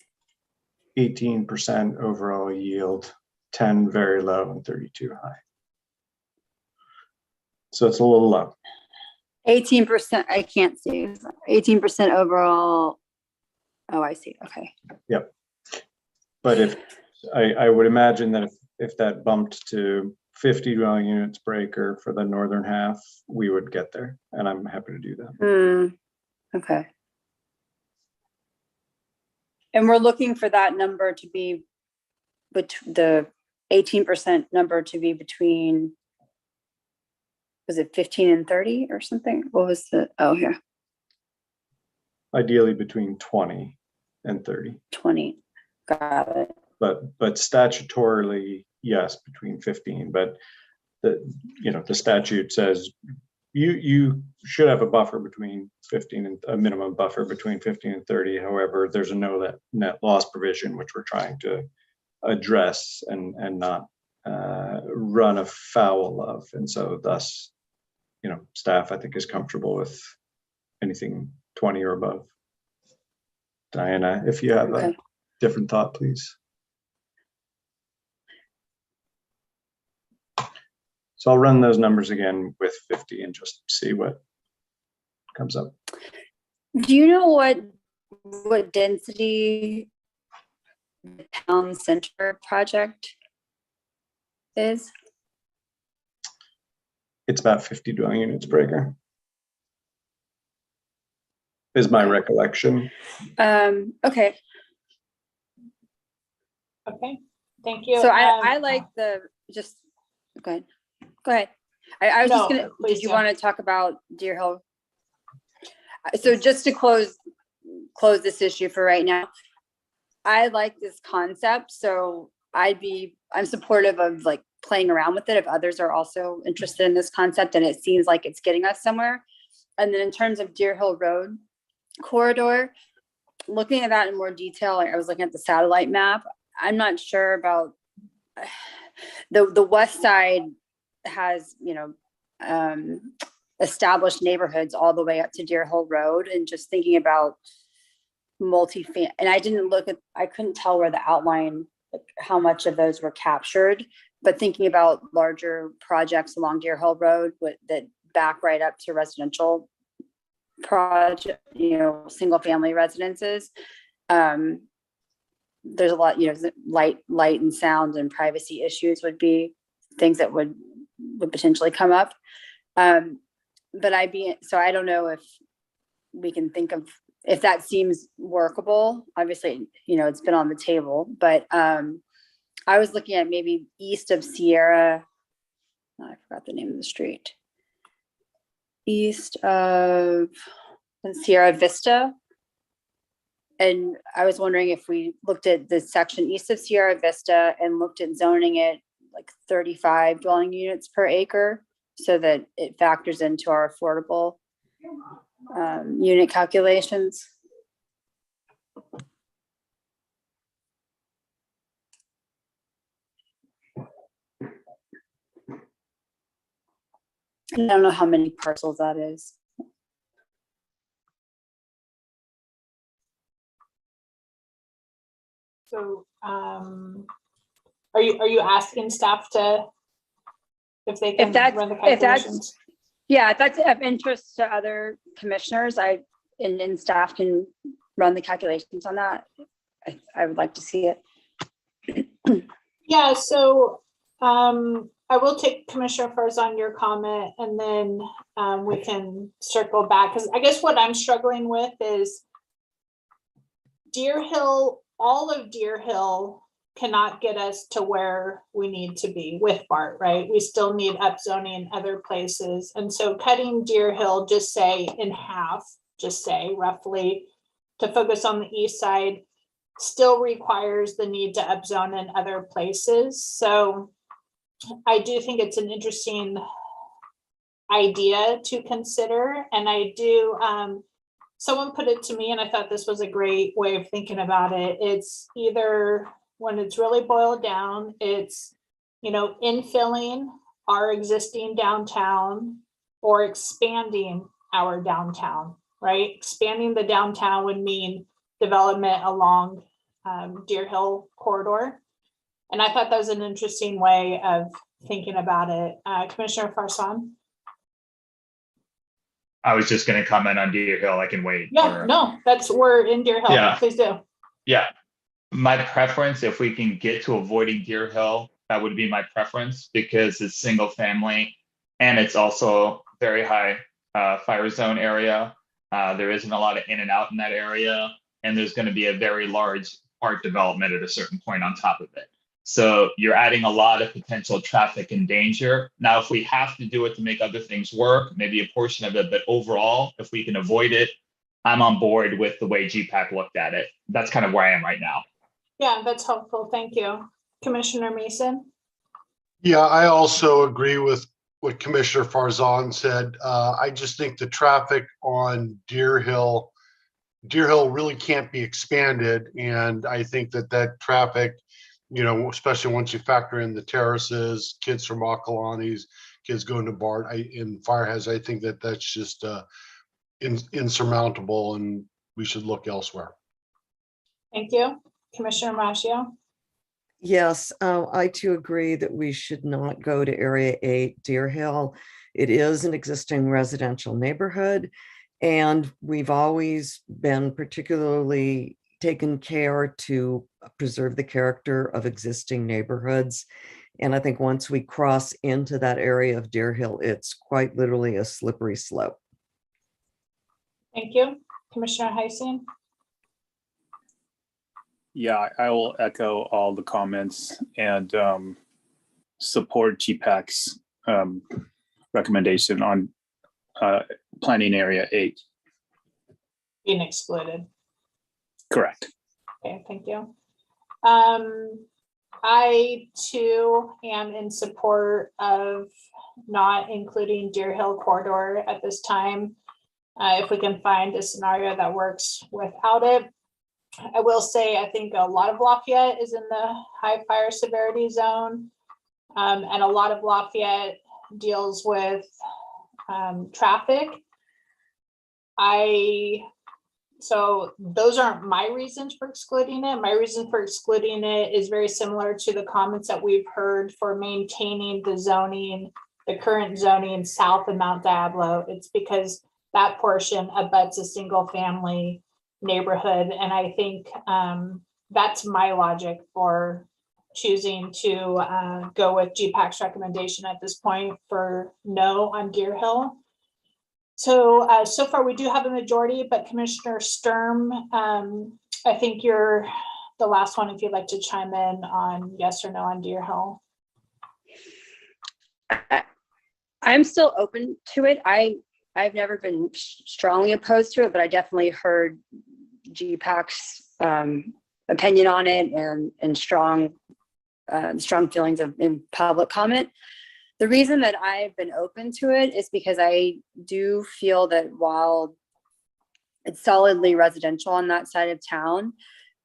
18% overall yield, 10 very low and 32 high. So it's a little low. 18%, I can't see. 18% overall. Oh, I see. Okay. Yep. But if I would imagine that if that bumped to 50 dwelling units per acre for the northern half, we would get there, and I'm happy to do that. Okay. And we're looking for that number to be, but the 18% number to be between, was it 15 and 30 or something? What was the, oh, here, Ideally between 20 and 30. 20. Got it. But statutorily, yes, between 15. But the statute says you should have a buffer between 15 and a minimum buffer between 15 and 30. However, there's a no net loss provision which we're trying to address and not run afoul of, and so thus, staff I think is comfortable with anything 20 or above. Diana, if you have a different thought, please. So I'll run those numbers again with 50 and just see what comes up. Do you know what density the town center project is? It's about 50 dwelling units per acre, is my recollection. Okay. Okay, thank you. So I like the, just, go ahead. Go ahead. I was just gonna, did you want to talk about Deer Hill? So just to close this issue for right now, I like this concept. So I'm supportive of like playing around with it if others are also interested in this concept and it seems like it's getting us somewhere. And then in terms of Deer Hill Road corridor, looking at that in more detail, like I was looking at the satellite map, I'm not sure about the west side has, established neighborhoods all the way up to Deer Hill Road, and just thinking about multi-family, and I couldn't tell where the outline, like how much of those were captured, but thinking about larger projects along Deer Hill Road that back right up to residential project, single family residences. There's a lot, light and sound and privacy issues would be things that would potentially come up. But I don't know if we can think of, if that seems workable. Obviously, it's been on the table, but I was looking at maybe east of Sierra. I forgot the name of the street. East of Sierra Vista. And I was wondering if we looked at the section east of Sierra Vista and looked at zoning it like 35 dwelling units per acre, so that it factors into our affordable unit calculations. I don't know how many parcels that is. So, are you asking staff to, if they can run the calculations? If that's of interest to other commissioners, and staff can run the calculations on that. I would like to see it. Yeah, so I will take Commissioner Farzan your comment, and then we can circle back, because I guess what I'm struggling with is Deer Hill, all of Deer Hill cannot get us to where we need to be with BART, right? We still need upzoning in other places. And so cutting Deer Hill, just say in half, just say roughly, to focus on the east side, still requires the need to upzone in other places. So I do think it's an interesting idea to consider. And I do, someone put it to me, and I thought this was a great way of thinking about it. It's either, when it's really boiled down, it's, infilling our existing downtown or expanding our downtown, right? Expanding the downtown would mean development along Deer Hill corridor. And I thought that was an interesting way of thinking about it. Commissioner Farzan? I was just going to comment on Deer Hill. I can wait. Yeah, no, we're in Deer Hill. Yeah. Please do. Yeah. My preference, if we can get to avoiding Deer Hill, that would be my preference because it's single family and it's also very high fire zone area. There isn't a lot of in and out in that area. And there's going to be a very large park development at a certain point on top of it. So you're adding a lot of potential traffic and danger. Now, if we have to do it to make other things work, maybe a portion of it, but overall, if we can avoid it, I'm on board with the way GPAC looked at it. That's kind of where I am right now. Yeah, that's helpful. Thank you. Commissioner Mason? Yeah, I also agree with what Commissioner Farzan said. I just think the traffic on Deer Hill really can't be expanded. And I think that traffic, especially once you factor in the terraces, kids from Akalani's, kids going to BART and Fireheads, I think that's just insurmountable and we should look elsewhere. Thank you. Commissioner Maggio? Yes, I too agree that we should not go to Area 8 Deer Hill. It is an existing residential neighborhood, and we've always been particularly taken care to preserve the character of existing neighborhoods. And I think once we cross into that area of Deer Hill, it's quite literally a slippery slope. Thank you. Commissioner Heising? Yeah, I will echo all the comments and support GPAC's recommendation on planning area 8. Being excluded. Correct. Okay, thank you. I too am in support of not including Deer Hill corridor at this time. If we can find a scenario that works without it. I will say, I think a lot of Lafayette is in the high fire severity zone. And a lot of Lafayette deals with traffic. So those aren't my reasons for excluding it. My reason for excluding it is very similar to the comments that we've heard for maintaining the zoning, the current zoning south of Mount Diablo. It's because that portion abuts a single family neighborhood. And I think that's my logic for choosing to go with GPAC's recommendation at this point for no on Deer Hill. So, so far we do have a majority, but Commissioner Sturm, I think you're the last one if you'd like to chime in on yes or no on Deer Hill. I'm still open to it. I've never been strongly opposed to it, but I definitely heard GPAC's opinion on it and strong feelings in public comment. The reason that I've been open to it is because I do feel that while it's solidly residential on that side of town,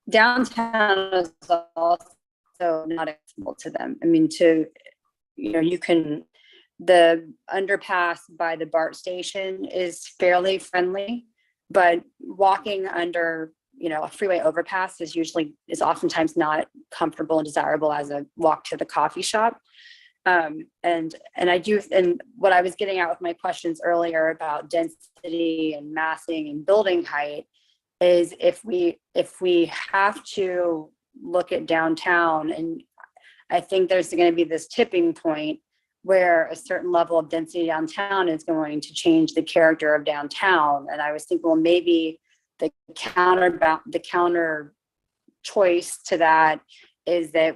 downtown is also not accessible to them. I mean, the underpass by the BART station is fairly friendly, but walking under, a freeway overpass is oftentimes not comfortable and desirable as a walk to the coffee shop. And what I was getting at with my questions earlier about density and massing and building height is if we have to look at downtown, and I think there's going to be this tipping point where a certain level of density downtown is going to change the character of downtown. And I was thinking, well, maybe the counter choice to that is that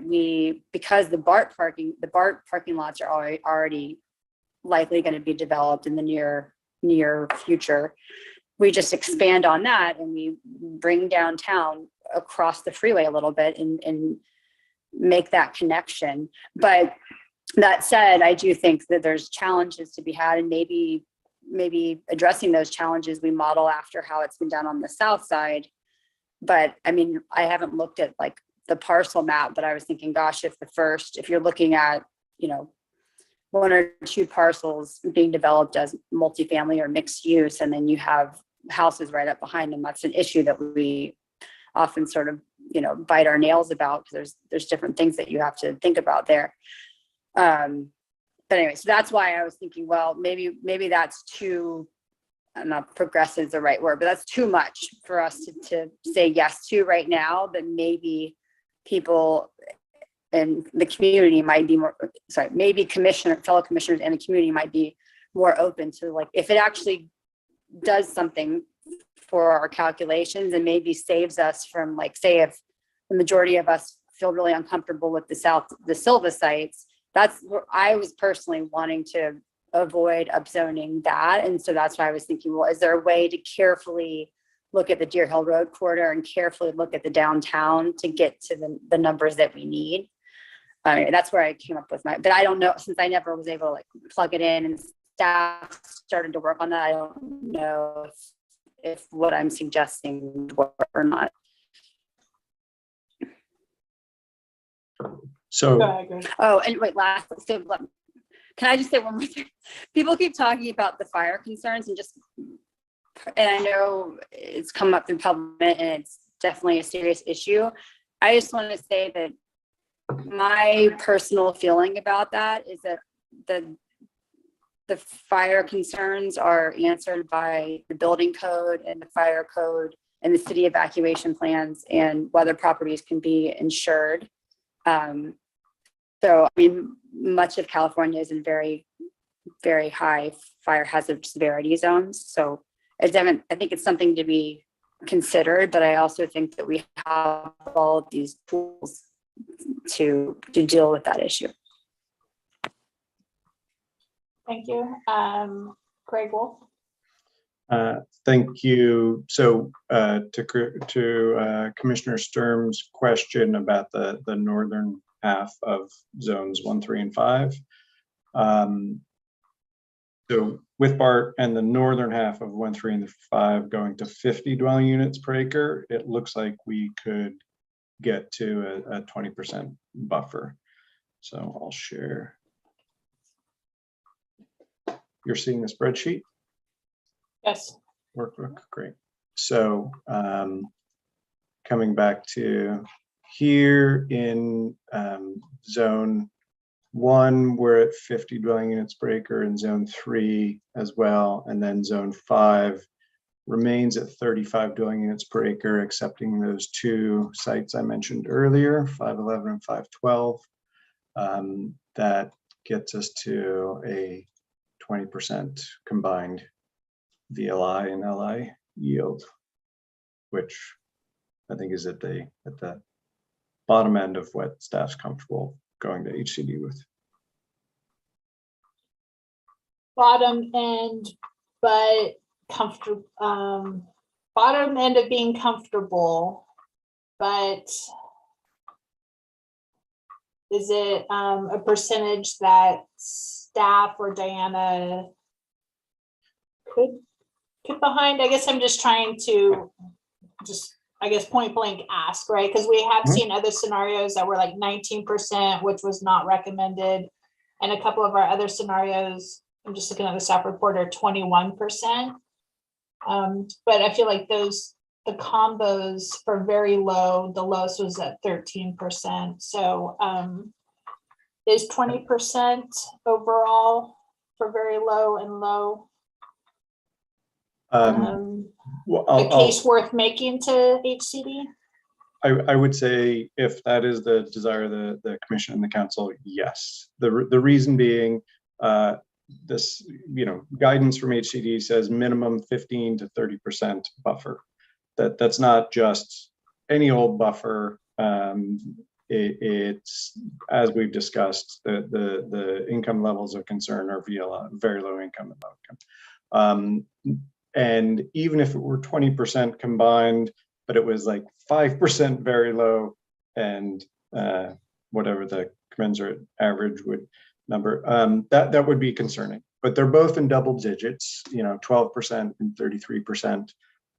because the BART parking lots are already likely going to be developed in the near future, we just expand on that and we bring downtown across the freeway a little bit and make that connection. But that said, I do think that there's challenges to be had, and maybe addressing those challenges, we model after how it's been done on the south side. But I mean, I haven't looked at like the parcel map, but I was thinking, gosh, if you're looking at, one or two parcels being developed as multifamily or mixed use, and then you have houses right up behind them, that's an issue that we often sort of, bite our nails about, because there's different things that you have to think about there. But anyway, so that's why I was thinking, well, maybe that's too not progressive is the right word, but that's too much for us to say yes to right now. But maybe people in the community might be more, sorry, maybe fellow commissioners and the community might be more open to, like, if it actually does something for our calculations and maybe saves us from, like, say if the majority of us feel really uncomfortable with the Silva sites, that's where I was personally wanting to avoid upzoning that. And so that's why I was thinking, well, is there a way to carefully look at the Deer Hill Road corridor and carefully look at the downtown to get to the numbers that we need? That's where I came up with but I don't know, since I never was able to, like, plug it in and staff started to work on that, I don't know if what I'm suggesting would work or not. So, oh, and wait, last, so can I just say one more thing? People keep talking about the fire concerns and I know it's come up through public and it's definitely a serious issue. I just want to say that my personal feeling about that is that the fire concerns are answered by the building code and the fire code and the city evacuation plans and whether properties can be insured. So, I mean, much of California is in very, very high fire hazard severity zones. So I think it's something to be considered, but I also think that we have all of these tools to deal with that issue. Thank you. Craig Wolf. Thank you. So to Commissioner Sturm's question about the northern half of zones 1, 3, and 5. So with BART and the northern half of 1, 3, and 5 going to 50 dwelling units per acre, it looks like we could get to a 20% buffer. So I'll share. You're seeing the spreadsheet? Yes. Workbook, great. So coming back to here in zone 1, we're at 50 dwelling units per acre, in zone 3 as well. And then zone 5 remains at 35 dwelling units per acre, excepting those 2 sites I mentioned earlier, 511 and 512. That gets us to a 20% combined VLI and LI yield, which I think is at the bottom end of what staff's comfortable going to HCD with. Bottom end, but comfortable. Bottom end of being comfortable, but is it a percentage that staff or Diana could get behind? I guess I'm just trying to I guess point blank ask, right? Because we have seen other scenarios that were like 19%, which was not recommended. And a couple of our other scenarios, I'm just looking at the staff report, are 21%. But I feel like the combos for very low, the lowest was at 13%. So is 20% overall for very low and low a case worth making to HCD? I would say if that is the desire of the commission and the council, yes. The reason being this, guidance from HCD says minimum 15 to 30% buffer. That's not just any old buffer. It's, as we've discussed, the income levels of concern are VLI, very low income and low income. And even if it were 20% combined, but it was like 5% very low and whatever the commensurate average number, that would be concerning. But they're both in double digits, 12% and 33%,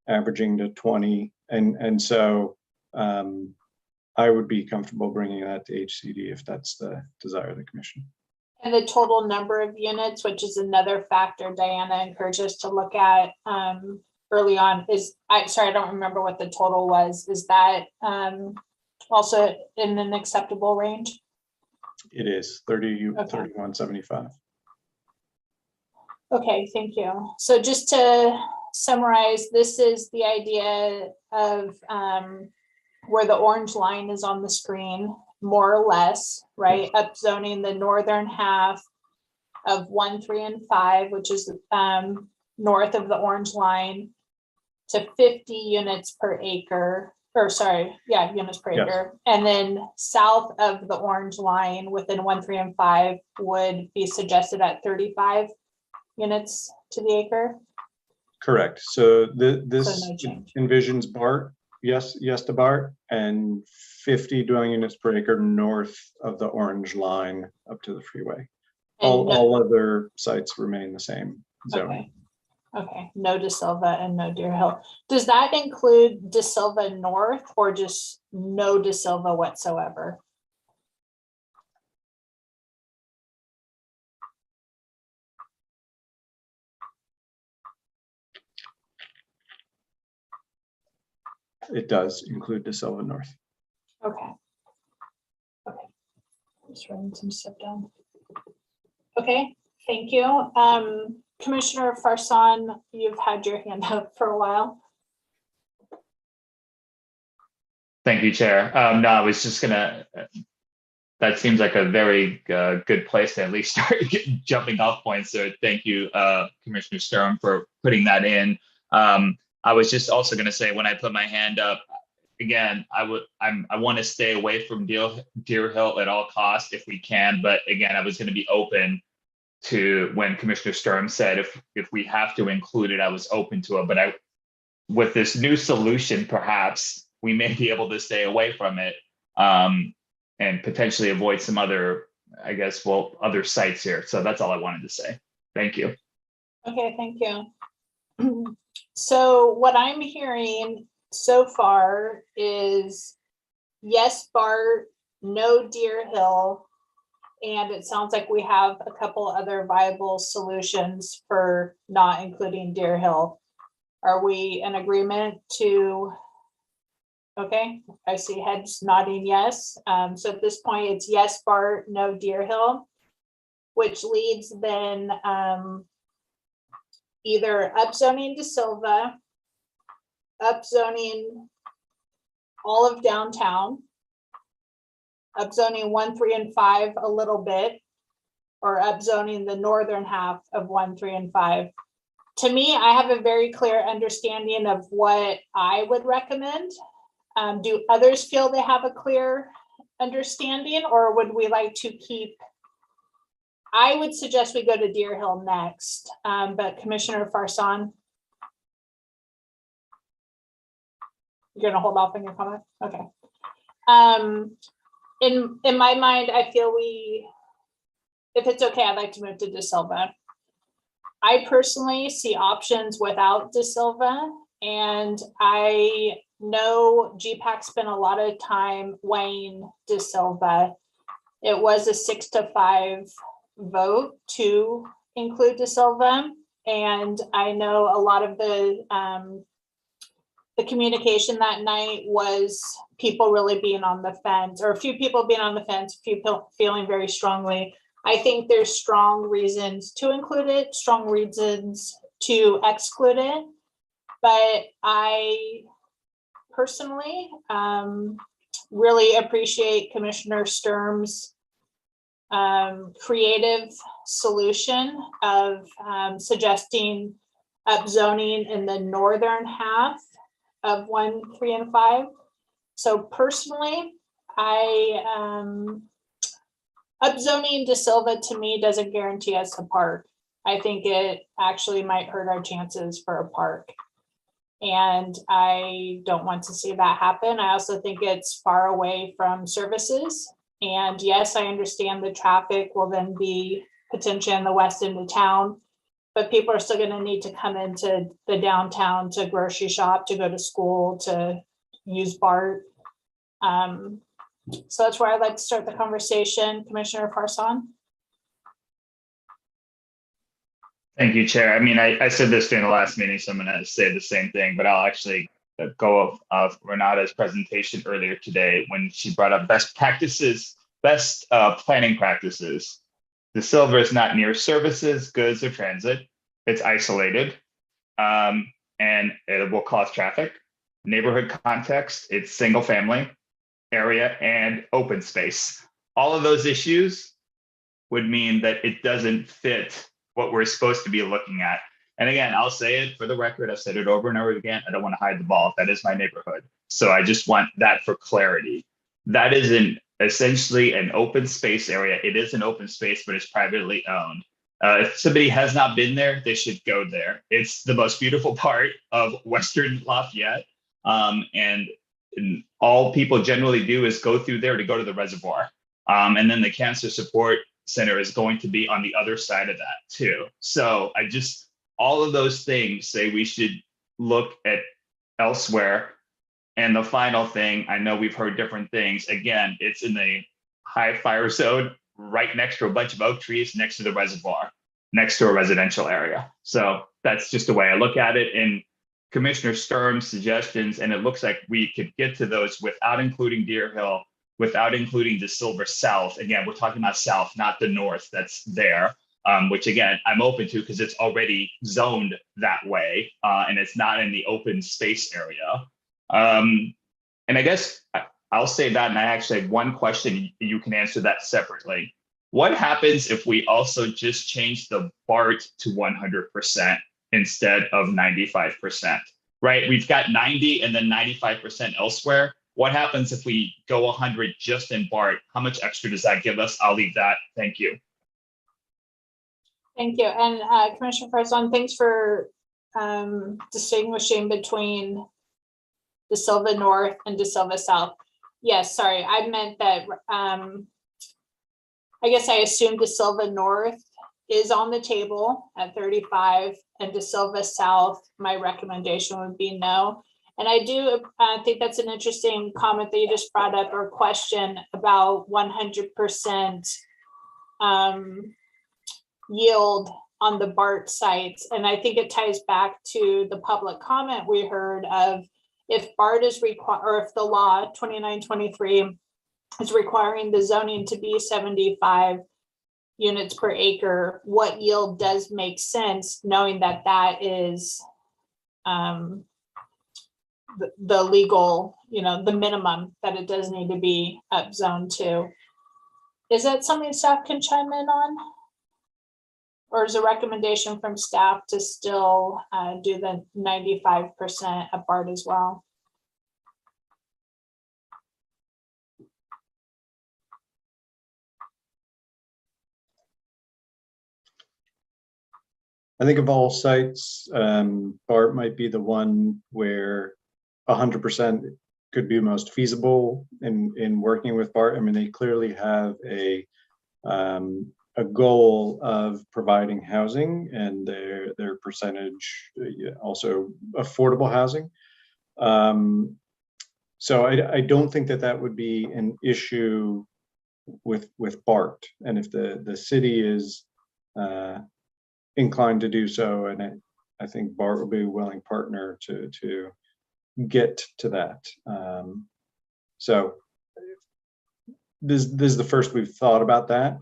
averaging to 20. And so I would be comfortable bringing that to HCD if that's the desire of the commission. And the total number of units, which is another factor Diana encouraged us to look at early on, sorry, I don't remember what the total was. Is that also in an acceptable range? It is 3175. Okay, thank you. So just to summarize, this is the idea of where the orange line is on the screen, more or less, right? Upzoning the northern half of 1, 3, and 5, which is north of the orange line, to 50 units per acre, or sorry, yeah, units per Yes. acre. And then south of the orange line within 1, 3, and 5 would be suggested at 35 units to the acre. Correct. So So this no change. envisions BART, yes to BART, and 50 dwelling units per acre north of the orange line up to the freeway. All other sites remain the same zoning. Okay, no De Silva and no Deer Hill. Does that include De Silva North or just no De Silva whatsoever? It does include De Silva North. Okay. Just writing some stuff down. Okay, thank you. Commissioner Farsan, you've had your hand up for a while. Thank you, Chair. No, I was just gonna, that seems like a very good place to at least start jumping off points. So thank you, Commissioner Sturm, for putting that in. I was just also gonna say, when I put my hand up, again, I want to stay away from Deer Hill at all costs if we can. But again, I was gonna be open to when Commissioner Sturm said if we have to include it, I was open to it. But with this new solution, perhaps we may be able to stay away from it and potentially avoid some other, I guess, other sites here. So that's all I wanted to say. Thank you. Okay, thank you. So what I'm hearing so far is yes, BART, no Deer Hill, and it sounds like we have a couple other viable solutions for not including Deer Hill. Are we in agreement to? Okay, I see heads nodding yes. So at this point, it's yes, BART, no Deer Hill, which leads then either upzoning De Silva, upzoning all of downtown, upzoning 1, 3, and 5 a little bit, or upzoning the northern half of 1, 3, and 5. To me, I have a very clear understanding of what I would recommend. Do others feel they have a clear understanding, or would we like to keep? I would suggest we go to Deer Hill next, but Commissioner Farsan, you're gonna hold off on your comment? Okay. In my mind, I feel if it's okay, I'd like to move to De Silva. I personally see options without De Silva, and I know GPAC spent a lot of time weighing De Silva. It was a 6-5 vote to include De Silva, and I know a lot of the communication that night was people really being on the fence, or a few people being on the fence, a few people feeling very strongly. I think there's strong reasons to include it, strong reasons to exclude it, but I personally really appreciate Commissioner Sturm's creative solution of suggesting upzoning in the northern half of 1, 3, and 5. So personally, upzoning De Silva to me doesn't guarantee us a park. I think it actually might hurt our chances for a park. And I don't want to see that happen. I also think it's far away from services. And yes, I understand the traffic will then be potentially in the west end of town, but people are still going to need to come into the downtown to grocery shop, to go to school, to use BART. So that's where I'd like to start the conversation. Commissioner Farsan. Thank you, Chair. I mean, I said this during the last meeting, so I'm going to say the same thing, but I'll actually go off Renata's presentation earlier today when she brought up best practices, best planning practices. De Silva is not near services, goods, or transit. it's isolated, and it will cause traffic. Neighborhood context, it's single family area and open space. All of those issues would mean that it doesn't fit what we're supposed to be looking at. And again, I'll say it for the record, I've said it over and over again, I don't want to hide the ball. That is my neighborhood. So I just want that for clarity. That is essentially an open space area. It is an open space, but it's privately owned. If somebody has not been there, they should go there. It's the most beautiful part of Western Lafayette. And all people generally do is go through there to go to the reservoir. And then the Cancer Support Center is going to be on the other side of that too. So all of those things say we should look at elsewhere. And the final thing, I know we've heard different things. Again, it's in the high fire zone, right next to a bunch of oak trees, next to the reservoir, next to a residential area. So that's just the way I look at it. And Commissioner Sturm's suggestions, and it looks like we could get to those without including Deer Hill, without including the Silver South. Again, we're talking about south, not the north that's there, which again, I'm open to because it's already zoned that way and it's not in the open space area. And I guess I'll say that, and I actually have one question, you can answer that separately. What happens if we also just change the BART to 100% instead of 95%, right? We've got 90 and then 95% elsewhere. What happens if we go 100 just in BART? How much extra does that give us? I'll leave that. Thank you. Thank you. And Commissioner Farzan, thanks for distinguishing between De Silva North and De Silva South. Yes, sorry, I meant that, I guess I assumed De Silva North is on the table at 35, and De Silva South, my recommendation would be no. And I do think that's an interesting comment that you just brought up, or question about 100% yield on the BART sites. And I think it ties back to the public comment we heard of, if BART is required, or if the law 2923 is requiring the zoning to be 75 units per acre, what yield does make sense, knowing that that is the legal, the minimum that it does need to be up zone to. Is that something staff can chime in on? Or is a recommendation from staff to still do the 95% at BART as well? I think of all sites, BART might be the one where 100% could be most feasible in working with BART. I mean, they clearly have a goal of providing housing, and their percentage also affordable housing. So I don't think that would be an issue with BART. And if the city is inclined to do so, and I think BART will be a willing partner to get to that. So this is the first we've thought about that.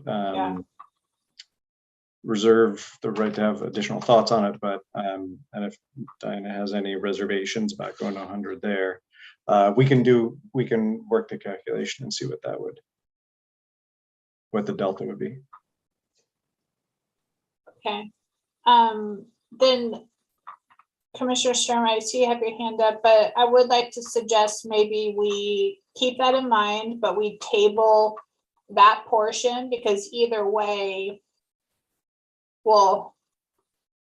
Reserve the right to have additional thoughts on it, but and if Diana has any reservations about going to 100 there, we can work the calculation and see what the delta would be. Okay. Then Commissioner Sturm, I see you have your hand up, but I would like to suggest maybe we keep that in mind, but we table that portion, because either way, well,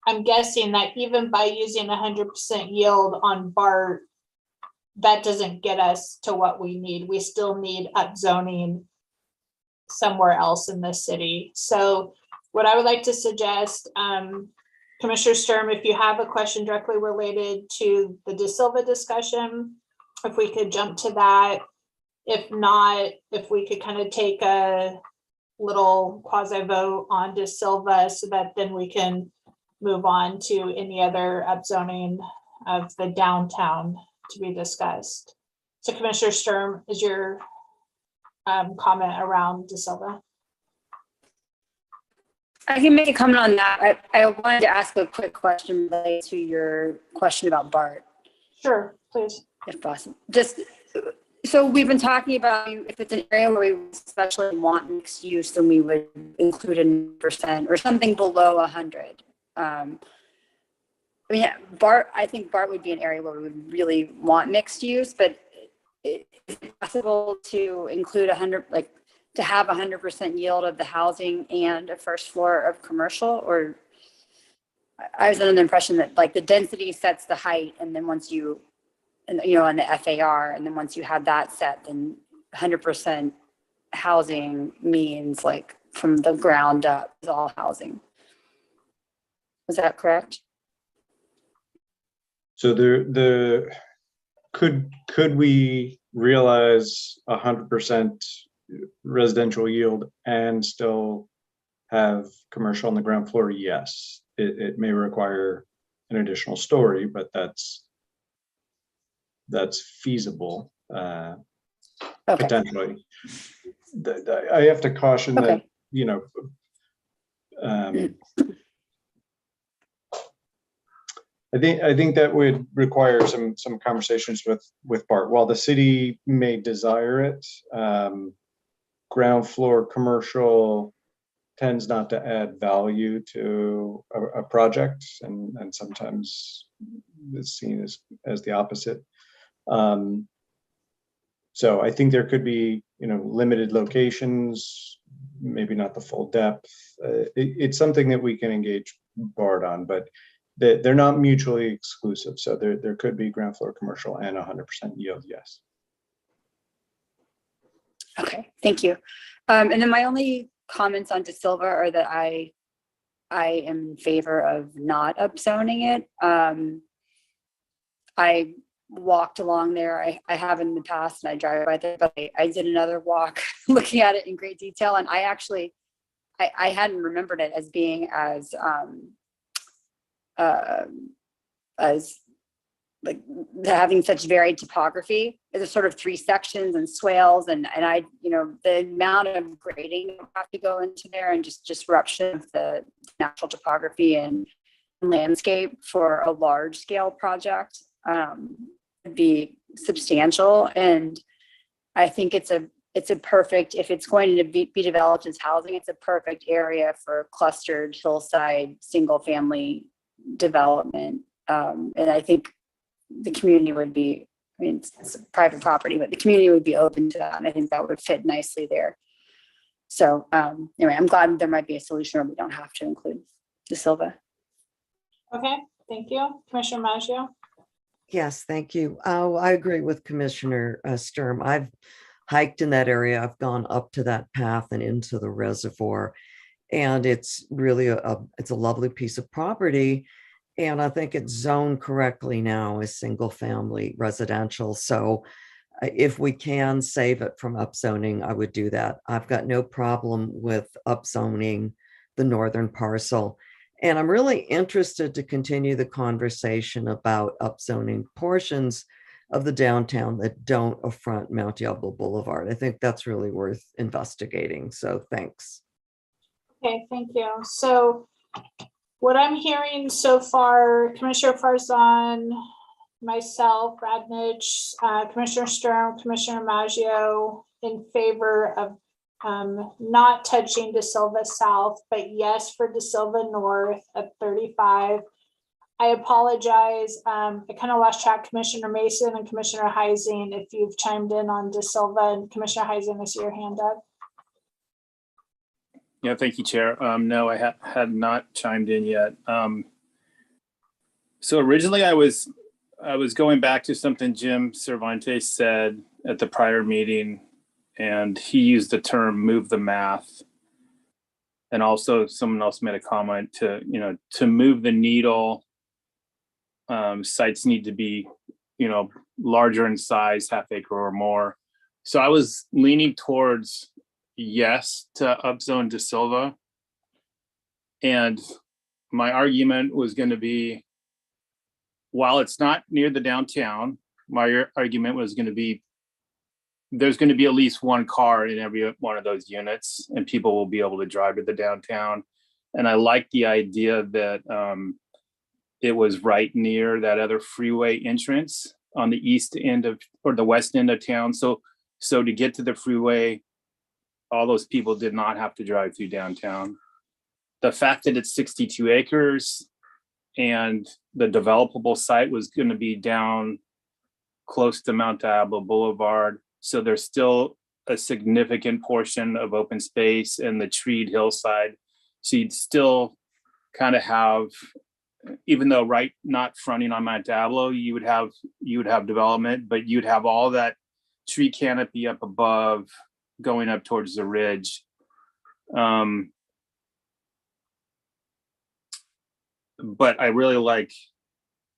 I'm guessing that even by using 100% yield on BART, that doesn't get us to what we need. We still need upzoning somewhere else in the city. So what I would like to suggest, Commissioner Sturm, if you have a question directly related to the De Silva discussion, if we could jump to that. If not, if we could kind of take a little quasi vote on De Silva, so that then we can move on to any other upzoning of the downtown to be discussed. So Commissioner Sturm, is your comment around De Silva? I can make a comment on that. I wanted to ask a quick question related to your question about BART, Sure, please. if possible. Just, so we've been talking about if it's an area where we especially want mixed use, then we would include a % or something below 100. I mean, BART, I think BART would be an area where we would really want mixed use, but is it possible to include 100, like to have 100% yield of the housing and a first floor of commercial? Or I was under the impression that like the density sets the height, and then once you, and you know, on the FAR, and then once you have that set, then 100% housing means like from the ground up is all housing. Is that correct? So could we realize 100% residential yield and still have commercial on the ground floor? Yes, it may require an additional story, but that's feasible potentially. I have to caution that, you know, I think that would require some conversations with BART. While the city may desire it, ground floor commercial tends not to add value to a project, and sometimes it's seen as the opposite. So I think there could be, you know, limited locations, maybe not the full depth. It's something that we can engage BART on, but they're not mutually exclusive. So there could be ground floor commercial and 100% yield, yes. Okay, thank you. And then my only comments on De Silva are that I am in favor of not upzoning it. I walked along there. I have in the past, and I drive by there, but I did another walk looking at it in great detail. And I actually, I hadn't remembered it as being as like having such varied topography. There's sort of 3 sections and swales, and I, you know, the amount of grading that have to go into there and just disruption of the natural topography and landscape for a large scale project would be substantial. And I think it's a perfect, if it's going to be developed as housing, it's a perfect area for clustered hillside single family development. And I think the community would be, I mean, it's private property, but the community would be open to that. And I think that would fit nicely there. So anyway, I'm glad there might be a solution where we don't have to include De Silva. Okay, thank you. Commissioner Maggio? Yes, thank you. I agree with Commissioner Sturm. I've hiked in that area. I've gone up to that path and into the reservoir, and it's really it's a lovely piece of property. And I think it's zoned correctly now as single family residential. So if we can save it from upzoning, I would do that. I've got no problem with upzoning the northern parcel. And I'm really interested to continue the conversation about upzoning portions of the downtown that don't affront Mount Diablo Boulevard. I think that's really worth investigating. So thanks. Okay, thank you. So what I'm hearing so far, Commissioner Farzan, myself, Radnich, Commissioner Sturm, Commissioner Maggio, in favor of not touching De Silva South, but yes for De Silva North at 35. I apologize. I kind of lost track. Commissioner Mason and Commissioner Heising, if you've chimed in on De Silva, and Commissioner Heising, I see your hand up. Yeah, thank you, Chair. No, I had not chimed in yet. So originally I was going back to something Jim Cervantes said at the prior meeting, and he used the term "move the math." And also someone else made a comment to move the needle, sites need to be, larger in size, half acre or more. So I was leaning towards yes to upzone De Silva. And my argument was going to be, while it's not near the downtown, my argument was going to be, there's going to be at least one car in every one of those units, and people will be able to drive to the downtown. And I like the idea that it was right near that other freeway entrance on the east end of, or the west end of town. So to get to the freeway, all those people did not have to drive through downtown. The fact that it's 62 acres and the developable site was going to be down close to Mount Diablo Boulevard. So there's still a significant portion of open space and the treed hillside. So you'd still kind of have, even though not fronting on Mount Diablo, you would have development, but you'd have all that tree canopy up above going up towards the ridge. But I really like,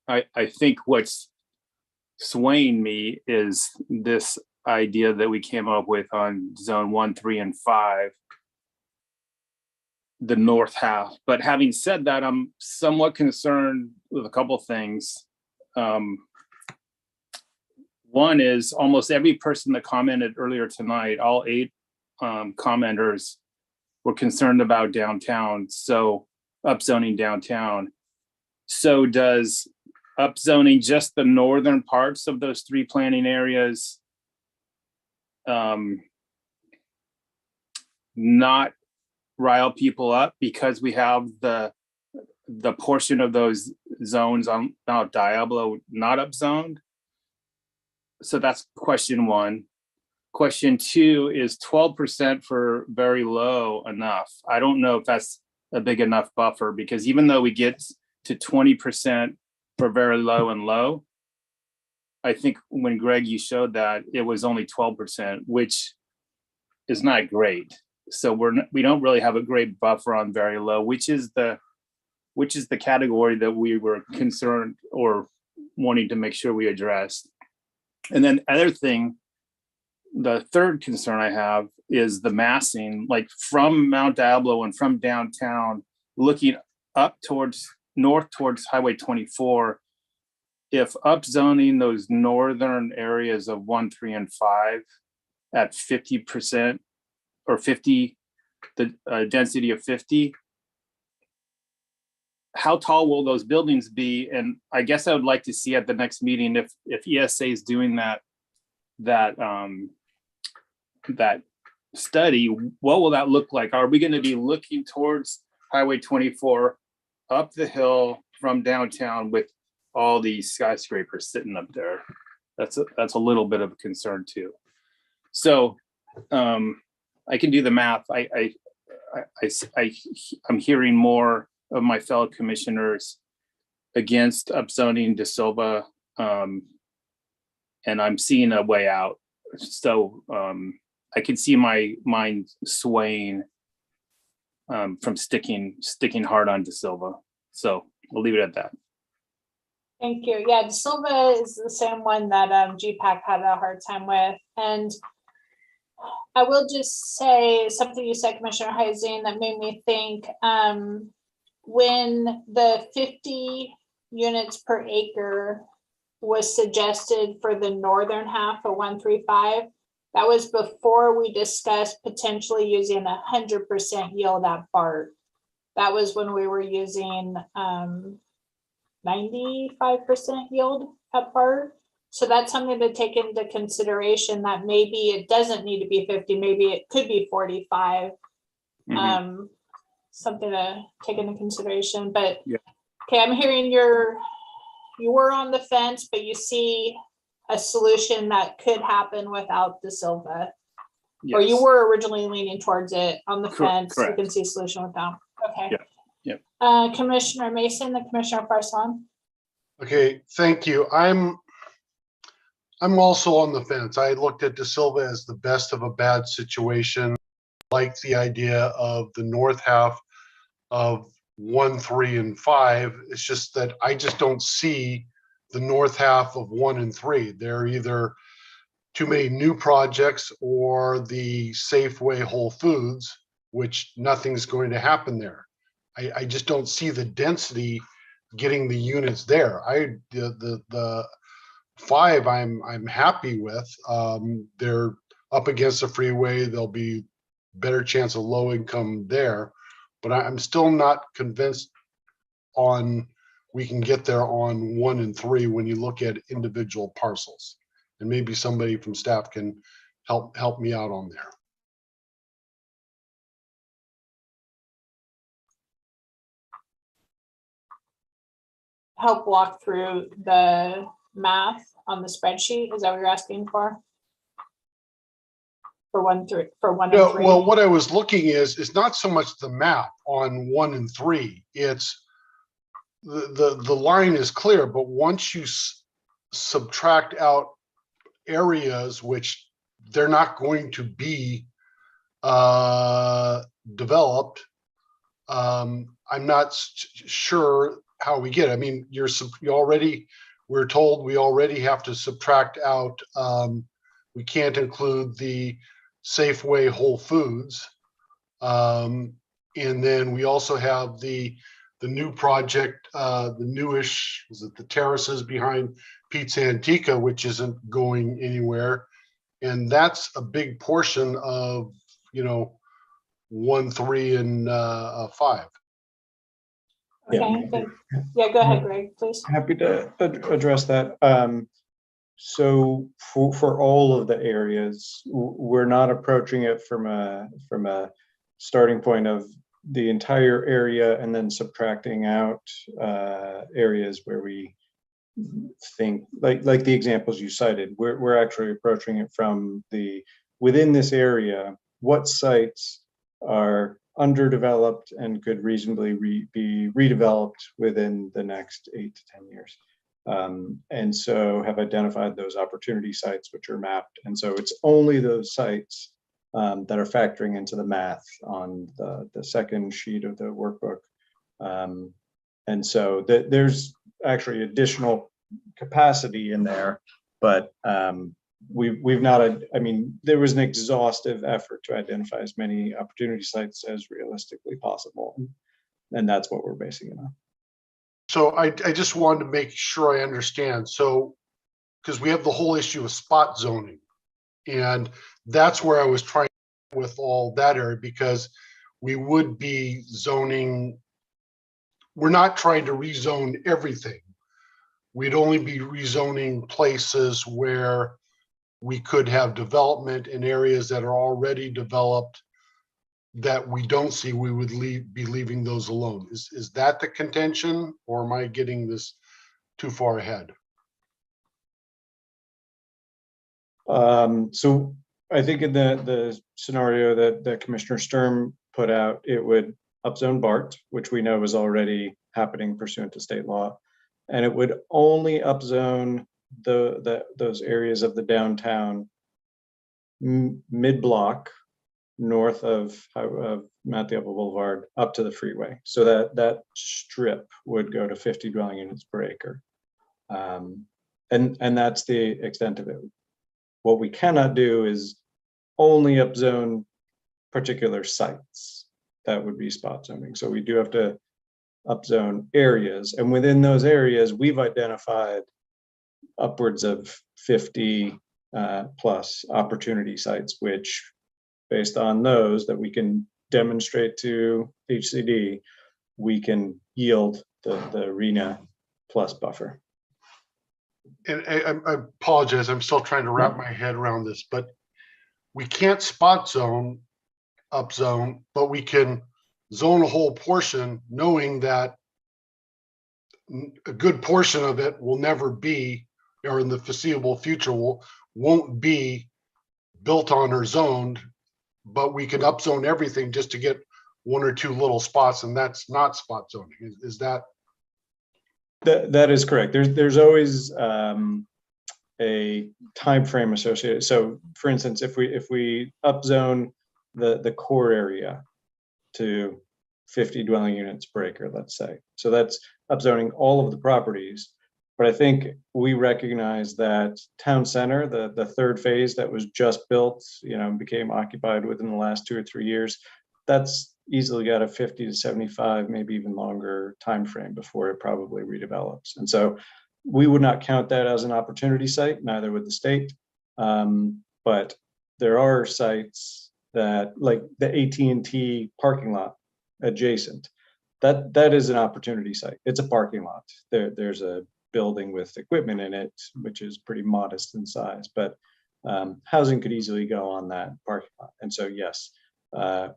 I think what's swaying me is this idea that we came up with on zone 1, 3, and 5, the north half. But having said that, I'm somewhat concerned with a couple things. One is almost every person that commented earlier tonight, all 8 commenters were concerned about downtown. So upzoning downtown. So does upzoning just the northern parts of those 3 planning areas not rile people up because we have the portion of those zones on Mount Diablo not upzoned? So that's question 1. Question 2 is 12% for very low enough. I don't know if that's a big enough buffer, because even though we get to 20% for very low and low, I think when Greg, you showed that, it was only 12%, which is not great. So we don't really have a great buffer on very low, which is the category that we were concerned or wanting to make sure we addressed. And then other thing, the third concern I have is the massing, like from Mount Diablo and from downtown, looking up north towards Highway 24. If upzoning those northern areas of 1, 3, and 5 at 50% or 50, the density of 50, how tall will those buildings be? And I guess I would like to see at the next meeting if ESA is doing that study, what will that look like? Are we going to be looking towards Highway 24 up the hill from downtown with all these skyscrapers sitting up there? That's a little bit of a concern too. So I can do the math. I'm hearing more of my fellow commissioners against upzoning De Silva, and I'm seeing a way out. So I can see my mind swaying from sticking hard on De Silva. So we'll leave it at that. Thank you. Yeah, De Silva is the same one that GPAC had a hard time with. And I will just say something you said, Commissioner Heising, that made me think, when the 50 units per acre was suggested for the northern half of 135, that was before we discussed potentially using 100% yield at BART. That was when we were using 95% yield at BART. So that's something to take into consideration, that maybe it doesn't need to be 50, maybe it could be 45. Mm-hmm. Something to take into consideration. But yeah. Okay, I'm hearing you were on the fence, but you see a solution that could happen without De Silva. Yes. Or you were originally leaning towards it on the fence. Correct. You can see a solution without. Okay. Yeah. Commissioner Mason, then Commissioner Farsan. Okay, thank you. I'm also on the fence. I looked at De Silva as the best of a bad situation. Like the idea of the north half of 1, 3, and 5. It's just that I just don't see the north half of 1 and 3. They're either too many new projects or the Safeway Whole Foods, which nothing's going to happen there. I just don't see the density getting the units there. The 5 I'm happy with. They're up against the freeway. There'll be better chance of low income there. but I'm still not convinced on we can get there on 1 and 3 when you look at individual parcels. And maybe somebody from staff can help me out on there. Help walk through the math on the spreadsheet? Is that what you're asking for? For 1 and 3? No, well, what I was looking is not so much the map on 1 and 3. It's the line is clear, but once you subtract out areas which they're not going to be developed, I'm not sure how we get it. I mean, we're told we already have to subtract out, we can't include the Safeway Whole Foods. And then we also have the new project, the newish, is it the terraces behind Pizza Antica, which isn't going anywhere. And that's a big portion of, 1, 3, and 5. Okay, good. Yeah, go ahead, Greg, please. Happy to address that. So for all of the areas, we're not approaching it from a starting point of the entire area and then subtracting out areas where we think like the examples you cited. We're actually approaching it from within this area, what sites are underdeveloped and could reasonably be redeveloped within the next 8 to 10 years. And so have identified those opportunity sites which are mapped. And so it's only those sites that are factoring into the math on the second sheet of the workbook. And so there's actually additional capacity in there, but we've not, I mean, there was an exhaustive effort to identify as many opportunity sites as realistically possible. And that's what we're basing it on. So I just wanted to make sure I understand. So, because we have the whole issue of spot zoning, and that's where I was trying with all that area, because we would be zoning, we're not trying to rezone everything. We'd only be rezoning places where we could have development in areas that are already developed that we don't see, we would be leaving those alone. Is that the contention, or am I getting this too far ahead? So I think in the scenario that Commissioner Sturm put out, it would upzone BART, which we know is already happening pursuant to state law, and it would only upzone those areas of the downtown mid-block north of Mount Diablo Boulevard up to the freeway. So that strip would go to 50 dwelling units per acre. And that's the extent of it. What we cannot do is only upzone particular sites. That would be spot zoning. So we do have to upzone areas. And within those areas, we've identified upwards of 50 plus opportunity sites, which based on those that we can demonstrate to HCD, we can yield the RENA plus buffer. And I apologize, I'm still trying to wrap my head around this, but we can't spot zone, upzone, but we can zone a whole portion knowing that a good portion of it will never be, or in the foreseeable future won't be built on or zoned, but we can upzone everything just to get 1 or 2 little spots, and that's not spot zoning. Is that? That is correct. There's always a time frame associated. So, for instance, if we upzone the core area to 50 dwelling units per acre, let's say, so that's upzoning all of the properties. But I think we recognize that town center, the third phase that was just built, became occupied within the last 2 or 3 years. That's easily got a 50 to 75, maybe even longer time frame before it probably redevelops. And so we would not count that as an opportunity site, neither would the state. But there are sites that, like the AT&T parking lot adjacent. That is an opportunity site. It's a parking lot. There's a building with equipment in it, which is pretty modest in size, but housing could easily go on that parking lot. And so, yes,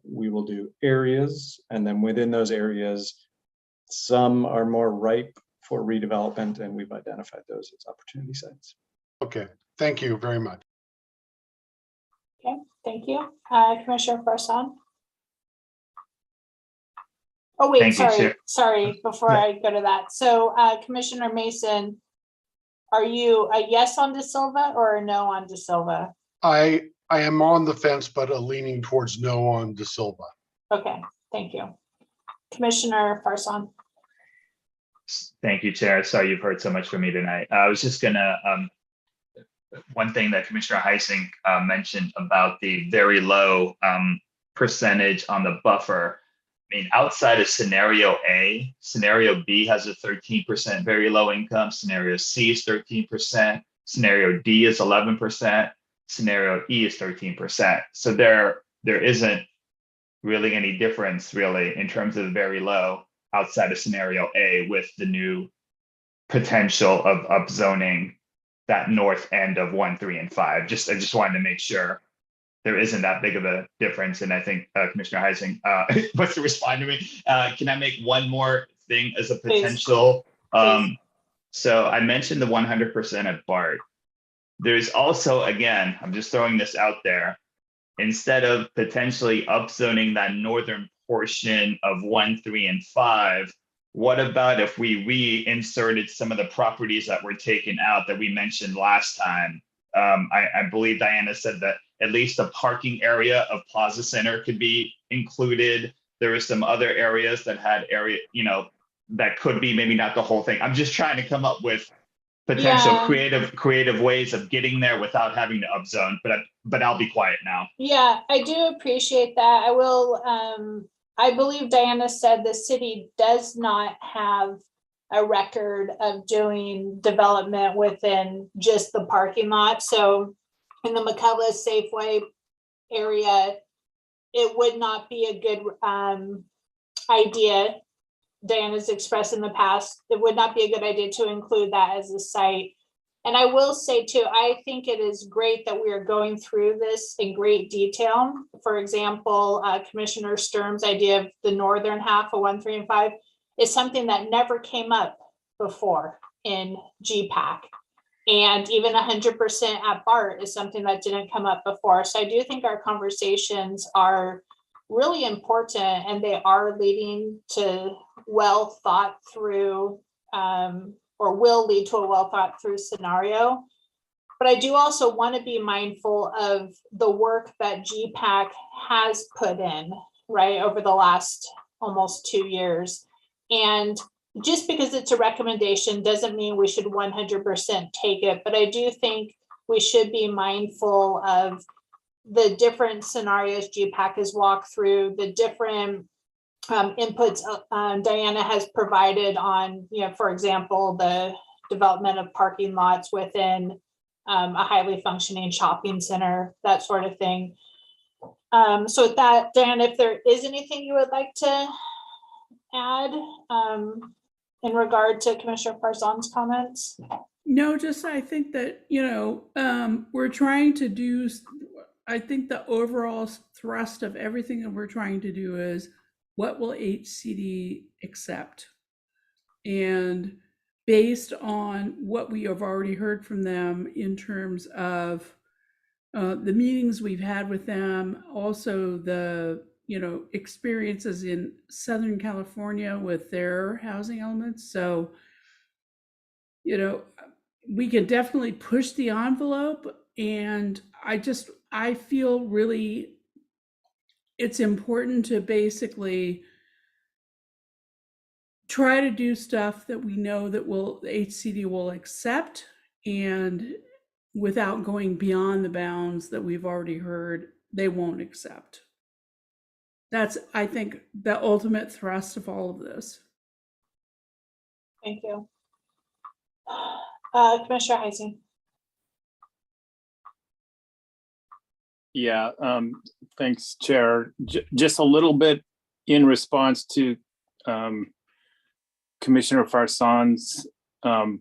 we will do areas, and then within those areas, some are more ripe for redevelopment, and we've identified those as opportunity sites. Okay, thank you very much. Okay, thank you. Commissioner Farsan. Oh, wait, Thank you, sorry, before I go to that. So Commissioner Mason, are you a yes on De Silva or a no on De Silva? I am on the fence, but leaning towards no on De Silva. Okay, thank you. Commissioner Farsan. Thank you, Chair. Sorry you've heard so much from me tonight. I was just gonna, one thing that Commissioner Heising mentioned about the very low percentage on the buffer. I mean, outside of scenario A, scenario B has a 13% very low income, scenario C is 13%, scenario D is 11%, scenario E is 13%. So there isn't really any difference really in terms of the very low outside of scenario A with the new potential of upzoning that north end of 1, 3, and 5. I just wanted to make sure there isn't that big of a difference. And I think Commissioner Heising wants to respond to me. Can I make one more thing as a potential? Please. So I mentioned the 100% at BART. There's also, again, I'm just throwing this out there, instead of potentially upzoning that northern portion of 1, 3, and 5, what about if we reinserted some of the properties that were taken out that we mentioned last time? I believe Diana said that at least a parking area of Plaza Center could be included. There are some other areas that had that could be, maybe not the whole thing. I'm just trying to come up with potential creative ways of getting there without having to upzone, but I'll be quiet now. Yeah, I do appreciate that. I will, I believe Diana said the city does not have a record of doing development within just the parking lot. So in the McCullough Safeway area, it would not be a good idea. Diana's expressed in the past, it would not be a good idea to include that as a site. And I will say too, I think it is great that we are going through this in great detail. For example, Commissioner Sturm's idea of the northern half of 1, 3, and 5 is something that never came up before in GPAC. And even 100% at BART is something that didn't come up before. So I do think our conversations are really important, and they are leading to well thought through or will lead to a well thought through scenario. But I do also want to be mindful of the work that GPAC has put in, right, over the last almost 2 years. And just because it's a recommendation doesn't mean we should 100% take it. But I do think we should be mindful of the different scenarios GPAC has walked through, the different inputs Diana has provided on, for example, the development of parking lots within a highly functioning shopping center, that sort of thing. So with that, Diana, if there is anything you would like to add in regard to Commissioner Farsan's comments? No, just I think that, we're trying to do, I think the overall thrust of everything that we're trying to do is, what will HCD accept? And based on what we have already heard from them in terms of the meetings we've had with them, also the experiences in Southern California with their housing elements. So, we can definitely push the envelope, and I feel really it's important to basically try to do stuff that we know that HCD will accept, and without going beyond the bounds that we've already heard they won't accept. That's, I think, the ultimate thrust of all of this. Thank you. Commissioner Heising. Yeah, thanks, Chair. Just a little bit in response to Commissioner Farson's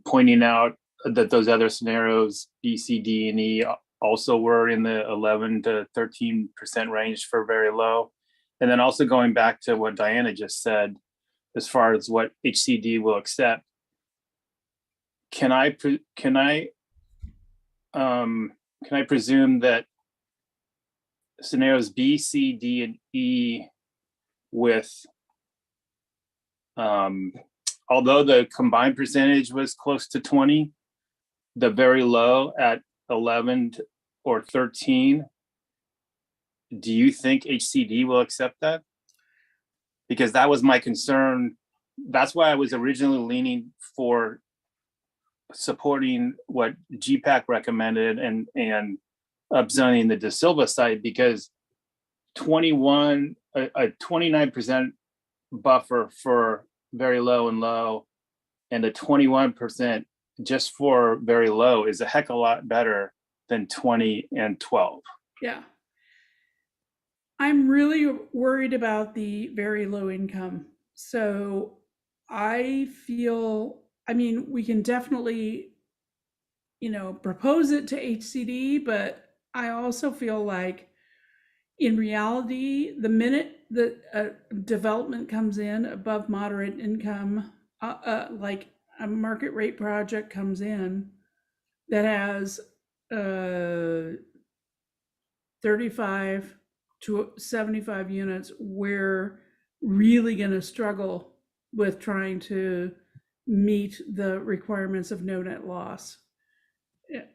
pointing out that those other scenarios, B, C, D, and E also were in the 11 to 13% range for very low. And then also going back to what Diana just said, as far as what HCD will accept, can I presume that scenarios B, C, D, and E with, although the combined percentage was close to 20, the very low at 11 or 13, do you think HCD will accept that? Because that was my concern. That's why I was originally leaning for supporting what GPAC recommended and upzoning the De Silva site, because a 29% buffer for very low and low and a 21% just for very low is a heck of a lot better than 20 and 12. Yeah. I'm really worried about the very low income. So I feel, I mean, we can definitely, propose it to HCD, but I also feel like in reality, the minute that development comes in above moderate income, like a market rate project comes in that has 35 to 75 units, we're really going to struggle with trying to meet the requirements of no net loss.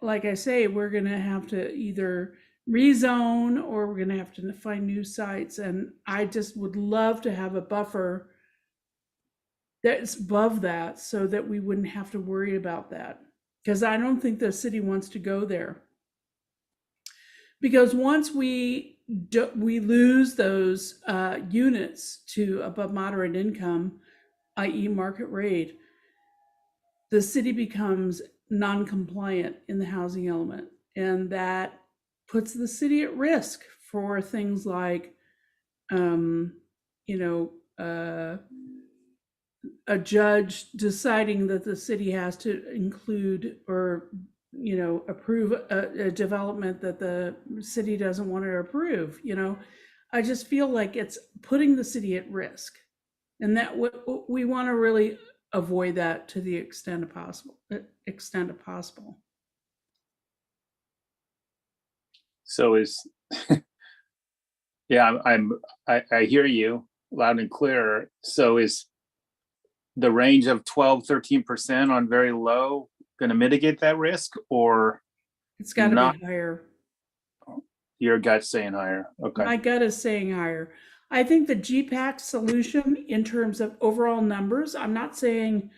Like I say, we're going to have to either rezone or we're going to have to find new sites. And I just would love to have a buffer that's above that so that we wouldn't have to worry about that. Because I don't think the city wants to go there. Because once we lose those units to above moderate income, i.e. market rate, the city becomes non-compliant in the housing element. And that puts the city at risk for things like, a judge deciding that the city has to include or approve a development that the city doesn't want to approve. I just feel like it's putting the city at risk, and that we want to really avoid that to the extent possible. So yeah, I hear you loud and clear. So is the range of 12-13% on very low going to mitigate that risk, or it's got to be higher? Your gut's saying higher. Okay. My gut is saying higher. I think the GPAC solution in terms of overall numbers, I'm not saying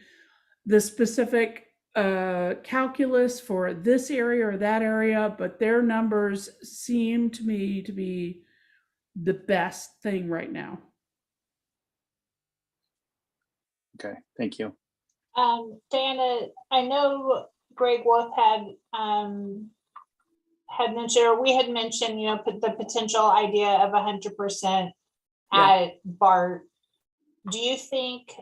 the specific calculus for this area or that area, but their numbers seem to me to be the best thing right now. Okay, thank you. Diana, I know Greg Wolf had mentioned, or we had mentioned, the potential idea of 100% at BART. Do you think,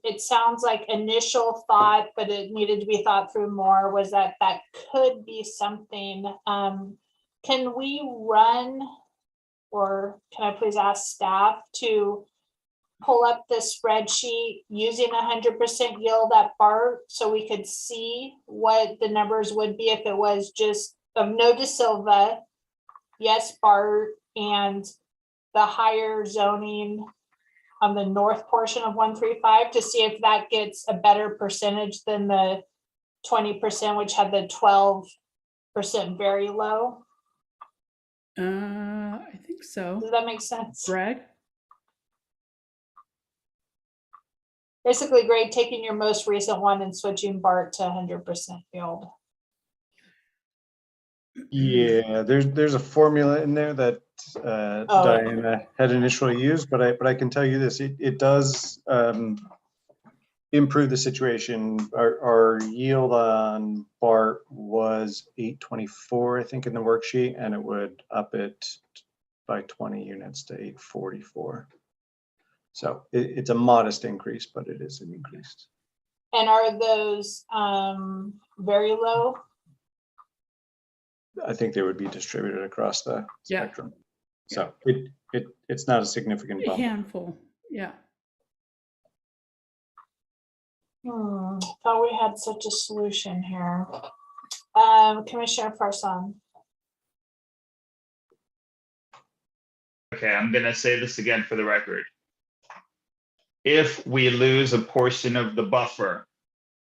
it sounds like initial thought, but it needed to be thought through more, was that could be something? Can we run, or can I please ask staff to pull up the spreadsheet using 100% yield at BART so we could see what the numbers would be if it was just of no De Silva, yes BART, and the higher zoning on the north portion of 135, to see if that gets a better percentage than the 20%, which had the 12% very low? I think so. Does that make sense? Greg? Basically, Greg, taking your most recent one and switching BART to 100% yield. Yeah, there's a formula in there that Diana had initially used, but I can tell you this: it does improve the situation. Our yield on BART was 824, I think, in the worksheet, and it would up it by 20 units to 844. So it's a modest increase, but it is an increase. And are those very low? I think they would be distributed across the Yeah. spectrum. So it's not a significant A bump. handful, yeah. Thought we had such a solution here. Commissioner Farsan. Okay, I'm gonna say this again for the record. If we lose a portion of the buffer,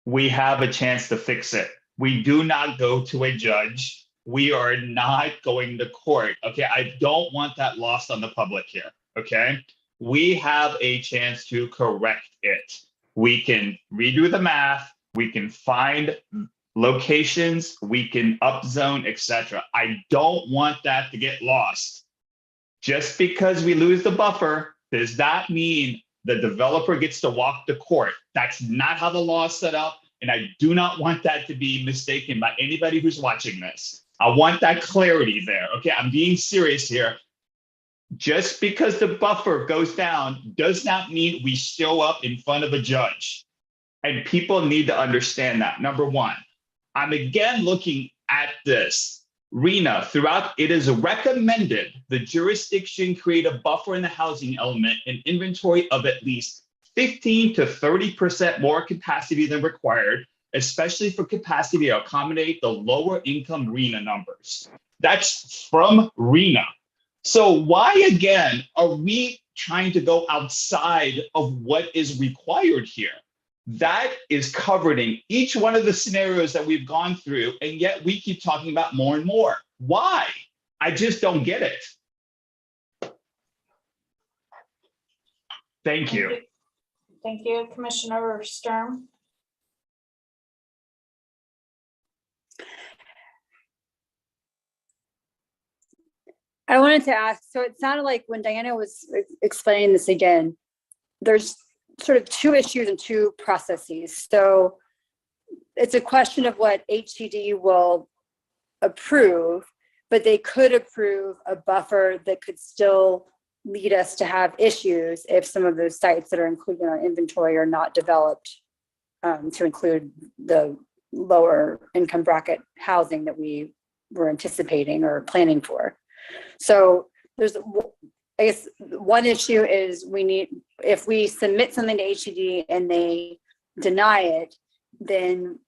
we have a chance to fix it. We do not go to a judge. We are not going to court. Okay, I don't want that lost on the public here. Okay, we have a chance to correct it. We can redo the math. We can find locations. We can upzone, etc. I don't want that to get lost. Just because we lose the buffer does not mean the developer gets to walk to court. That's not how the law is set up. And I do not want that to be mistaken by anybody who's watching this. I want that clarity there. Okay, I'm being serious here. Just because the buffer goes down does not mean we show up in front of a judge. And people need to understand that. Number one, I'm again looking at this. RENA, throughout, it is recommended the jurisdiction create a buffer in the housing element and inventory of at least 15 to 30% more capacity than required, especially for capacity to accommodate the lower income RENA numbers. That's from RENA. So why again are we trying to go outside of what is required here? That is covered in each one of the scenarios that we've gone through, and yet we keep talking about more and more. Why? I just don't get it. Thank you. Thank you, Commissioner Sturm. I wanted to ask, so it sounded like when Diana was explaining this again, there's sort of two issues and two processes. So it's a question of what HCD will approve, but they could approve a buffer that could still lead us to have issues if some of those sites that are included in our inventory are not developed to include the lower income bracket housing that we were anticipating or planning for. So there's, I guess one issue is if we submit something to HCD and they deny it, then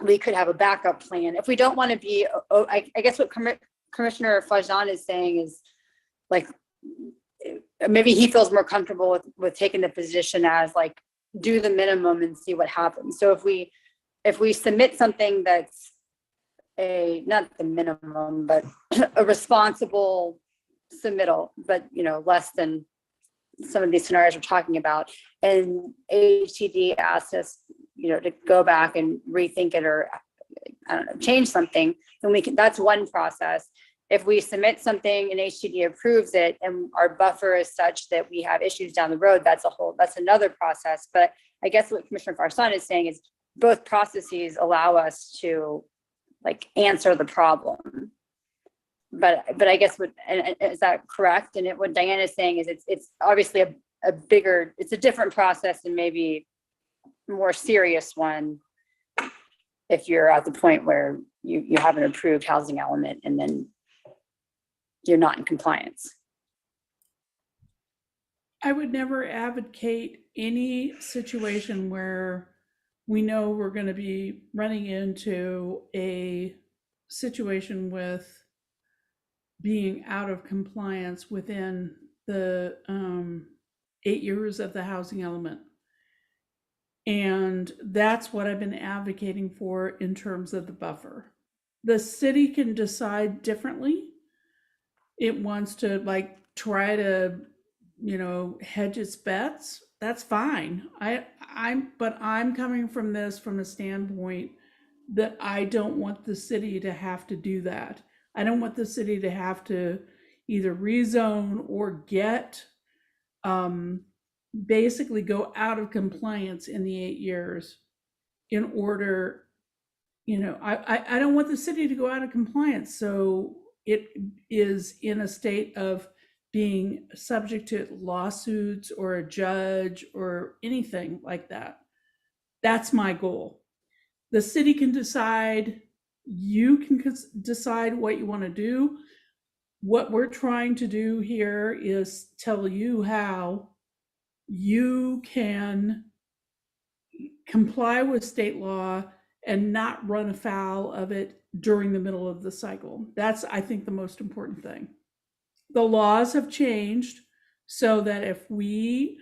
we could have a backup plan. If we don't want to be, I guess what Commissioner Fajan is saying is like, maybe he feels more comfortable with taking the position as like, do the minimum and see what happens. So if we submit something that's not the minimum, but a responsible submittal, but less than some of these scenarios we're talking about, and HTD asks us to go back and rethink it or I don't know, change something, then we can, that's one process. If we submit something and HTD approves it and our buffer is such that we have issues down the road, that's another process. But I guess what Commissioner Farsan is saying is both processes allow us to like answer the problem. But I guess is that correct? And what Diana is saying is it's obviously a bigger, it's a different process and maybe more serious one if you're at the point where you have an approved housing element and then you're not in compliance. I would never advocate any situation where we know we're going to be running into a situation with being out of compliance within the 8 years of the housing element. And that's what I've been advocating for in terms of the buffer. The city can decide differently. It wants to like try to, hedge its bets. That's fine. But I'm coming from this from a standpoint that I don't want the city to have to do that. I don't want the city to have to either rezone or get basically go out of compliance in the 8 years in order, I don't want the city to go out of compliance. So it is in a state of being subject to lawsuits or a judge or anything like that. That's my goal. The city can decide, you can decide what you want to do. What we're trying to do here is tell you how you can comply with state law and not run afoul of it during the middle of the cycle. That's, I think, the most important thing. The laws have changed so that if we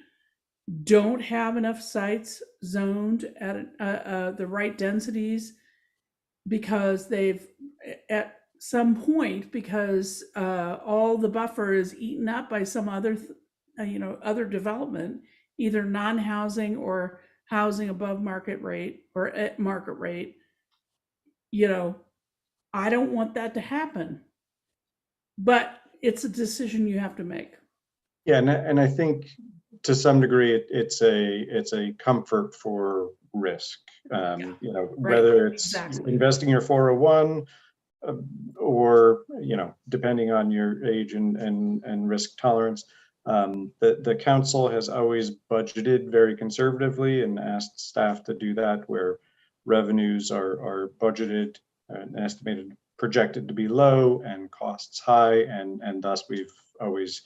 don't have enough sites zoned at the right densities, because they've at some point, because all the buffer is eaten up by some other other development, either non-housing or housing above market rate or at market rate, I don't want that to happen, but it's a decision you have to make. Yeah, and I think to some degree it's a comfort for risk. Whether it's investing your 401 or depending on your age and risk tolerance. The council has always budgeted very conservatively and asked staff to do that, where revenues are budgeted and estimated, projected to be low and costs high, and thus we've always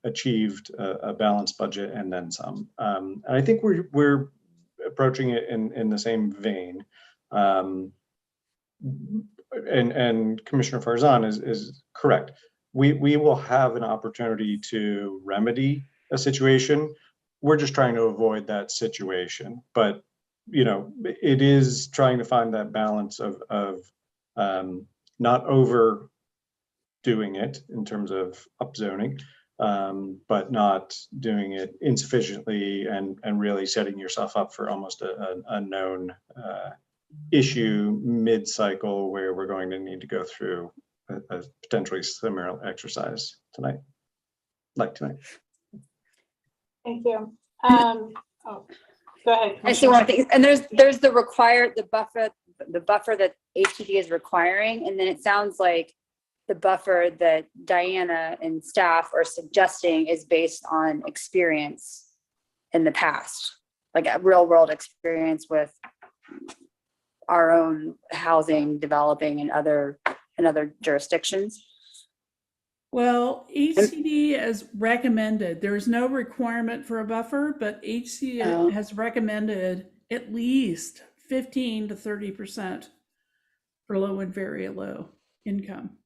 achieved a balanced budget and then some. And I think we're approaching it in the same vein. And Commissioner Farzan is correct. We will have an opportunity to remedy a situation. We're just trying to avoid that situation. But it is trying to find that balance of not overdoing it in terms of upzoning, but not doing it insufficiently and really setting yourself up for almost a known issue mid-cycle where we're going to need to go through a potentially similar exercise tonight. Thank you. Go ahead. I see one thing, and there's the buffer that HCD is requiring, and then it sounds like the buffer that Diana and staff are suggesting is based on experience in the past, like a real world experience with our own housing developing in other jurisdictions. Well, HCD has recommended, there's no requirement for a buffer, but HCD has recommended at least 15 to 30% for low and very low income.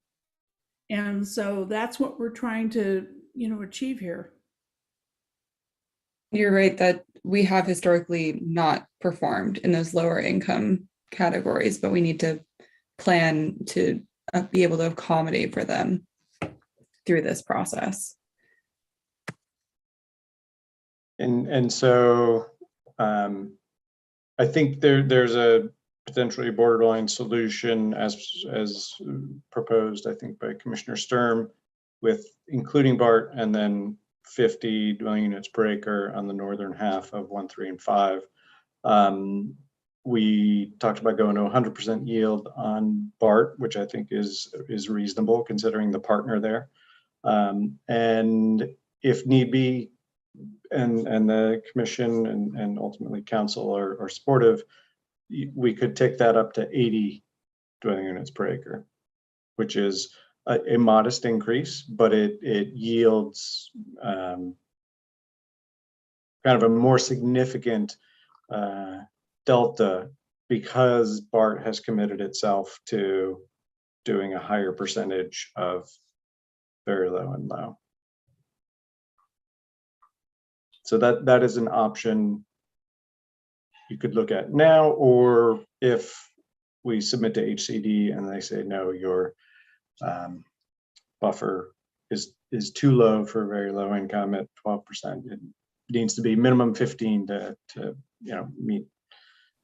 And so that's what we're trying to, achieve here. You're right that we have historically not performed in those lower income categories, but we need to plan to be able to accommodate for them through this process. And so I think there's a potentially borderline solution as proposed, I think, by Commissioner Sturm, with including BART and then 50 dwelling units per acre on the northern half of 1, 3, and 5. We talked about going to 100% yield on BART, which I think is reasonable considering the partner there. And if need be, and the commission and ultimately council are supportive, we could take that up to 80 dwelling units per acre, which is a modest increase, but it yields kind of a more significant delta because BART has committed itself to doing a higher percentage of very low and low. So that is an option you could look at now, or if we submit to HCD and they say, no, your buffer is too low for very low income at 12%. It needs to be minimum 15 to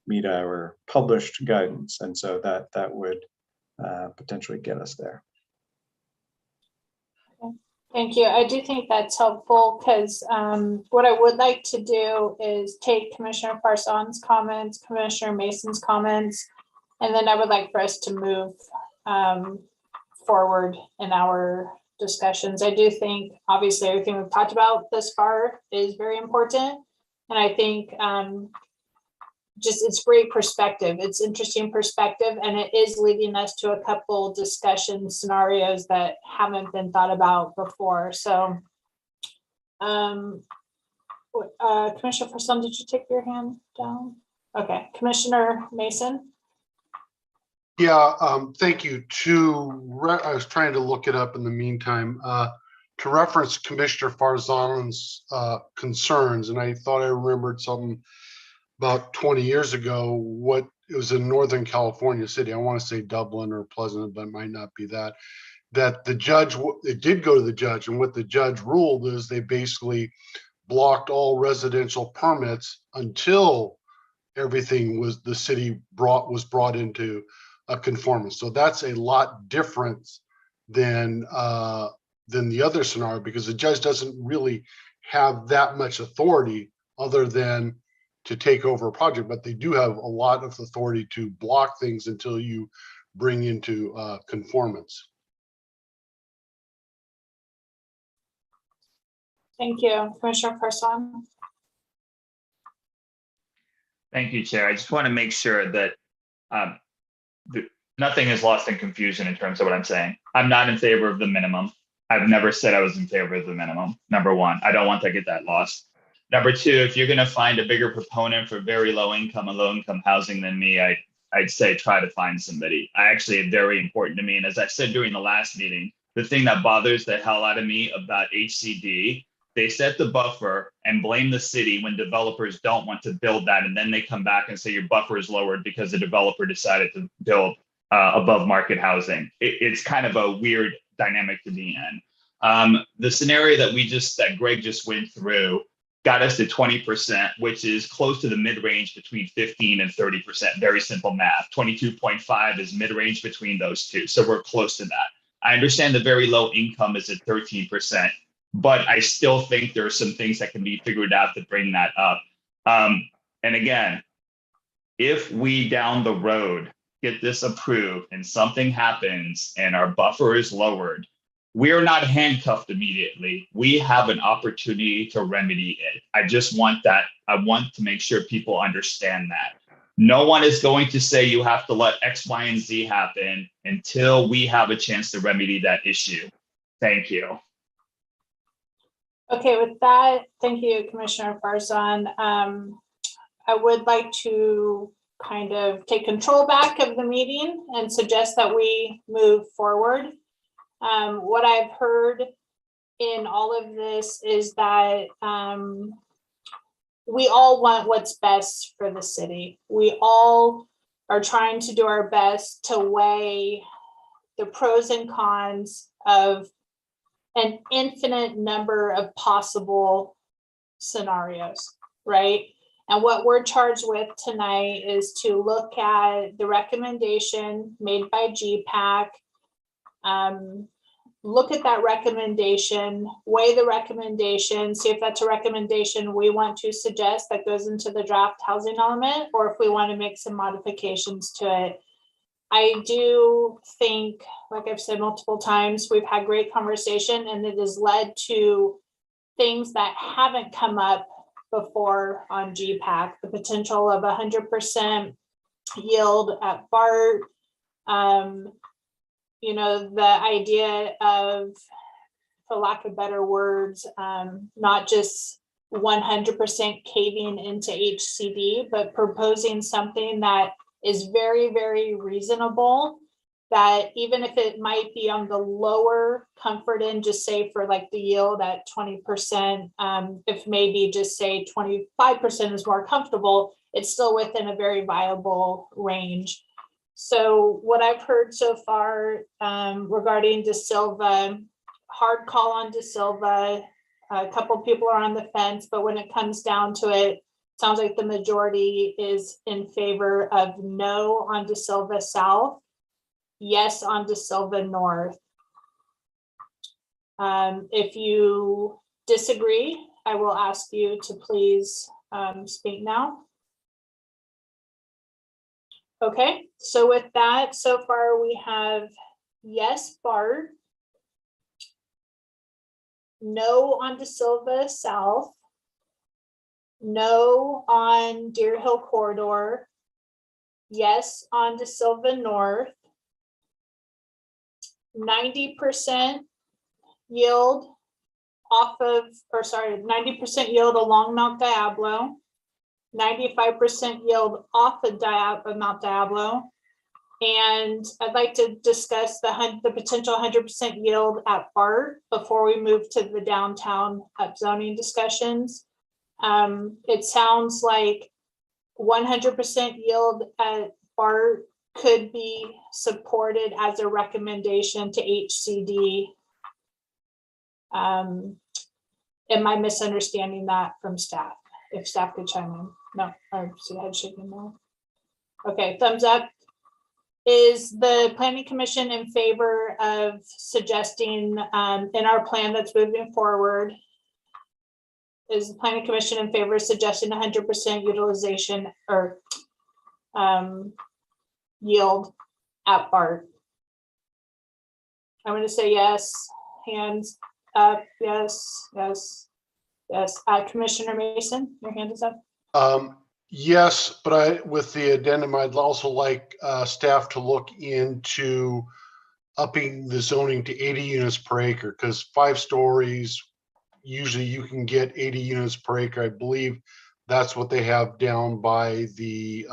meet our published guidance, and so that would potentially get us there. Thank you. I do think that's helpful because what I would like to do is take Commissioner Farzan's comments, Commissioner Mason's comments, and then I would like for us to move forward in our discussions. I do think obviously everything we've talked about thus far is very important. And I think just it's great perspective. It's interesting perspective, and it is leading us to a couple discussion scenarios that haven't been thought about before. So Commissioner Farsan, did you take your hand down? Okay, Commissioner Mason. Yeah, thank you. I was trying to look it up in the meantime. To reference Commissioner Farzan's concerns, and I thought I remembered something about 20 years ago. It was in Northern California city. I want to say Dublin or Pleasant, but it might not be that. That the judge, it did go to the judge, and what the judge ruled is they basically blocked all residential permits until everything was brought into a conformance. So that's a lot different than the other scenario, because the judge doesn't really have that much authority other than to take over a project, but they do have a lot of authority to block things until you bring into conformance. Thank you, Commissioner Farsan. Thank you, Chair. I just want to make sure that nothing is lost in confusion in terms of what I'm saying. I'm not in favor of the minimum. I've never said I was in favor of the minimum. Number one, I don't want to get that lost. Number two, if you're going to find a bigger proponent for very low income and low income housing than me, I'd say try to find somebody. It's very important to me. And as I said during the last meeting, the thing that bothers the hell out of me about HCD, they set the buffer and blame the city when developers don't want to build that. And then they come back and say your buffer is lowered because the developer decided to build above market housing. It's kind of a weird dynamic to be in. The scenario that Greg just went through got us to 20%, which is close to the mid-range between 15 and 30%. Very simple math. 22.5 is mid-range between those two. So we're close to that. I understand the very low income is at 13%, but I still think there are some things that can be figured out to bring that up. And again, if we down the road get this approved and something happens and our buffer is lowered, we're not handcuffed immediately. We have an opportunity to remedy it. I just want that. I want to make sure people understand that. No one is going to say you have to let X, Y, and Z happen until we have a chance to remedy that issue. Thank you. Okay, with that, thank you, Commissioner Farzan. I would like to kind of take control back of the meeting and suggest that we move forward. What I've heard in all of this is that we all want what's best for the city. We all are trying to do our best to weigh the pros and cons of an infinite number of possible scenarios, right? And what we're charged with tonight is to look at the recommendation made by GPAC, look at that recommendation, weigh the recommendation, see if that's a recommendation we want to suggest that goes into the draft housing element, or if we want to make some modifications to it. I do think, like I've said multiple times, we've had great conversation, and it has led to things that haven't come up before on GPAC, the potential of 100% yield at BART, you know, the idea of, for lack of better words, not just 100% caving into HCD, but proposing something that is very, very reasonable, that even if it might be on the lower comfort end, just say for like the yield at 20%, if maybe just say 25% is more comfortable, it's still within a very viable range. So what I've heard so far regarding De Silva, hard call on De Silva. A couple people are on the fence, but when it comes down to it, sounds like the majority is in favor of no on De Silva South, yes on De Silva North. If you disagree, I will ask you to please speak now. Okay, so with that, so far we have yes, BART, no on De Silva South, no on Deer Hill Corridor, yes on De Silva North, 90% yield off of, or sorry, 90% yield along Mount Diablo, 95% yield off of Mount Diablo. And I'd like to discuss the potential 100% yield at BART before we move to the downtown upzoning discussions. It sounds like 100% yield at BART could be supported as a recommendation to HCD. Am I misunderstanding that from staff? If staff could chime in. No, I see head shaking no. Okay, thumbs up. Is the planning commission in favor of suggesting in our plan that's moving forward? Is the planning commission in favor of suggesting 100% utilization or yield at BART? I'm going to say yes. Hands up. Yes. Yes. Yes. Commissioner Mason, your hand is up. Yes, but with the addendum, I'd also like staff to look into upping the zoning to 80 units per acre, because 5 stories, usually you can get 80 units per acre. I believe that's what they have down by the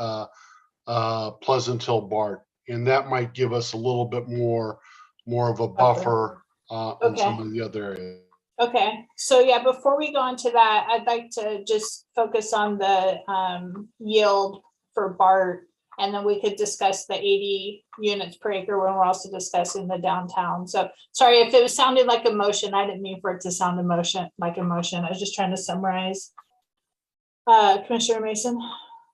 Pleasant Hill BART, and that might give us a little bit more of a buffer on some of the other areas. Okay, so yeah, before we go on to that, I'd like to just focus on the yield for BART, and then we could discuss the 80 units per acre when we're also discussing the downtown. So sorry if it was sounding like a motion. I didn't mean for it to sound like a motion. I was just trying to summarize. Commissioner Mason.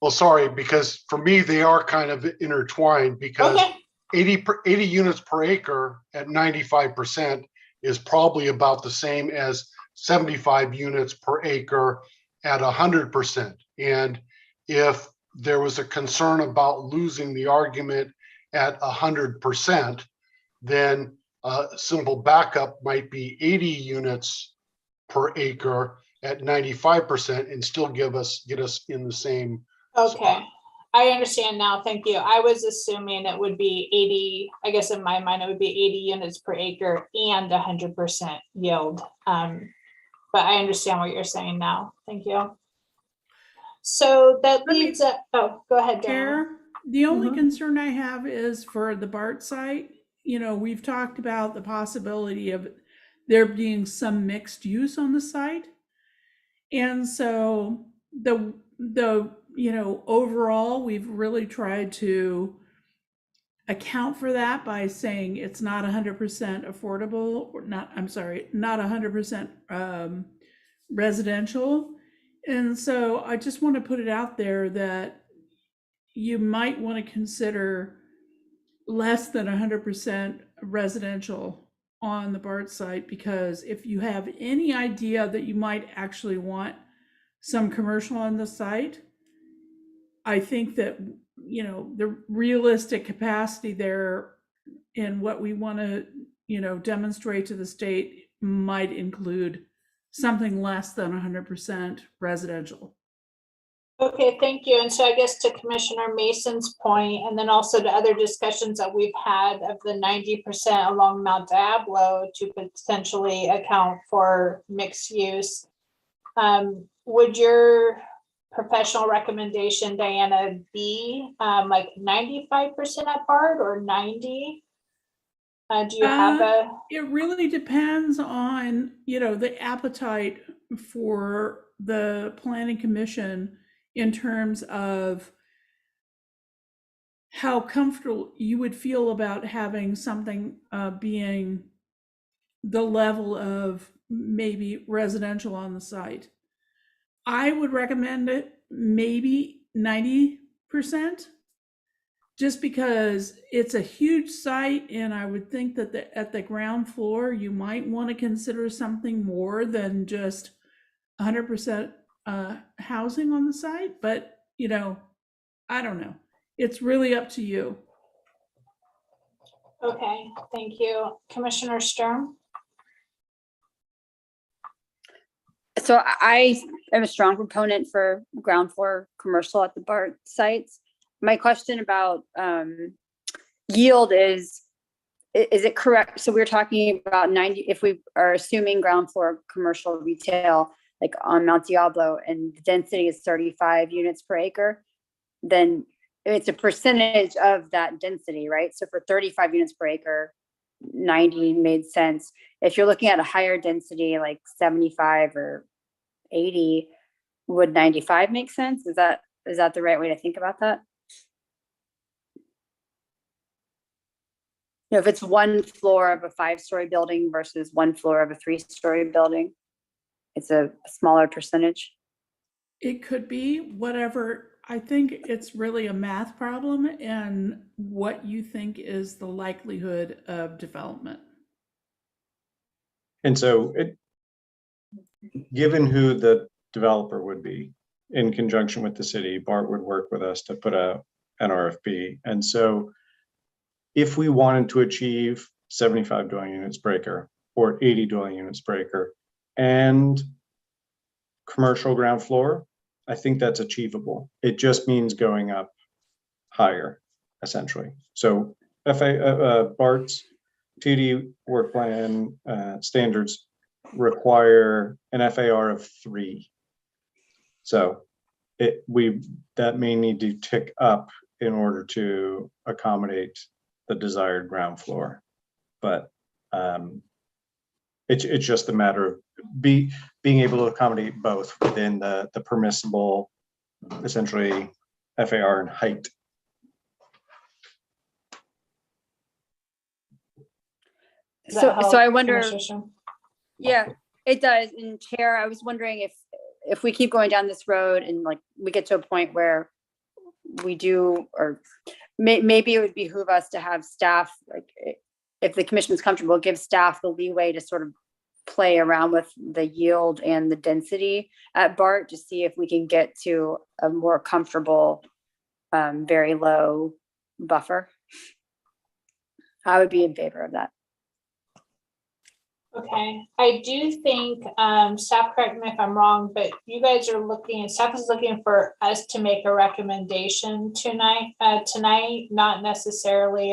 Well, sorry, because for me, they are kind of intertwined, because 80 units per acre at 95% is probably about the same as 75 units per acre at 100%. And if there was a concern about losing the argument at 100%, then a simple backup might be 80 units per acre at 95% and still get us in the same spot. I understand now. Thank you. I was assuming it would be 80, I guess in my mind, it would be 80 units per acre and 100% yield. But I understand what you're saying now. Thank you. So that leads up, oh, go ahead, Diana. The only concern I have is for the BART site. You know, we've talked about the possibility of there being some mixed use on the site. And so the you know, overall, we've really tried to account for that by saying it's not 100% affordable, or not 100% residential. And so I just want to put it out there that you might want to consider less than 100% residential on the BART site, because if you have any idea that you might actually want some commercial on the site, I think that, you know, the realistic capacity there and what we want to, you know, demonstrate to the state might include something less than 100% residential. Okay, thank you. And so I guess to Commissioner Mason's point, and then also to other discussions that we've had of the 90% along Mount Diablo to potentially account for mixed use, would your professional recommendation, Diana, be like 95% at BART or 90? Do you have it really depends on, you know, the appetite for the planning commission in terms of how comfortable you would feel about having something being the level of maybe residential on the site. I would recommend it maybe 90%, just because it's a huge site, and I would think that at the ground floor, you might want to consider something more than just 100% housing on the site. But, you know, I don't know. It's really up to you. Okay, thank you. Commissioner Sturm? So I am a strong proponent for ground floor commercial at the BART sites. My question about yield is it correct? So we're talking about 90, if we are assuming ground floor commercial retail, like on Mount Diablo, and the density is 35 units per acre, then it's a percentage of that density, right? So for 35 units per acre, 90 made sense. If you're looking at a higher density, like 75 or 80, would 95 make sense? Is that the right way to think about that? You know, if it's one floor of a 5-story building versus one floor of a 3-story building, it's a smaller percentage. It could be whatever. I think it's really a math problem and what you think is the likelihood of development. And so given who the developer would be, in conjunction with the city, BART would work with us to put out an RFP. And so if we wanted to achieve 75 dwelling units per acre or 80 dwelling units per acre and commercial ground floor, I think that's achievable. It just means going up higher, essentially. So BART's 2D work plan standards require an FAR of 3. So that may need to tick up in order to accommodate the desired ground floor, but it's just a matter of being able to accommodate both within the permissible, essentially, FAR and height. So I wonder, yeah, it does. And Chair, I was wondering if we keep going down this road and like we get to a point where we do, or maybe it would behoove us to have staff, like if the commission is comfortable, give staff the leeway to sort of play around with the yield and the density at BART to see if we can get to a more comfortable, very low buffer. I would be in favor of that. Okay, I do think, staff, correct me if I'm wrong, but you guys are staff is looking for us to make a recommendation tonight, not necessarily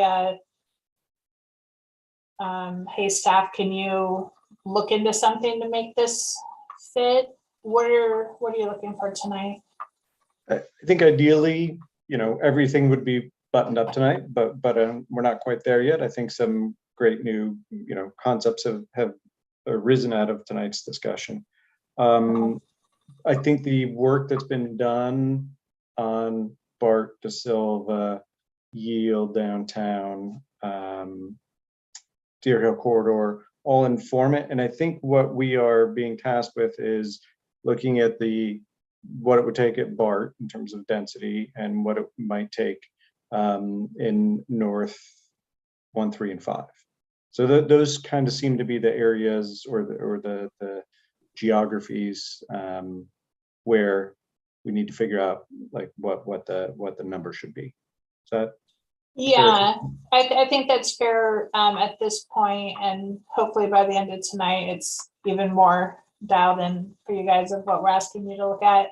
hey, staff, can you look into something to make this fit? What are you looking for tonight? I think ideally, everything would be buttoned up tonight, but we're not quite there yet. I think some great new, concepts have arisen out of tonight's discussion. I think the work that's been done on BART de Silva, Yield downtown, Deer Hill corridor, all inform it. And I think what we are being tasked with is looking at what it would take at BART in terms of density and what it might take in North 1, 3, and 5. So those kind of seem to be the areas or the geographies where we need to figure out like what the number should be. Is that? Yeah, I think that's fair at this point, and hopefully by the end of tonight, it's even more dialed in for you guys of what we're asking you to look at.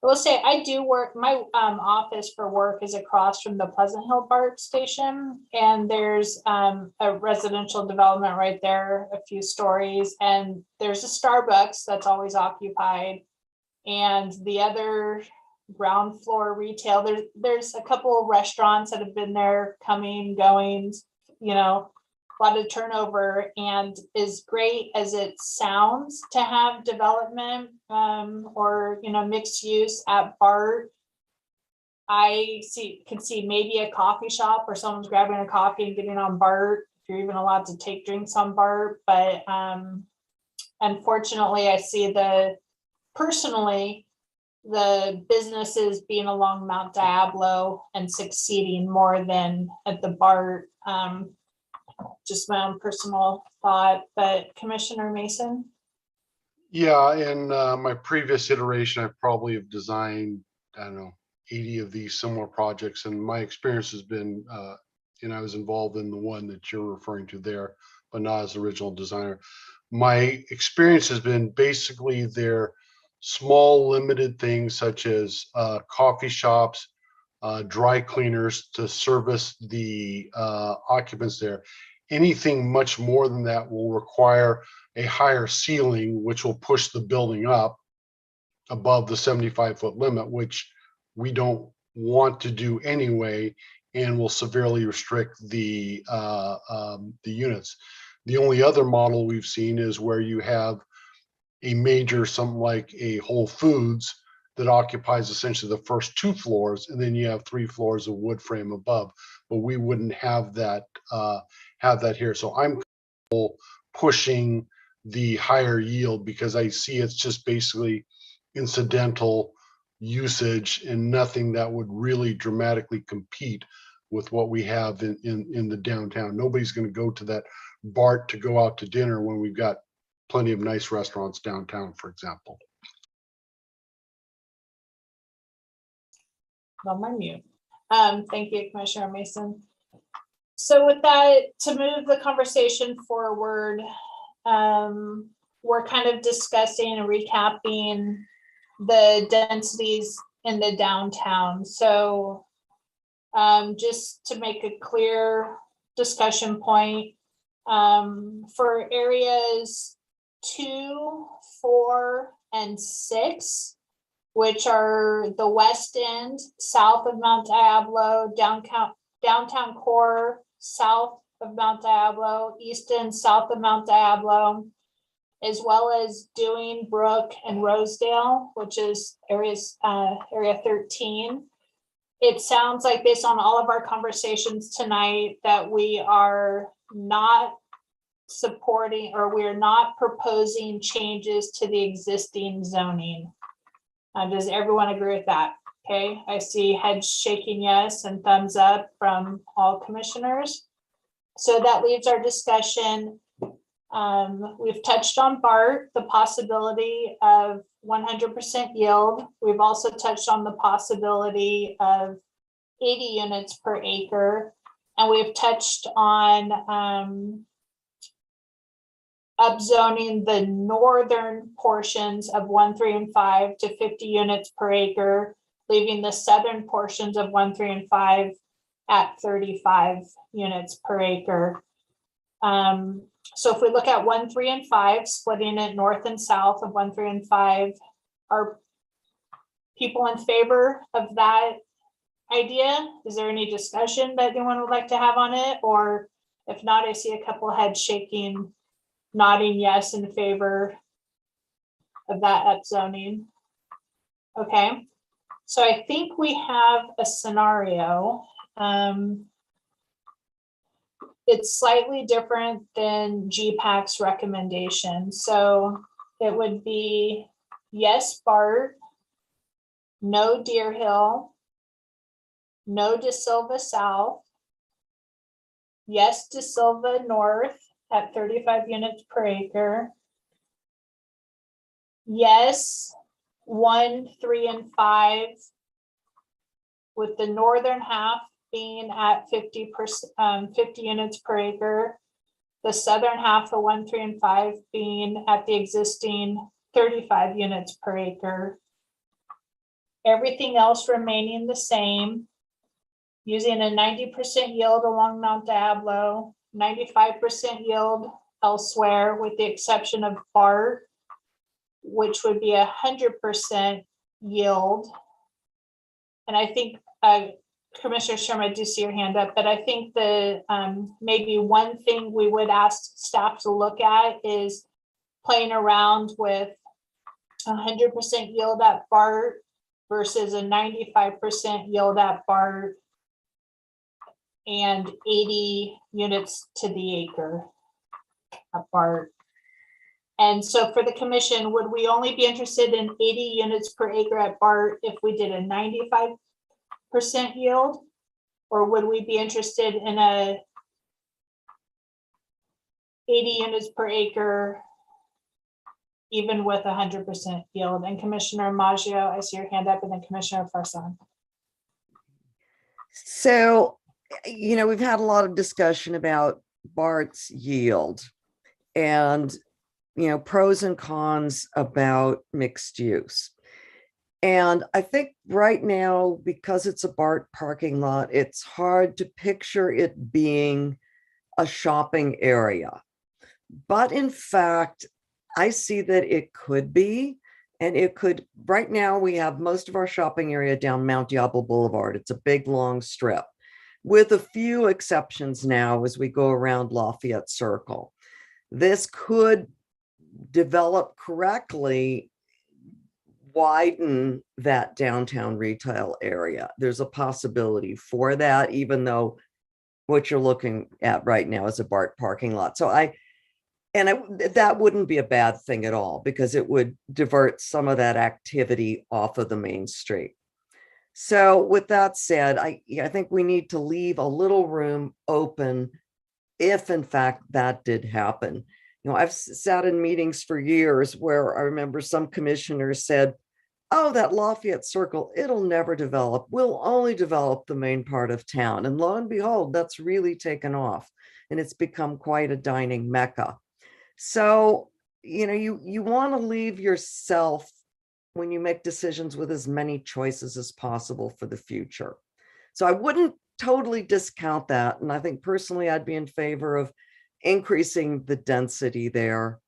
I will say I do work, my office for work is across from the Pleasant Hill BART station, and there's a residential development right there, a few stories, and there's a Starbucks that's always occupied, and the other ground floor retail, there's a couple of restaurants that have been there, coming, going, a lot of turnover. And as great as it sounds to have development or mixed use at BART, I could see maybe a coffee shop or someone's grabbing a coffee and getting on BART, if you're even allowed to take drinks on BART. But unfortunately, I see personally the businesses being along Mount Diablo and succeeding more than at the BART. Just my own personal thought, but Commissioner Mason? Yeah, in my previous iteration, I probably have designed, 80 of these similar projects, and my experience has been, I was involved in the one that you're referring to there, but not as original designer. My experience has been basically they're small limited things such as coffee shops, dry cleaners to service the occupants there. Anything much more than that will require a higher ceiling, which will push the building up above the 75-foot limit, which we don't want to do anyway, and will severely restrict the units. The only other model we've seen is where you have a major, something like a Whole Foods that occupies essentially the first 2 floors, and then you have 3 floors of wood frame above. But we wouldn't have that here. So I'm pushing the higher yield because I see it's just basically incidental usage and nothing that would really dramatically compete with what we have in the downtown. Nobody's going to go to that BART to go out to dinner when we've got plenty of nice restaurants downtown, for example. On my mute. Thank you, Commissioner Mason. So with that, to move the conversation forward, we're kind of discussing and recapping the densities in the downtown. So just to make a clear discussion point, for areas 2, 4, and 6, which are the west end, south of Mount Diablo, downtown core, south of Mount Diablo, east end, south of Mount Diablo, as well as Dewing, Brook, and Rosedale, which is area 13. It sounds like, based on all of our conversations tonight, that we are not supporting, or we're not proposing changes to the existing zoning. Does everyone agree with that? Okay, I see heads shaking yes and thumbs up from all commissioners. So that leaves our discussion. We've touched on BART, the possibility of 100% yield. We've also touched on the possibility of 80 units per acre. And we've touched on upzoning the northern portions of 1, 3, and 5 to 50 units per acre, leaving the southern portions of 1, 3, and 5 at 35 units per acre. So if we look at 1, 3, and 5, splitting it north and south of 1, 3, and 5, are people in favor of that idea? Is there any discussion that anyone would like to have on it? Or if not, I see a couple heads shaking, nodding yes in favor of that upzoning. Okay, so I think we have a scenario. It's slightly different than GPAC's recommendation. So it would be yes, BART, no Deer Hill, no De Silva South, yes, De Silva North at 35 units per acre, yes, 1, 3, and 5, with the northern half being at 50 units per acre, the southern half of 1, 3, and 5 being at the existing 35 units per acre. Everything else remaining the same, using a 90% yield along Mount Diablo, 95% yield elsewhere, with the exception of BART, which would be 100% yield. And I think Commissioner Sherman, I do see your hand up, but I think the maybe one thing we would ask staff to look at is playing around with 100% yield at BART versus a 95% yield at BART and 80 units to the acre at BART. And so for the commission, would we only be interested in 80 units per acre at BART if we did a 95% yield? Or would we be interested in a 80 units per acre even with 100% yield? And Commissioner Maggio, I see your hand up, and then Commissioner Farsan. So, you know, we've had a lot of discussion about BART's yield, and pros and cons about mixed use. And I think right now, because it's a BART parking lot, it's hard to picture it being a shopping area. But in fact, I see that it could be, and it could, right now we have most of our shopping area down Mount Diablo Boulevard. It's a big, long strip with a few exceptions now as we go around Lafayette Circle. This could develop correctly, widen that downtown retail area. There's a possibility for that, even though what you're looking at right now is a BART parking lot. So that wouldn't be a bad thing at all, because it would divert some of that activity off of the main street. So with that said, I think we need to leave a little room open if in fact that did happen. I've sat in meetings for years where I remember some commissioners said, oh, that Lafayette Circle, it'll never develop. We'll only develop the main part of town. And lo and behold, that's really taken off, and it's become quite a dining mecca. So, you want to leave yourself, when you make decisions, with as many choices as possible for the future. So I wouldn't totally discount that. And I think personally, I'd be in favor of increasing the density there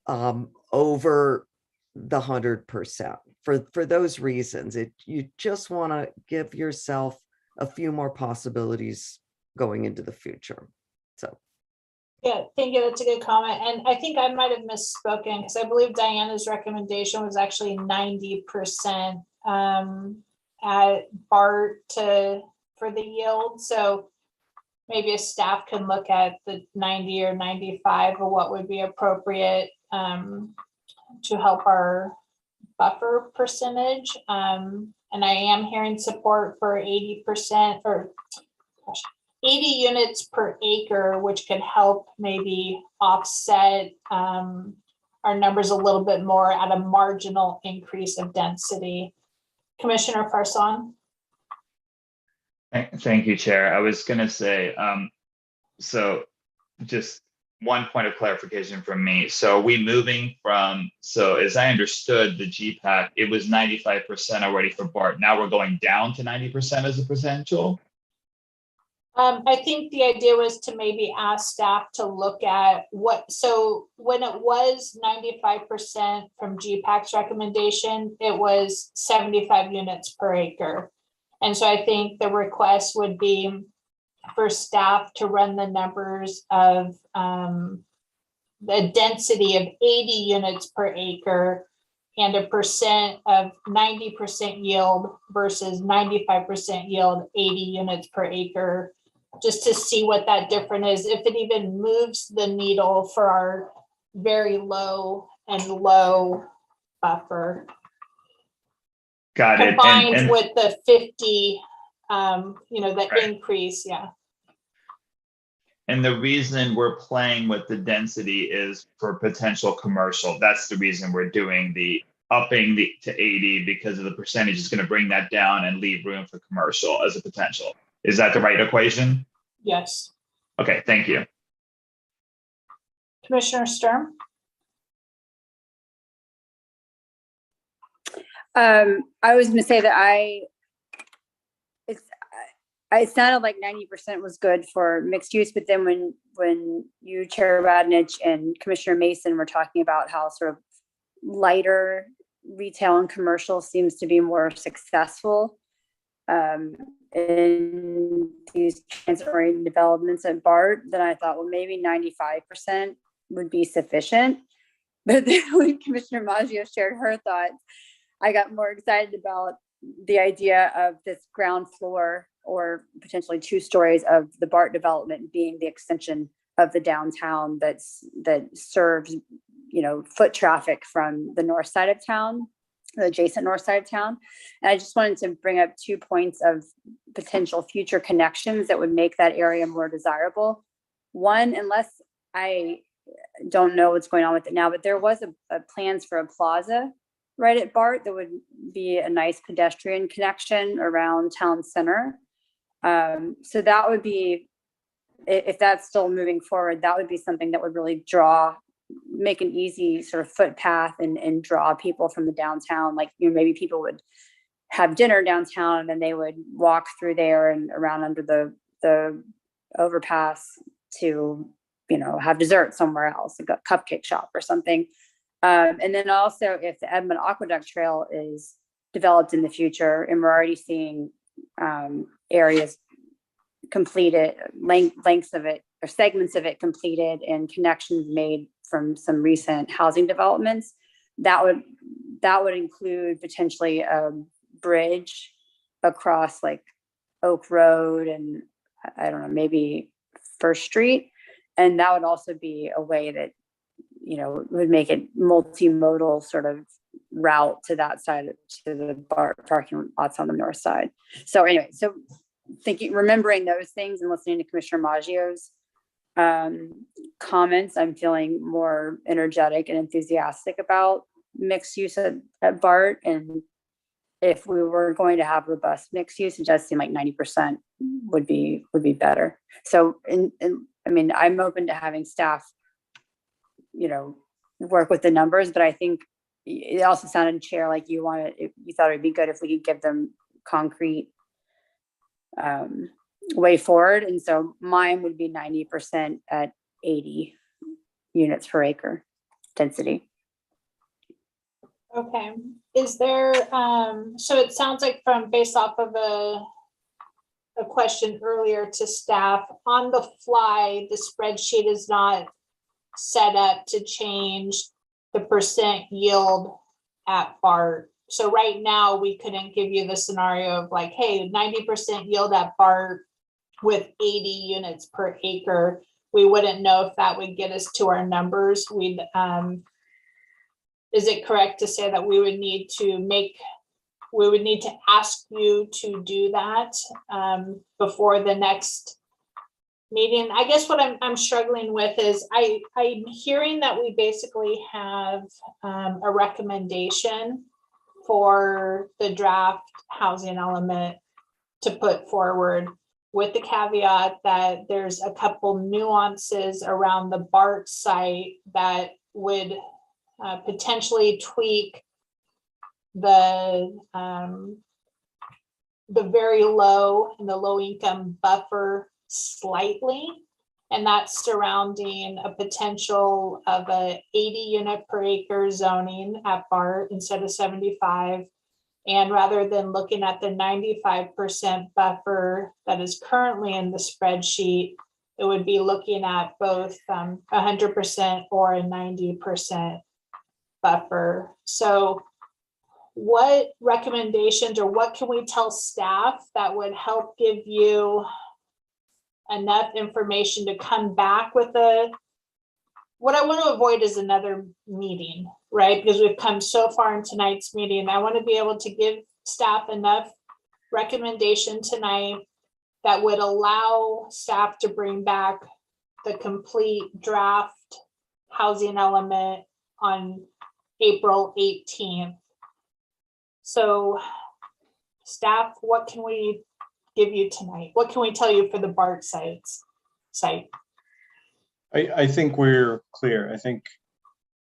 over the 100% for those reasons. You just want to give yourself a few more possibilities going into the future. So. Yeah, thank you. That's a good comment. And I think I might have misspoken, because I believe Diana's recommendation was actually 90% at BART for the yield. So maybe a staff can look at the 90 or 95 or what would be appropriate to help our buffer percentage. And I am hearing support for 80% or 80 units per acre, which could help maybe offset our numbers a little bit more at a marginal increase of density. Commissioner Farsan. Thank you, Chair. I was going to say, so just one point of clarification from me. So we moving from, so as I understood the GPAC, it was 95% already for BART. Now we're going down to 90% as a potential? I think the idea was to maybe ask staff to look at so when it was 95% from GPAC's recommendation, it was 75 units per acre. And so I think the request would be for staff to run the numbers of the density of 80 units per acre and a percent of 90% yield versus 95% yield, 80 units per acre, just to see what that difference is, if it even moves the needle for our very low and low buffer. Got it. Combined with the 50, the increase, yeah. And the reason we're playing with the density is for potential commercial. That's the reason we're doing the upping to 80, because of the percentage is going to bring that down and leave room for commercial as a potential. Is that the right equation? Yes. Okay, thank you. Commissioner Sturm. I was going to say that it sounded like 90% was good for mixed use, but then when you, Chair Radnich, and Commissioner Mason were talking about how sort of lighter retail and commercial seems to be more successful in these transit-oriented developments at BART, then I thought, well, maybe 95% would be sufficient. But then when Commissioner Maggio shared her thoughts, I got more excited about the idea of this ground floor or potentially 2 stories of the BART development being the extension of the downtown that serves, foot traffic from the north side of town, the adjacent north side of town. And I just wanted to bring up 2 points of potential future connections that would make that area more desirable. One, unless I don't know what's going on with it now, but there was a plans for a plaza right at BART that would be a nice pedestrian connection around town center. So that would be, if that's still moving forward, that would be something that would really draw make an easy sort of footpath and draw people from the downtown. Like, maybe people would have dinner downtown and then they would walk through there and around under the overpass to, have dessert somewhere else, like a cupcake shop or something. And then also, if the Edmund Aqueduct Trail is developed in the future, and we're already seeing areas completed, lengths of it or segments of it completed, and connections made from some recent housing developments, that would include potentially a bridge across like Oak Road and, I don't know, maybe First Street. And that would also be a way that, would make it multimodal sort of route to that side, to the parking lots on the north side. So anyway, remembering those things and listening to Commissioner Maggio's comments, I'm feeling more energetic and enthusiastic about mixed use at BART. And if we were going to have robust mixed use, it does seem like 90% would be better. So, I mean, I'm open to having staff, work with the numbers, but I think it also sounded, Chair, like you thought it'd be good if we could give them concrete way forward. And so mine would be 90% at 80 units per acre density. Okay, is there, so it sounds like based off of a question earlier to staff, on the fly, the spreadsheet is not set up to change the percent yield at BART. So right now we couldn't give you the scenario of like, hey, 90% yield at BART with 80 units per acre. We wouldn't know if that would get us to our numbers. Is it correct to say that we would need to ask you to do that before the next meeting? I guess what I'm struggling with is I'm hearing that we basically have a recommendation for the draft housing element to put forward, with the caveat that there's a couple nuances around the BART site that would potentially tweak the very low and the low income buffer slightly, and that's surrounding a potential of a 80 unit per acre zoning at BART instead of 75. And rather than looking at the 95% buffer that is currently in the spreadsheet, it would be looking at both 100% or a 90% buffer. So what recommendations or what can we tell staff that would help give you enough information to come back with what I want to avoid is another meeting, right? Because we've come so far in tonight's meeting. I want to be able to give staff enough recommendation tonight that would allow staff to bring back the complete draft housing element on April 18th. So staff, what can we give you tonight? What can we tell you for the BART site? I think we're clear. I think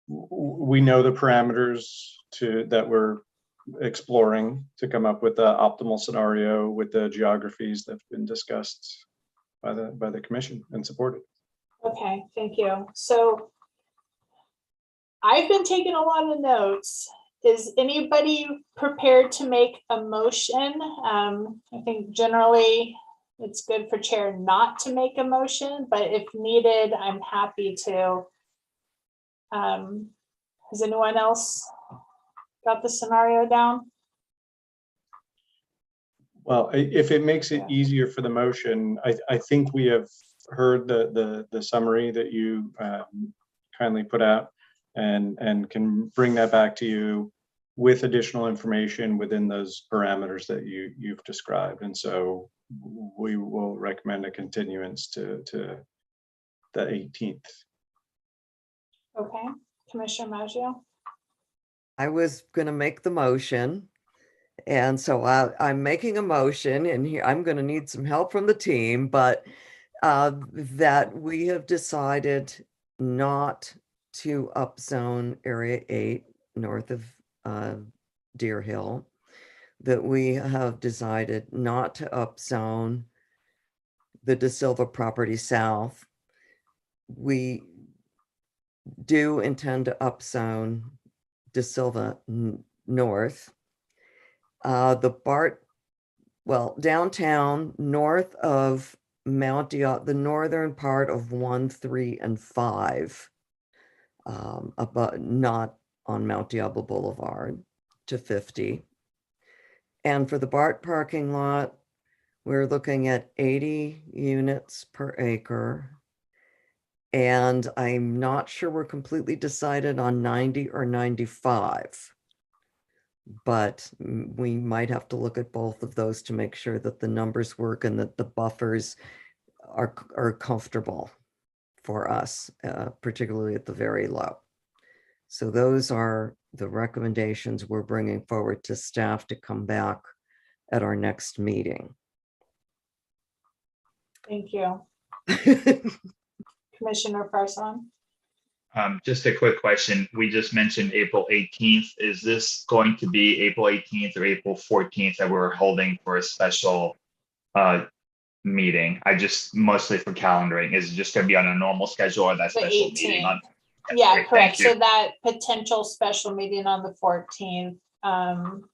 we know the parameters that we're exploring to come up with the optimal scenario with the geographies that have been discussed by the commission and supported. Okay, thank you. So I've been taking a lot of notes. Is anybody prepared to make a motion? I think generally it's good for chair not to make a motion, but if needed, I'm happy to. Has anyone else got the scenario down? Well, if it makes it easier for the motion, I think we have heard the summary that you kindly put out, and can bring that back to you with additional information within those parameters that you've described. And so we will recommend a continuance to the 18th. Okay, Commissioner Maggio. I was going to make the motion. And so I'm making a motion, and here I'm going to need some help from the team, but that we have decided not to upzone Area 8 north of Deer Hill, that we have decided not to upzone the De Silva property south. We do intend to upzone De Silva north. Downtown north of Mount Diablo, the northern part of 1, 3, and 5, but not on Mount Diablo Boulevard, to 50. And for the BART parking lot, we're looking at 80 units per acre. And I'm not sure we're completely decided on 90 or 95. But we might have to look at both of those to make sure that the numbers work and that the buffers are comfortable for us, particularly at the very low. So those are the recommendations we're bringing forward to staff to come back at our next meeting. Thank you. Commissioner Farson. Just a quick question. We just mentioned April 18th. Is this going to be April 18th or April 14th that we're holding for a special meeting? I just mostly for calendaring. Is it just going to be on a normal schedule or that The special meeting 18th. on? Yeah, Great, correct. thank you. So that potential special meeting on the 14th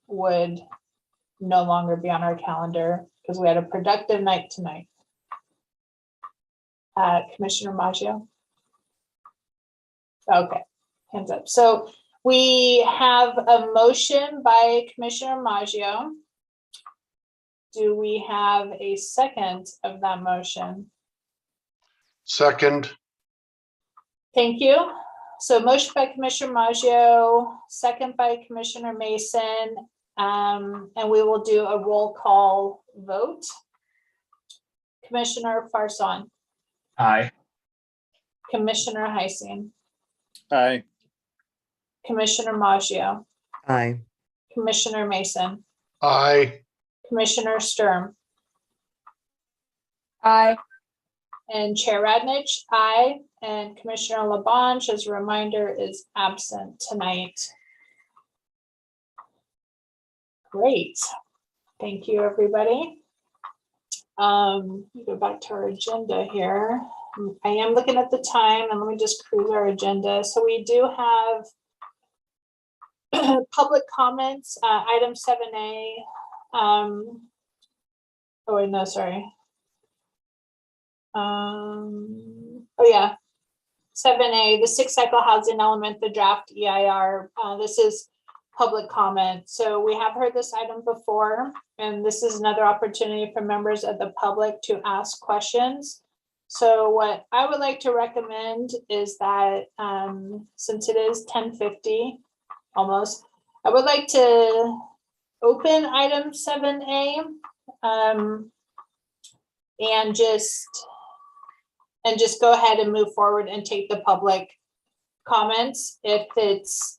would no longer be on our calendar because we had a productive night tonight. Commissioner Maggio. Okay, hands up. So we have a motion by Commissioner Maggio. Do we have a second of that motion? Second. Thank you. So motion by Commissioner Maggio, second by Commissioner Mason, and we will do a roll call vote. Commissioner Farson. Aye. Commissioner Heising. Aye. Commissioner Maggio. Aye. Commissioner Mason. Aye. Commissioner Sturm. Aye. And Chair Radnich, aye. And Commissioner Labange, as a reminder, is absent tonight. Great. Thank you, everybody. Go back to our agenda here. I am looking at the time and let me just cruise our agenda. So we do have public comments, item 7A. Oh, wait, no, sorry. Oh yeah, 7A, the 6-cycle housing element, the draft EIR. This is public comment. So we have heard this item before, and this is another opportunity for members of the public to ask questions. So what I would like to recommend is that since it is 10:50 almost, I would like to open item 7A and just go ahead and move forward and take the public comments. If it's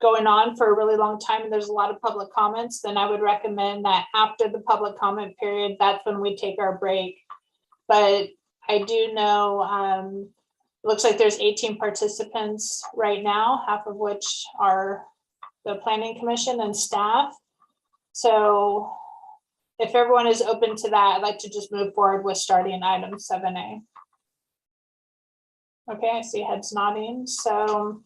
going on for a really long time and there's a lot of public comments, then I would recommend that after the public comment period, that's when we take our break. But I do know, looks like there's 18 participants right now, half of which are the Planning Commission and staff. So if everyone is open to that, I'd like to just move forward with starting item 7A. Okay, I see heads nodding. So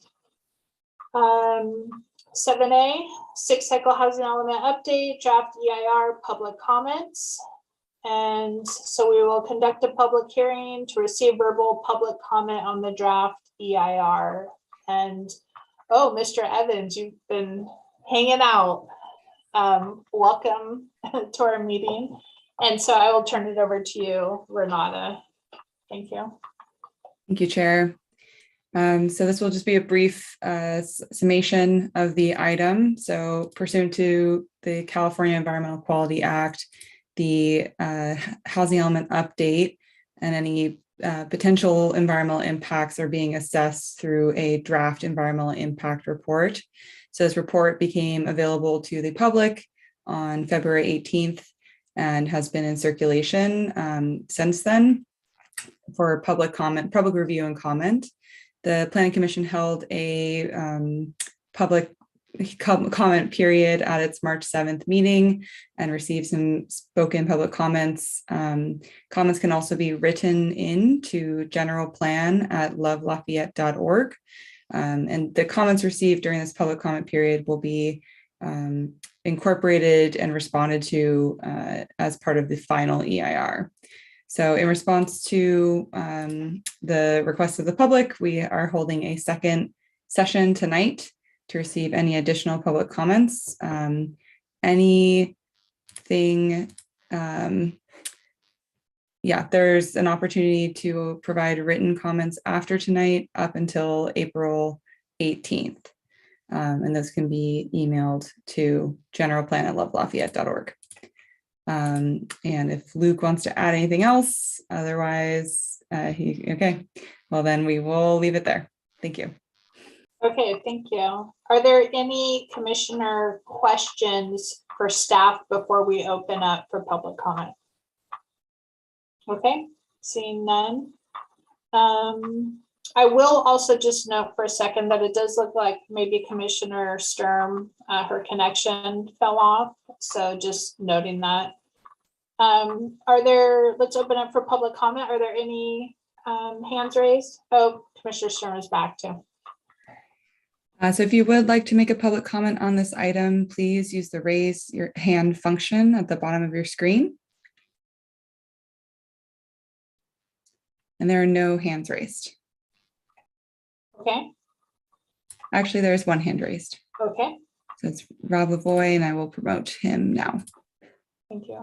7A, 6-cycle housing element update, draft EIR, public comments. And so we will conduct a public hearing to receive verbal public comment on the draft EIR. And, oh, Mr. Evans, you've been hanging out. Welcome to our meeting. And so I will turn it over to you, Renata. Thank you. Thank you, Chair. So this will just be a brief summation of the item. So pursuant to the California Environmental Quality Act, the housing element update and any potential environmental impacts are being assessed through a draft environmental impact report. So this report became available to the public on February 18th and has been in circulation since then. for public comment, public review and comment. The Planning Commission held a public comment period at its March 7th meeting and received some spoken public comments. Comments can also be written into generalplan@lovelafayette.org. And the comments received during this public comment period will be incorporated and responded to as part of the final EIR. So in response to the request of the public, we are holding a second session tonight to receive any additional public comments. There's an opportunity to provide written comments after tonight up until April 18th. And those can be emailed to generalplan@lovelafayette.org. And if Luke wants to add anything else, otherwise, okay, well then we will leave it there. Thank you. Okay, thank you. Are there any commissioner questions for staff before we open up for public comment? Okay, seeing none. I will also just note for a second that it does look like maybe Commissioner Sturm, her connection fell off. So just noting that. Let's open up for public comment. Are there any hands raised? Oh, Commissioner Sturm is back too. So if you would like to make a public comment on this item, please use the raise your hand function at the bottom of your screen. And there are no hands raised. Okay. Actually, there is one hand raised. Okay. So it's Rob Lavoie, and I will promote him now. Thank you.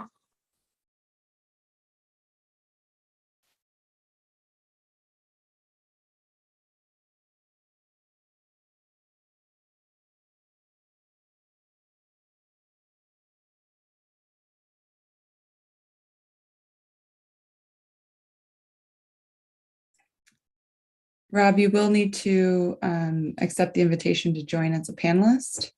Rob, you will need to accept the invitation to join as a panelist.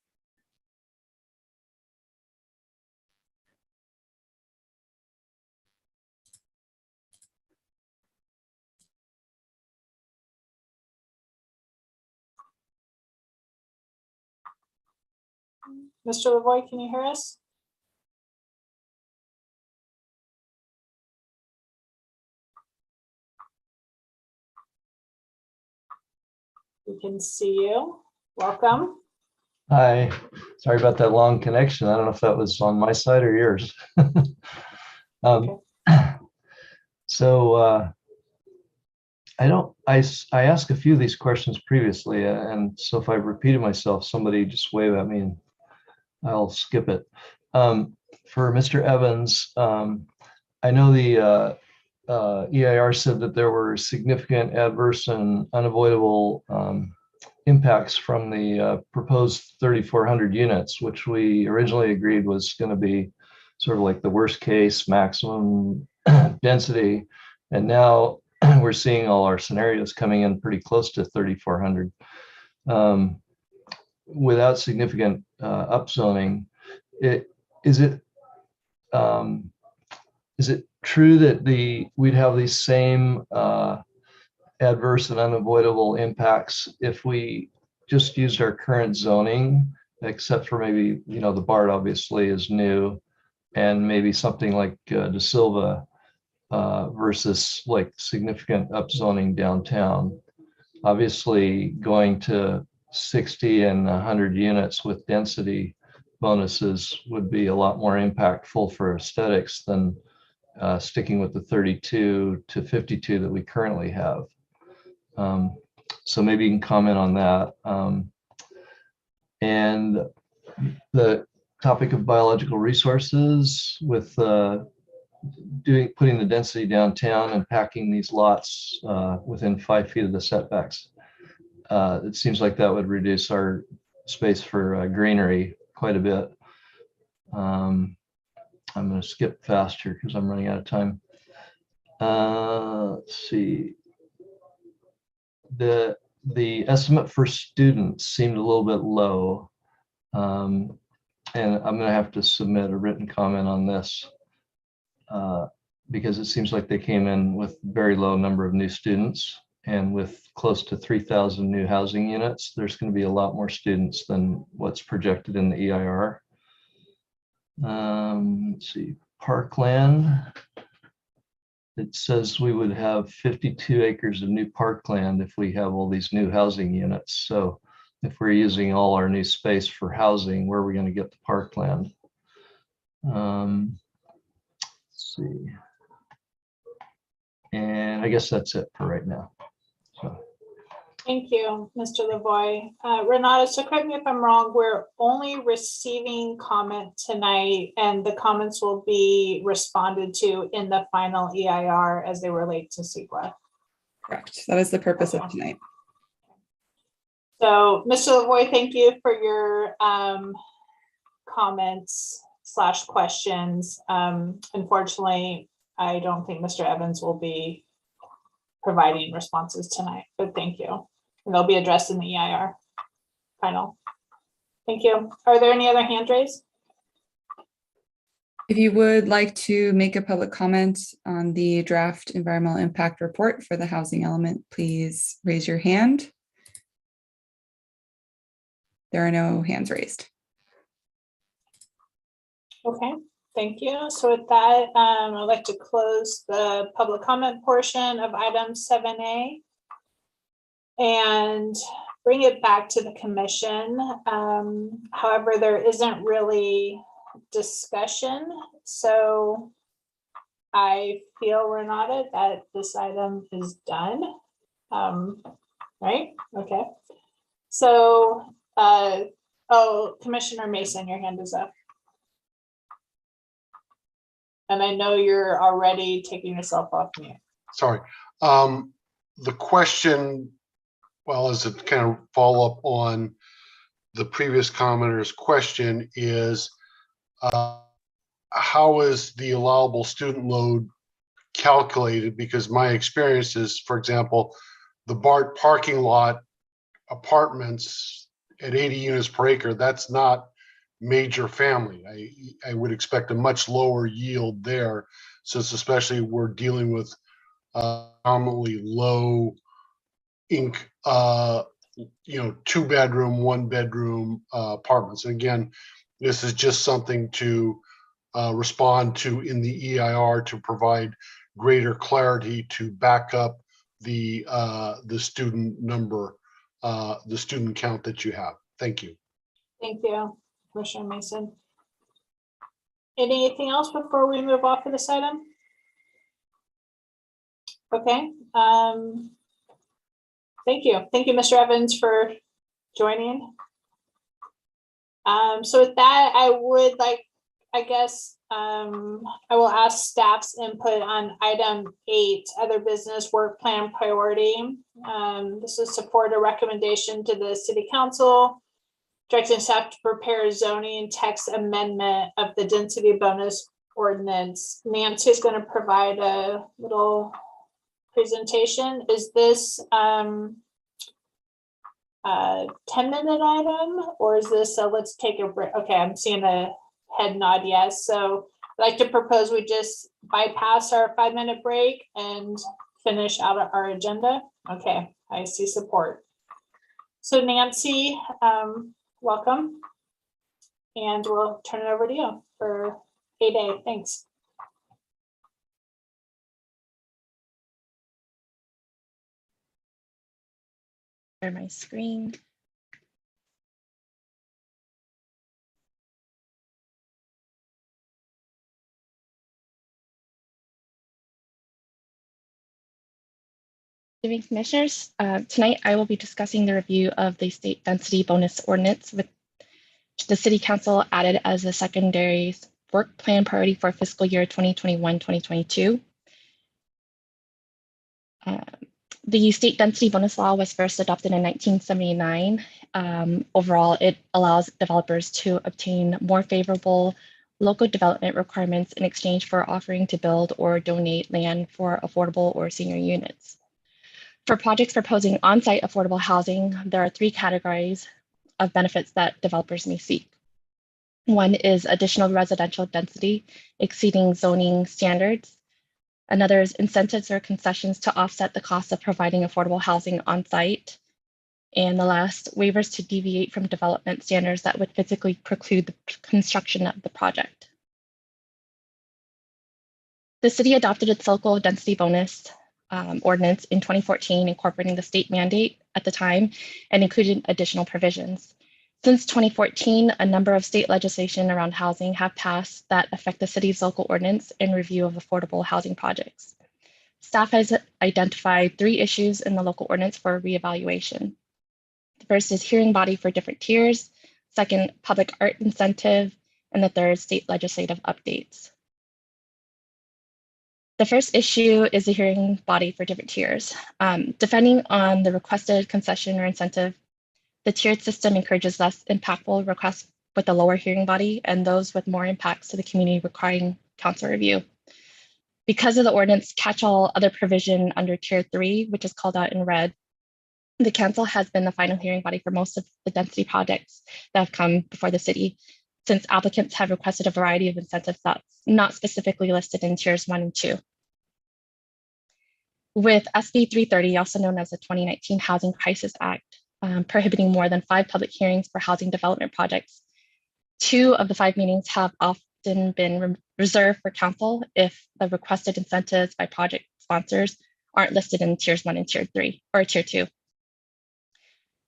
Mr. Lavoie, can you hear us? We can see you. Welcome. Hi, sorry about that long connection. I don't know if that was on my side or yours. I asked a few of these questions previously, and so if I repeated myself, somebody just wave at me and I'll skip it. For Mr. Evans, I know the EIR said that there were significant adverse and unavoidable impacts from the proposed 3,400 units, which we originally agreed was going to be sort of like the worst case maximum density. And now we're seeing all our scenarios coming in pretty close to 3,400 without significant upzoning. Is it true that we'd have these same adverse and unavoidable impacts if we just used our current zoning, except for maybe, the BART obviously is new, and maybe something like De Silva versus like significant upzoning downtown? Obviously, going to 60 and 100 units with density bonuses would be a lot more impactful for aesthetics than sticking with the 32 to 52 that we currently have. So maybe you can comment on that. And the topic of biological resources with putting the density downtown and packing these lots within 5 feet of the setbacks. It seems like that would reduce our space for greenery quite a bit. I'm going to skip fast here because I'm running out of time. Let's see. The estimate for students seemed a little bit low. And I'm going to have to submit a written comment on this. because it seems like they came in with very low number of new students, and with close to 3,000 new housing units, there's going to be a lot more students than what's projected in the EIR. Let's see, parkland. It says we would have 52 acres of new parkland if we have all these new housing units. So if we're using all our new space for housing, where are we going to get the parkland? Let's see. And I guess that's it for right now. So. Thank you, Mr. Lavoie. Renata, so correct me if I'm wrong, we're only receiving comment tonight, and the comments will be responded to in the final EIR as they relate to CEQA. Correct. That is the purpose of tonight. So, Mr. Lavoie, thank you for your comments / questions. Unfortunately, I don't think Mr. Evans will be providing responses tonight, but thank you. And they'll be addressed in the EIR final. Thank you. Are there any other hand raised? If you would like to make a public comment on the draft environmental impact report for the housing element, please raise your hand. There are no hands raised. Okay, thank you. So with that, I'd like to close the public comment portion of item 7A and bring it back to the commission. However, there isn't really discussion. So I feel, Renata, that this item is done. Right? Okay. So, oh, Commissioner Mason, your hand is up. And I know you're already taking yourself off mute. Sorry. The question, well, as a kind of follow up on the previous commenter's question, is how is the allowable student load calculated? Because my experience is, for example, the BART parking lot apartments at 80 units per acre, that's not major family. I would expect a much lower yield there, since especially we're dealing with predominantly low ink, 2-bedroom, 1-bedroom apartments. And again, this is just something to respond to in the EIR to provide greater clarity to back up the student number, the student count that you have. Thank you. Thank you, Commissioner Mason. Anything else before we move off of this item? Okay. Thank you. Thank you, Mr. Evans, for joining. So with that, I would like, I guess, I will ask staff's input on item 8, other business work plan priority. This is support a recommendation to the City Council directing staff to prepare zoning text amendment of the density bonus ordinance. Nancy is going to provide a little presentation. Is this a 10-minute item, or is this a let's take a break? Okay, I'm seeing a head nod, yes. So I'd like to propose we just bypass our 5-minute break and finish out our agenda. Okay, I see support. So Nancy, welcome. And we'll turn it over to you for 8A. Thanks. Share my screen. Evening, Commissioners. Tonight I will be discussing the review of the state density bonus ordinance, which the City Council added as a secondary work plan priority for fiscal year 2021-2022. The state density bonus law was first adopted in 1979. Overall, it allows developers to obtain more favorable local development requirements in exchange for offering to build or donate land for affordable or senior units. For projects proposing on-site affordable housing, there are 3 categories of benefits that developers may seek. One is additional residential density exceeding zoning standards. Another is incentives or concessions to offset the cost of providing affordable housing on site. And the last, waivers to deviate from development standards that would physically preclude the construction of the project. The city adopted its local density bonus ordinance in 2014, incorporating the state mandate at the time and included additional provisions. Since 2014, a number of state legislation around housing have passed that affect the city's local ordinance and review of affordable housing projects. Staff has identified 3 issues in the local ordinance for reevaluation. The first is hearing body for different tiers, second, public art incentive, and the third, state legislative updates. The first issue is the hearing body for different tiers. Depending on the requested concession or incentive, the tiered system encourages less impactful requests with a lower hearing body and those with more impacts to the community requiring council review. Because of the ordinance catch-all other provision under tier 3, which is called out in red, the council has been the final hearing body for most of the density projects that have come before the city, since applicants have requested a variety of incentives that's not specifically listed in tiers 1 and 2. With SB 330, also known as the 2019 Housing Crisis Act, prohibiting more than 5 public hearings for housing development projects, 2 of the 5 meetings have often been reserved for council if the requested incentives by project sponsors aren't listed in tiers 1 and tier 3 or tier 2.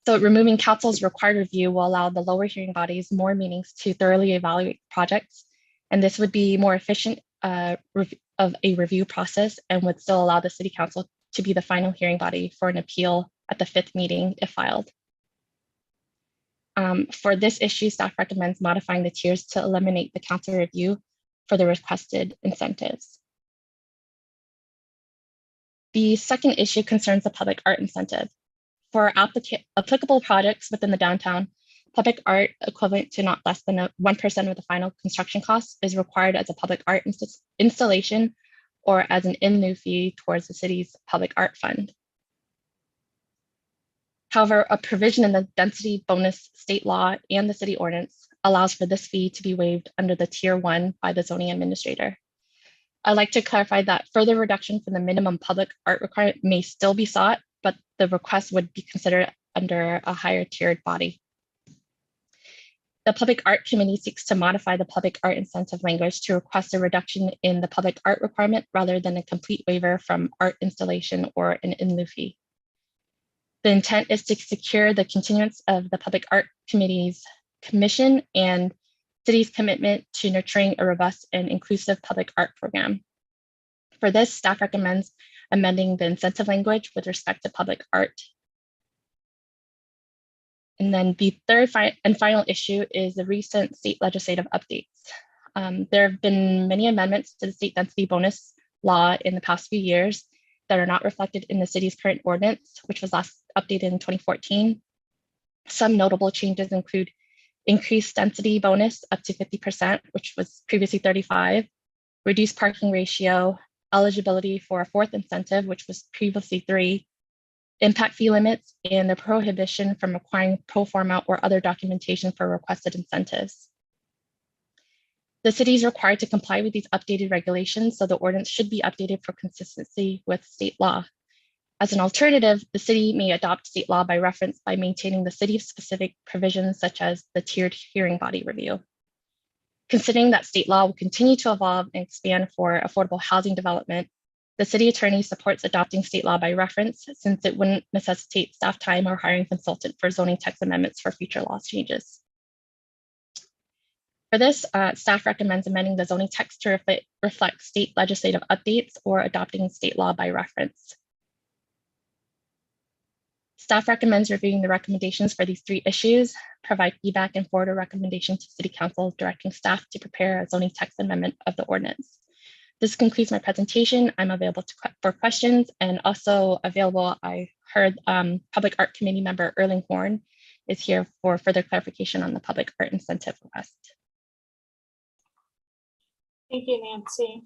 So removing council's required review will allow the lower hearing bodies more meetings to thoroughly evaluate projects, and this would be more efficient of a review process and would still allow the city council to be the final hearing body for an appeal at the 5th meeting if filed. For this issue, staff recommends modifying the tiers to eliminate the council review for the requested incentives. The second issue concerns the public art incentive. For applicable projects within the downtown, public art equivalent to not less than 1% of the final construction cost is required as a public art installation or as an in lieu fee towards the city's public art fund. However, a provision in the density bonus state law and the city ordinance allows for this fee to be waived under the tier 1 by the zoning administrator. I'd like to clarify that further reduction from the minimum public art requirement may still be sought, but the request would be considered under a higher tiered body. The Public Art Committee seeks to modify the public art incentive language to request a reduction in the public art requirement rather than a complete waiver from art installation or an in lieu fee. The intent is to secure the continuance of the Public Art Committee's commission and city's commitment to nurturing a robust and inclusive public art program. For this, staff recommends amending the incentive language with respect to public art. And then the third and final issue is the recent state legislative updates. There have been many amendments to the state density bonus law in the past few years that are not reflected in the city's current ordinance, which was last updated in 2014. Some notable changes include increased density bonus up to 50%, which was previously 35%, reduced parking ratio, eligibility for a 4th incentive, which was previously 3%, impact fee limits, and the prohibition from requiring pro forma or other documentation for requested incentives. The city is required to comply with these updated regulations, so the ordinance should be updated for consistency with state law. As an alternative, the city may adopt state law by reference by maintaining the city-specific provisions such as the tiered hearing body review. Considering that state law will continue to evolve and expand for affordable housing development, the city attorney supports adopting state law by reference since it wouldn't necessitate staff time or hiring a consultant for zoning text amendments for future law changes. For this, staff recommends amending the zoning text to reflect state legislative updates or adopting state law by reference. Staff recommends reviewing the recommendations for these 3 issues, provide feedback, and forward a recommendation to City Council directing staff to prepare a zoning text amendment of the ordinance. This concludes my presentation. I'm available for questions and also available. I heard Public Art Committee member Erling Horn is here for further clarification on the public art incentive request. Thank you, Nancy.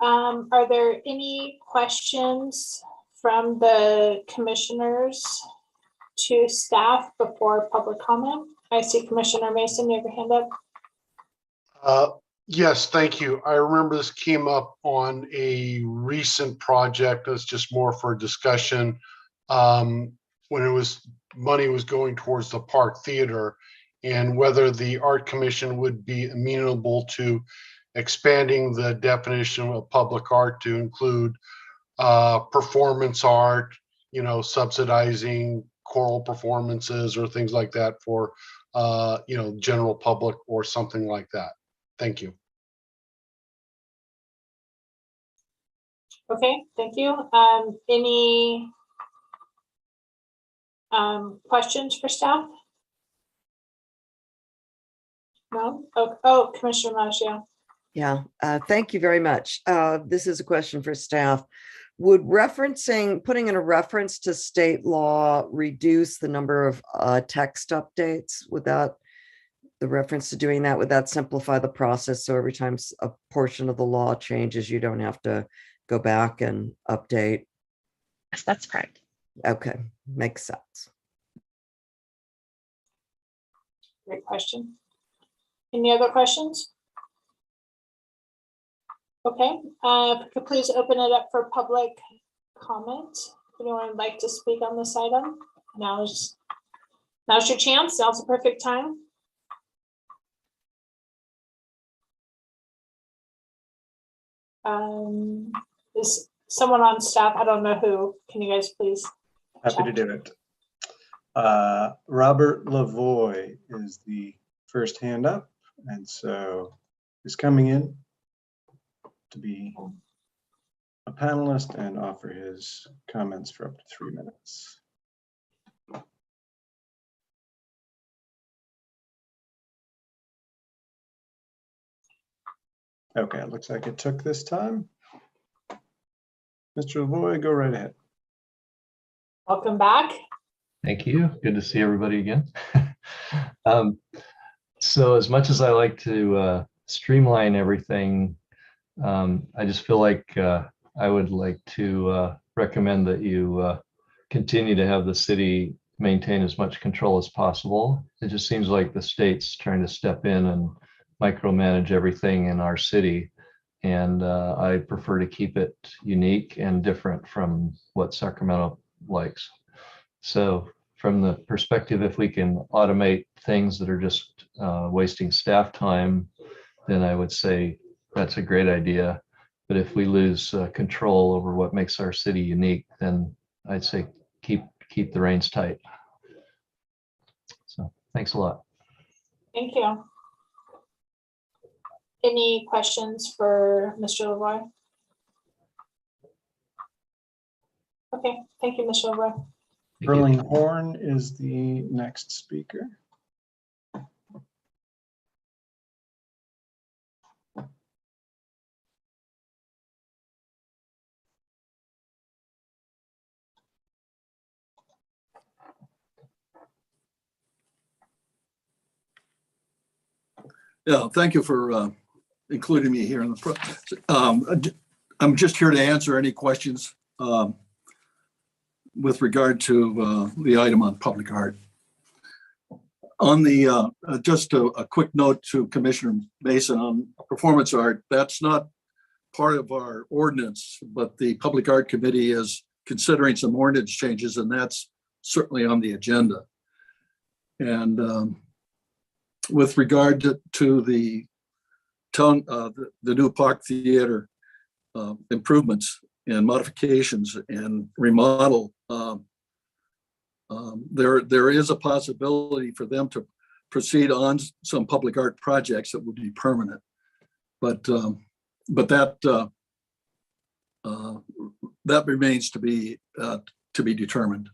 Are there any questions from the commissioners to staff before public comment? I see Commissioner Mason, you have your hand up. Yes, thank you. I remember this came up on a recent project that's just more for discussion. When it was, money was going towards the Park Theater, and whether the Art Commission would be amenable to expanding the definition of public art to include performance art, subsidizing choral performances or things like that for general public or something like that. Thank you. Okay, thank you. Any questions for staff? No? Oh, Commissioner Maggio. Yeah, thank you very much. This is a question for staff. Would putting in a reference to state law reduce the number of text updates? The reference to doing that, would that simplify the process? So every time a portion of the law changes, you don't have to go back and update? Yes, that's correct. Okay, makes sense. Great question. Any other questions? Okay, if you could please open it up for public comment. If anyone would like to speak on this item, now's your chance. Now's the perfect time. Is someone on staff? I don't know who. Can you guys please? Happy to do it. Robert Lavoie is the first hand up, and so he's coming in to be a panelist and offer his comments for up to 3 minutes. Okay, it looks like it took this time. Mr. Lavoie, go right ahead. Welcome back. Thank you. Good to see everybody again. So as much as I like to streamline everything, I just feel like I would like to recommend that you continue to have the city maintain as much control as possible. It just seems like the state's trying to step in and micromanage everything in our city. And I prefer to keep it unique and different from what Sacramento likes. So from the perspective, if we can automate things that are just wasting staff time, then I would say that's a great idea. But if we lose control over what makes our city unique, then I'd say keep the reins tight. So thanks a lot. Thank you. Any questions for Mr. Lavoie? Okay, thank you, Mr. Lavoie. Erling Horn is the next speaker. Yeah, thank you for including me here in the I'm just here to answer any questions with regard to the item on public art. On the just a quick note to Commissioner Mason on performance art, that's not part of our ordinance, but the Public Art Committee is considering some ordinance changes, and that's certainly on the agenda. And with regard to the new Park Theater improvements and modifications and remodel, there is a possibility for them to proceed on some public art projects that would be permanent, but that remains to be determined.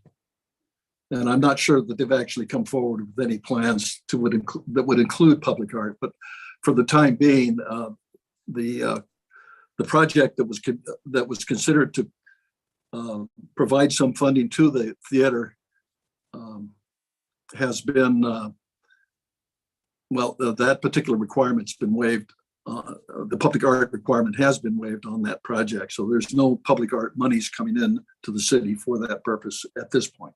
And I'm not sure that they've actually come forward with any plans that would include public art. But for the time being, the project that was considered to provide some funding to the theater has been that particular requirement's been waived. The public art requirement has been waived on that project, so there's no public art monies coming in to the city for that purpose at this point.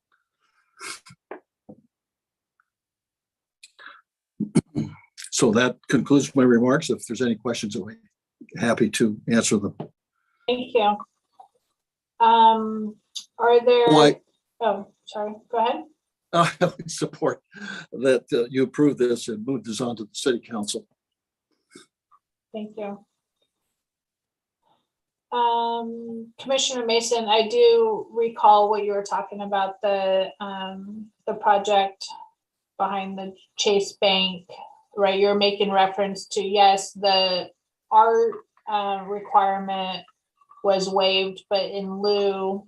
So that concludes my remarks. If there's any questions, I'll be happy to answer them. Thank you. Are there, oh, sorry, go ahead. I would support that you approve this and move this on to the city council. Thank you. Commissioner Mason, I do recall what you were talking about, the project behind the Chase Bank, right? You're making reference to, yes, the art requirement was waived, but in lieu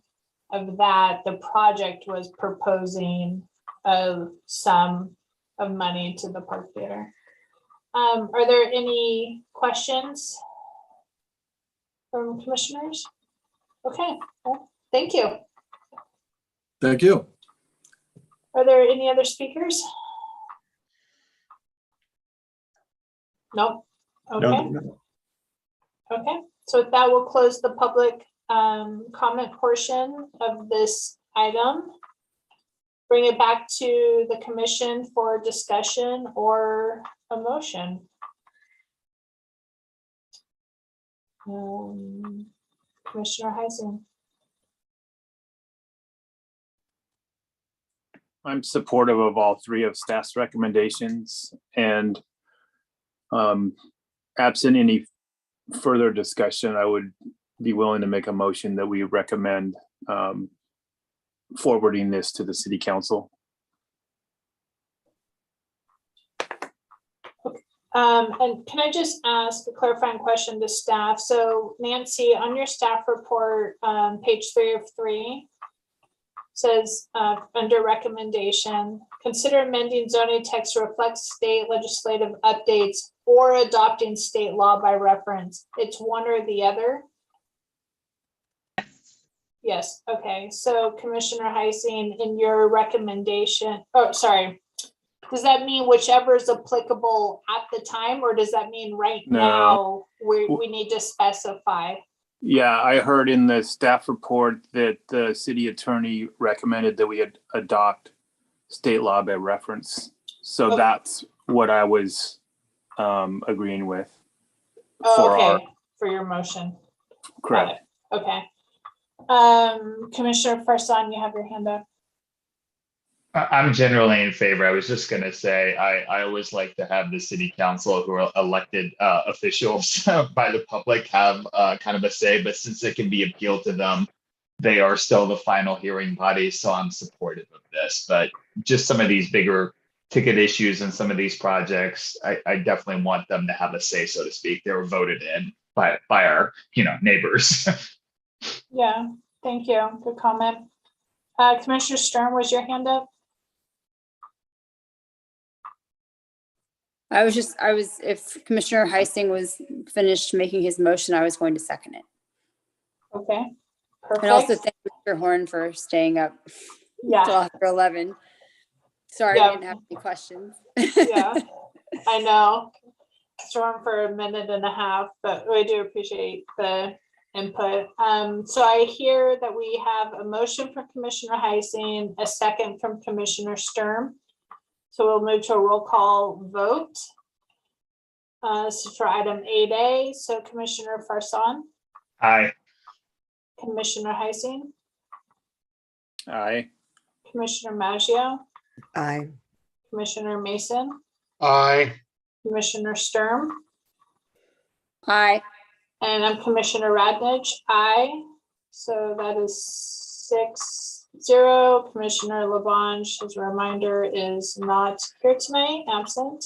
of that, the project was proposing a sum of money to the Park Theater. Are there any questions from commissioners? Okay, well, thank you. Thank you. Are there any other speakers? Nope. Okay. No. Okay, so with that, we'll close the public comment portion of this item. Bring it back to the commission for discussion or a motion. Commissioner Heising. I'm supportive of all three of staff's recommendations, and absent any further discussion, I would be willing to make a motion that we recommend forwarding this to the city council. And can I just ask a clarifying question to staff? So Nancy, on your staff report, page 3 of 3, says under recommendation, consider amending zoning text to reflect state legislative updates or adopting state law by reference. It's one or the other? Yes, okay. So Commissioner Heising, in your recommendation, oh, sorry. Does that mean whichever is applicable at the time, or does that mean right now we need to specify? Yeah, I heard in the staff report that the city attorney recommended that we adopt state law by reference. So that's what I was agreeing with. For your motion. Correct. Okay. Commissioner Farsan, you have your hand up. I'm generally in favor. I was just going to say, I always like to have the city council, who are elected officials by the public, have kind of a say, but since it can be appealed to them, they are still the final hearing body. So I'm supportive of this, but just some of these bigger ticket issues and some of these projects, I definitely want them to have a say, so to speak. They were voted in by our, neighbors. Yeah, thank you. Good comment. Commissioner Stern, was your hand up? If Commissioner Heising was finished making his motion, I was going to second it. Okay, perfect. And also thank Mr. Horn for staying up until after 11. Sorry, I didn't have any questions. Yeah, I know. Storm for a minute and a half, but we do appreciate the input. So I hear that we have a motion from Commissioner Heising, a second from Commissioner Sturm. So we'll move to a roll call vote. This is for item 8A. So Commissioner Farsan. Aye. Commissioner Heising. Aye. Commissioner Maggio. Aye. Commissioner Mason. Aye. Commissioner Sturm. Aye. And I'm Commissioner Radnich. Aye. So that is 6-0. Commissioner Labange, as a reminder, is not here tonight, absent.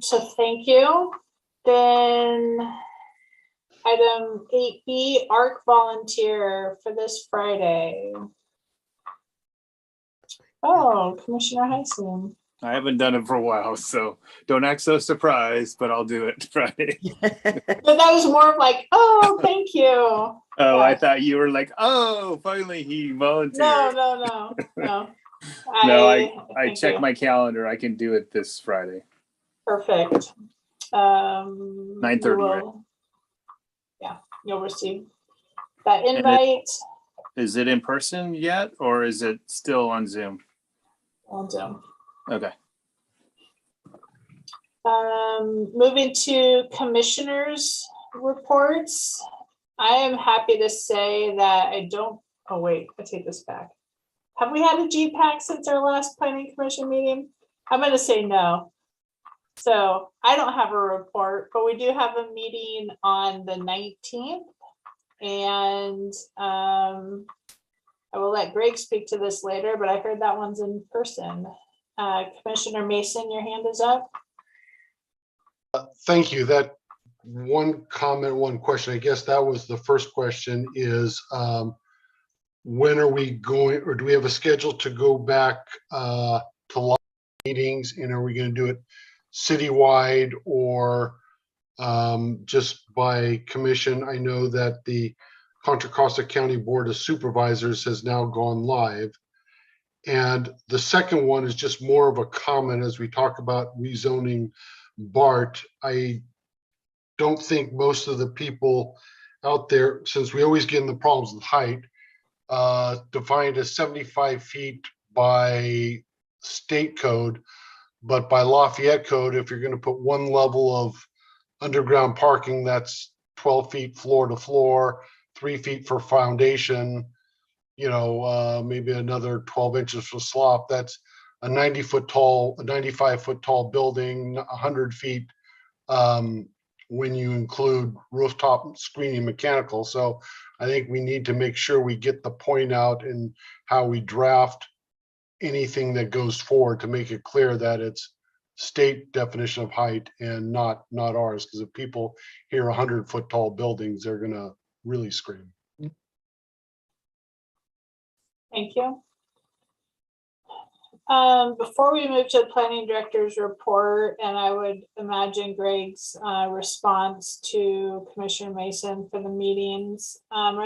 So thank you. Then item 8B, ARC volunteer for this Friday. Oh, Commissioner Heising. I haven't done it for a while, so don't act so surprised, but I'll do it Friday. But that was more of like, oh, thank you. Oh, yeah. I thought you were like, oh, finally he volunteered. No. No, I checked my calendar. I can do it this Friday. Perfect. 9:30. Right? Yeah, you'll receive that invite. Is it in person yet, or is it still on Zoom? On Zoom. Okay. Moving to commissioners' reports. I am happy to say that I don't, oh wait, I take this back. Have we had a GPAC since our last planning commission meeting? I'm gonna say no. So I don't have a report, but we do have a meeting on the 19th. And I will let Greg speak to this later, but I heard that one's in person. Commissioner Mason, your hand is up. Thank you. That one comment, one question, I guess that was the first question is, when are we going, or do we have a schedule to go back to live meetings, and are we going to do it citywide or just by commission? I know that the Contra Costa County Board of Supervisors has now gone live. And the second one is just more of a comment as we talk about rezoning BART. I don't think most of the people out there, since we always get in the problems with height, defined as 75 feet by state code, but by Lafayette code, if you're going to put one level of underground parking, that's 12 feet floor to floor, 3 feet for foundation, you know, maybe another 12 inches for slop. That's a 90-foot tall, a 95-foot tall building, 100 feet when you include rooftop screening mechanical. So I think we need to make sure we get the point out in how we draft anything that goes forward to make it clear that it's state definition of height and not ours. Because if people hear 100-foot tall buildings, they're gonna really scream. Thank you. Before we move to the planning director's report, and I would imagine Greg's response to Commissioner Mason for the meetings,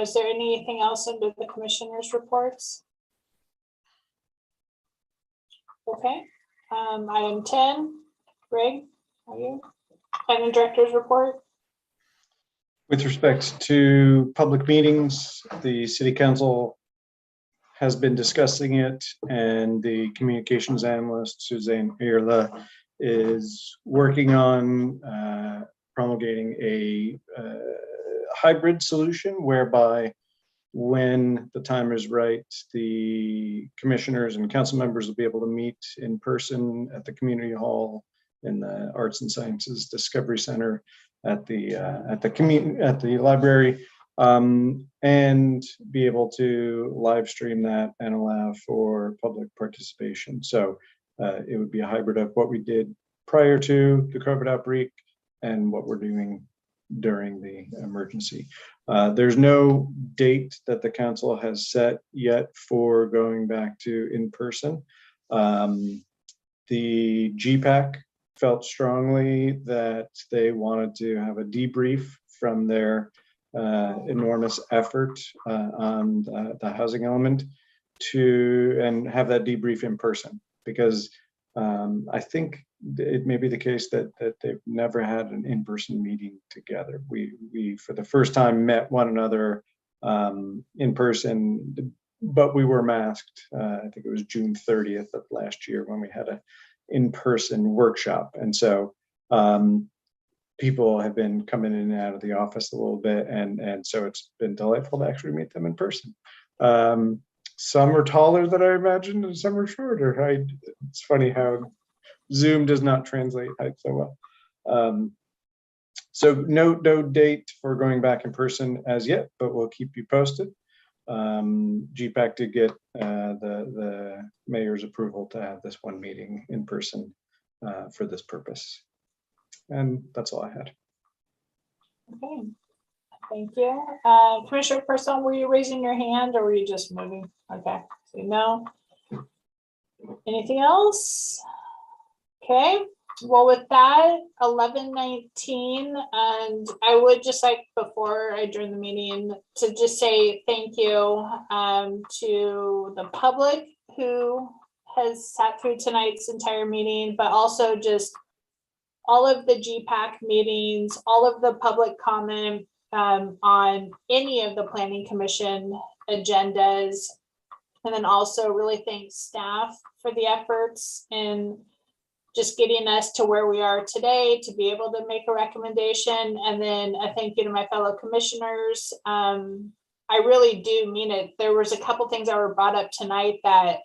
is there anything else under the commissioners' reports? Okay. Item 10, Greg, are you? Planning director's report. With respect to public meetings, the city council has been discussing it, and the communications analyst, Suzanne Irla, is working on promulgating a hybrid solution whereby when the time is right, the commissioners and council members will be able to meet in person at the community hall in the Arts and Sciences Discovery Center at the library, and be able to live stream that and allow for public participation. So it would be a hybrid of what we did prior to the COVID outbreak and what we're doing during the emergency. There's no date that the council has set yet for going back to in person. The GPAC felt strongly that they wanted to have a debrief from their enormous effort on the housing element and have that debrief in person, because I think it may be the case that they've never had an in-person meeting together. We for the first time met one another in person, but we were masked. I think it was June 30th of last year when we had a in-person workshop. And so people have been coming in and out of the office a little bit. And so it's been delightful to actually meet them in person. Some are taller than I imagined and some are shorter. It's funny how Zoom does not translate height so well. So no date for going back in person as yet, but we'll keep you posted. GPAC did get the mayor's approval to have this one meeting in person for this purpose. And that's all I had. Okay, thank you. Commissioner Person, were you raising your hand or were you just moving? Okay, so no. Anything else? Okay, well with that, 11:19, and I would just like, before I adjourn the meeting, to just say thank you to the public who has sat through tonight's entire meeting, but also just all of the GPAC meetings, all of the public comment on any of the planning commission agendas, and then also really thank staff for the efforts in just getting us to where we are today to be able to make a recommendation. And then a thank you to my fellow commissioners. I really do mean it. There was a couple things that were brought up tonight that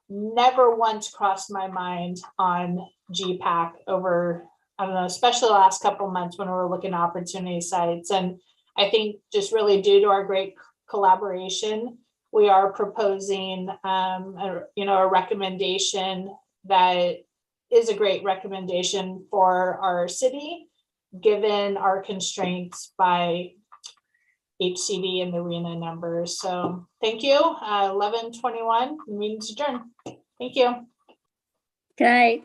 never once crossed my mind on GPAC over, I don't know, especially the last couple of months when we were looking at opportunity sites. And I think just really due to our great collaboration, we are proposing a recommendation that is a great recommendation for our city, given our constraints by HCD and the RENA numbers. So thank you. 11:21, meeting's adjourned. Thank you. Good night.